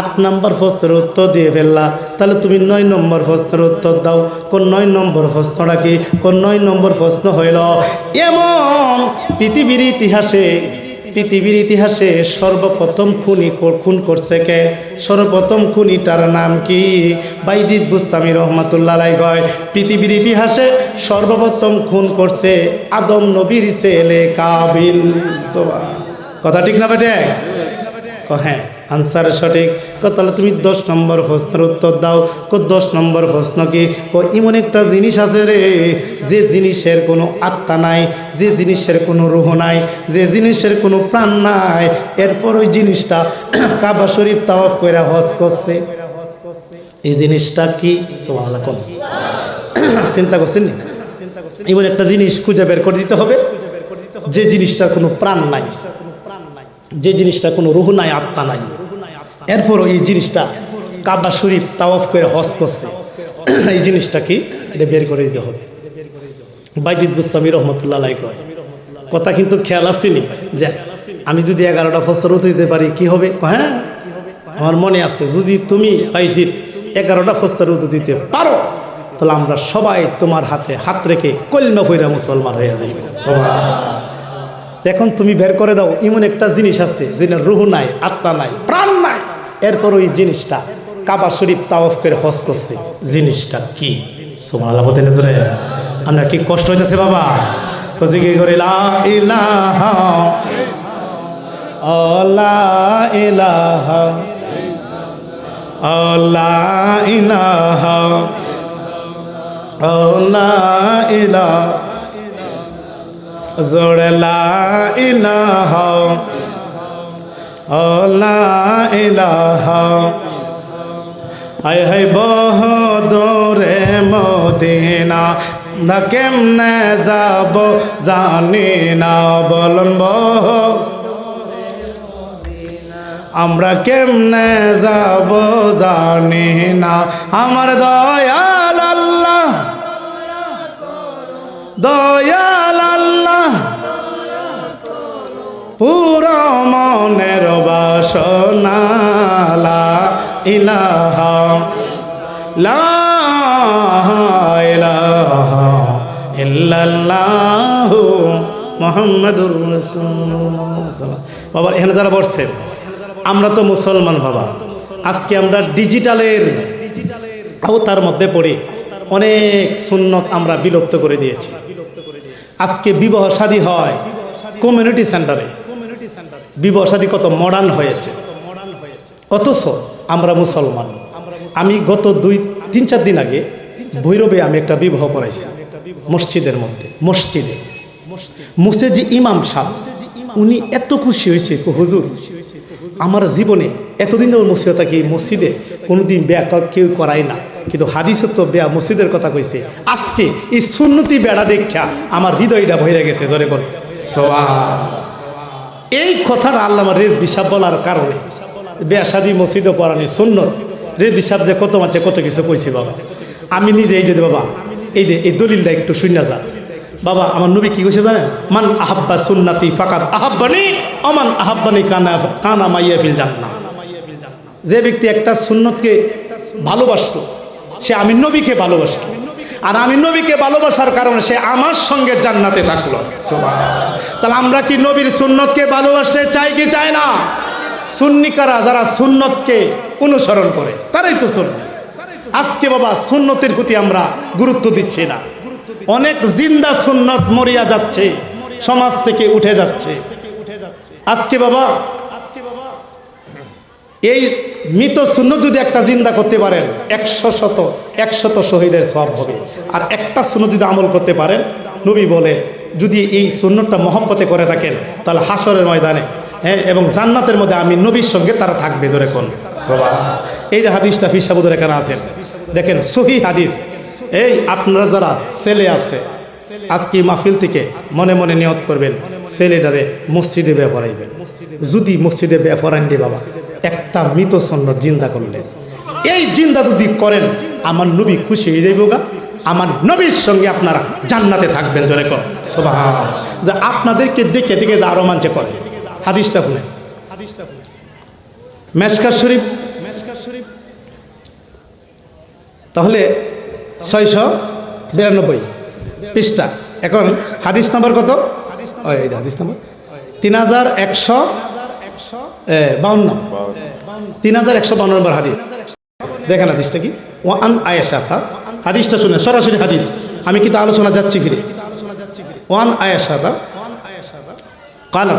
8 নম্বর প্রশ্নের উত্তর দিয়ে ফেললা, তাহলে তুমি 9 নম্বর প্রশ্নের উত্তর দাও। কোন 9 নম্বর প্রশ্নটা কি? কোন 9 নম্বর প্রশ্ন হইল এমন পৃথিবীর ইতিহাসে সর্বপ্রথম খুন করছে কে? সর্বপ্রথম খুনিটার নাম কি? বাইজিদ বুস্তামি রহমাতুল্লাহ আলাইহি কয় পৃথিবীর ইতিহাসে সর্বপ্রথম খুন করছে আদম নবীর ছেলে কাবিল। কথা ঠিক না বেটে? হ্যাঁ আনসার সঠিক। তাহলে তুমি 10 নম্বর প্রশ্নের উত্তর দাও। 10 নম্বর প্রশ্ন কি? এমন একটা জিনিস আছে রে, যে জিনিসের কোনো আত্মা নাই, যে জিনিসের কোনো রূহ নাই, যে জিনিসের কোনো প্রাণ নাই, এরপর ওই জিনিসটা কাবা শরীফ তাওয়াফ করে হজ করছে। এই জিনিসটা কি? সুবহানাল্লাহ। চিন্তা করছেন? এমন একটা জিনিস খুঁজে বের করে দিতে হবে যে জিনিসটার কোনো প্রাণ নাই, যে জিনিসটা কোনো রূহ নাই, আত্মা নাই, এরপর এই জিনিসটা কাবা শরীফ তাওয়াফ করে হজ করছে। এই জিনিসটা কি? এটা বের করে দিতে হবে। বাইজিদ বুস্তামি রহমতুল্লাহ আলাইহি কয় কথা কিন্তু খেয়াল আসেনি যে আমি যদি 11টা প্রশ্নের উত্তর দিতে পারি কি হবে? হ্যাঁ আমার মনে আছে, যদি তুমি বাইজিদ 11টা প্রশ্নের উত্তর দিতে পারো তাহলে আমরা সবাই তোমার হাতে হাত রেখে কলিমা পড়ে মুসলমান হয়ে যাই। এখন তুমি বের করে দাও এমন একটা জিনিস আছে যেটা রূহ নাই, আত্মা নাই, প্রাণ নাই, এরপর ওই জিনিসটা কাবা শরীফ তাওয়াফ করে হজ করছে। জিনিসটা কি? সুবহানাল্লাহ বলতে না জোরে? আমরা কি কষ্ট হইতেছে বাবা? জিকির করে লা ইলাহা লা ইলাহা লা ইলাহা লা ইলাহা জোরে লা ইলাহা লা ইলাহা। হায় হায় বহদরে মদিনা না কেমনে যাব জানি না, বলুন আমরা কেমনে যাব জানি না। আমার দয়াল আল্লাহ, দয়াল আল্লাহ পুরা মনের বাসনা লা ইলাহা লা ইলাহা ইল্লাল্লাহু মুহাম্মাদুর রাসূলুল্লাহ। বাবা এখানে যারা বসছে আমরা তো মুসলমান বাবা, আজকে আমরা ডিজিটালের আওতার মধ্যে পড়ে অনেক সুন্নত আমরা বিলুপ্ত করে দিয়েছি। আজকে বিবাহ শাদী হয় কমিউনিটি সেন্টারে, বিবাহ শাদী কত মডার্ন হয়েছে, অথচ আমরা মুসলমান। আমি গত 2-3-4 দিন আগে ভৈরবে আমি একটা বিবাহ করাইছি মসজিদের মধ্যে। মুসেজি ইমাম সাহেব উনি এত খুশি হয়েছে, হুজুর আমার জীবনে এতদিন মসজিদে থাকি, মসজিদে কোনোদিন বেয়া কেউ করায় না, কিন্তু হাদিসে তো বেয়া মসজিদের কথা কইছে। আজকে এই সুন্নতি বেড়া দেখা আমার হৃদয়টা ভরে গেছে। জোরে বল এই কথাটা আল্লামা রেজ বিশাব বলার কারণে বেয়া শাদী মসজিদে পড়ানি সুন্নত। রেজ বিশাব যে কত মাঝে কত কিছু কইছি বাবা। আমি নিজে এই যে বাবা এই দলিলটা একটু শুনে যা বাবা। আমার নবী কি কইছে জানেন? মান আহাব্বা সুন্নতি ফাকাদ আহাব্বানি ওমান আহাব্বানি কানা মাইয়া ফিল জান্নাহ। যে ব্যক্তি একটা সুন্নতকে ভালোবাসতো সে আমি নবীকে ভালোবাসত, আর আমি নবীকে ভালোবাসার কারণে সে আমার সঙ্গে জান্নাতে থাকলো। তাহলে আমরা কি নবীর সুন্নতকে ভালোবাসতে চাই কি চাই না? সুন্নিকারা যারা সুন্নতকে অনুসরণ করে তারাই তো সুন্নি। আজকে বাবা সুন্নতের প্রতি আমরা গুরুত্ব দিচ্ছি না। অনেক জিন্দা সুন্নত মরিয়া যাচ্ছে, সমাজ থেকে উঠে যাচ্ছে। আজকে বাবা এই মৃত সুন্নত যদি একটা জিন্দা করতে পারেন 100 শহীদের সওয়াব হবে। আর একটা সুন্নত যদি আমল করতে পারেন, নবী বলে যদি এই সুন্নতটা মহব্বতে করে থাকেন তাহলে হাসরের ময়দানে এবং জান্নাতের মধ্যে আমি নবীর সঙ্গে তারা থাকবে ধরে কোন সুবহানাল্লাহ। এই যে হাদিসটা ফিসাবুদের এখানে আছেন, দেখেন সহিহ হাদিস। এই আপনারা যারা ছেলে আছে আজকে মাহফিল থেকে মনে মনে নিয়ত করবেন ছেলেটারে মসজিদে বেপরাইবেন। যদি মসজিদে বেপরাইন রে বাবা, একটা মৃত সুন্নত জিন্দা করলে, এই জিন্দা যদি করেন আমার নবী খুশি হয়ে যাইব গা, আমার নবীর সঙ্গে আপনারা জান্নাতে থাকবেন ধরে কর সুবহানাল্লাহ। যে আপনাদেরকে দেখে দেখে যে আরো মানছে করে। হাদিসটা শুনেন, মেশকাত শরীফ তাহলে 692 পৃষ্ঠা। এখন হাদিস নাম্বার কত? এই হাদিস নাম্বার 3152, 3152 নম্বর হাদিস। দেখেন হাদিসটা কি, ওয়ান আয়েশা থা, হাদিসটা শুনে সরাসরি হাদিস, আমি কিন্তু আলোচনা যাচ্ছি ফিরে। ওয়ান আয়েশা থা قال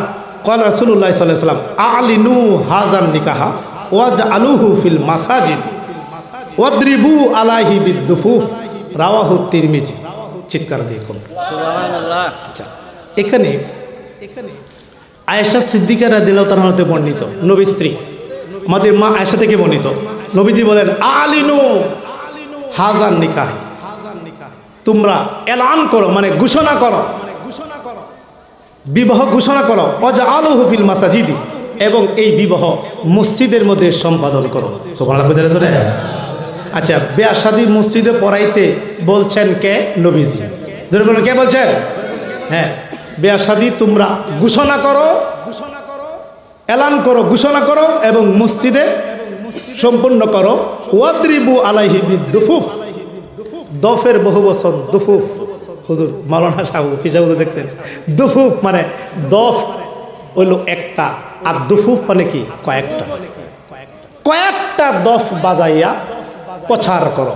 قال رسول الله صلى الله عليه وسلم اعلنوا هذا النكاح واجعلوه في المساجد واضربوا عليه بالدفوف রাওয়াহু তিরমিজি। চিৎকার দিয়ে কোন সুবহানাল্লাহ। আচ্ছা, এখানে আয়েশা সিদ্দিকা রাদিয়াল্লাহু তাআলা হতে বর্ণিত, নবীর স্ত্রী আমাদের মা আয়েশা থেকে বর্ণিত। নবীজি বলেন আলিনু হাজার নিকাহ, তোমরা এলান করো মানে ঘোষণা করো, বিবাহ ঘোষণা করো, ওয়াজআলুহু ফিল মাসাজিদি, এবং এই বিবাহ মসজিদের মধ্যে সম্পাদন করো। সুবহানাল্লাহ। আচ্ছা, বিয়া শাদী মসজিদে পড়াইতে বলছেন কে? নবীজি। ধরে বলুন কে বলছেন? হ্যাঁ, বিয়া শাদী তোমরা ঘোষণা করো, এলান করো, ঘোষণা করো এবং মসজিদে সম্পূর্ণ করো। ওয়াদরিবু আলাইহি বিদ্দুফুফ, দফের বহু বচন দুফুফ। হুজুর মাওলানা সাহেব ফিসাবুদ দেখছেন, দুফুফ মানে দফ হইল একটা, আর দুফুফ মানে কি? কয়েকটা। কয়েকটা দফ বাজাইয়া প্রচার করো,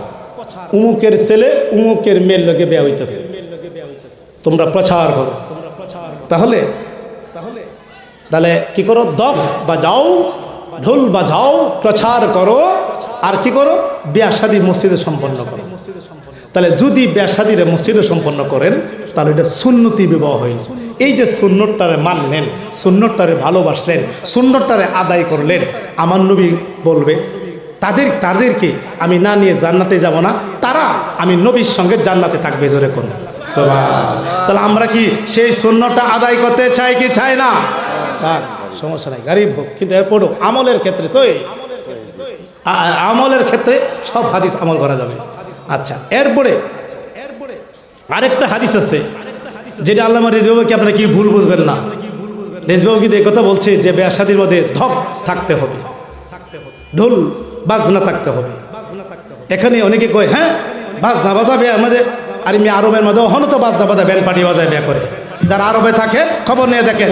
উমুকের ছেলে উমুকের মেয়ের লোকে বিয়া হইতেছে, তোমরা প্রচার করো। তাহলে কি করো? দফ বাজাও, ঢোল বাজাও, প্রচার করো, আর কি করো? বিয়া শাদী মসজিদে সম্পন্ন করো। তাহলে যদি বিয়া শাদীরে মসজিদে সম্পন্ন করেন তাহলে এটা সুন্নতি বিবাহ হইল। এই যে সুন্নতটারে মানলেন, সুন্নতটারে ভালোবাসলেন, সুন্নতটারে আদায় করলেন, আমার নবী বলবে তাদেরকে আমি না নিয়ে জান্নাতে যাব না, তারা আমি নবীর সঙ্গে জান্নাতে থাকবে জোরে কোন সুবহানাল্লাহ। তাহলে আমরা কি সেই সুন্নতটা আদায় করতে চাই কি চাই না? চাই, সমস্যা নাই, গরিব হোক, কিন্তু এরপরও আমলের ক্ষেত্রে আমলের ক্ষেত্রে সব হাদিস আমল করা যাবে। আচ্ছা, এরপরে আরেকটা হাদিস আছে যেটা আল্লামা রিজভী কি আপনারা কি ভুল বুঝবেন না। রিজভী কিন্তু এই কথা বলছে যে বিয়া শাদীর মধ্যে ধক থাকতে হবে, ঢোল বাজনা থাকতে হবে। এখানে অনেকে কয় হ্যাঁ বাজনা বাজাবে আমাদের, আর আমি আরবের মধ্যে হন তো বাজনা বাজা ব্যান্ড পার্টি বাজায় বিয়া করে। যারা আরবে থাকে খবর নিয়ে দেখেন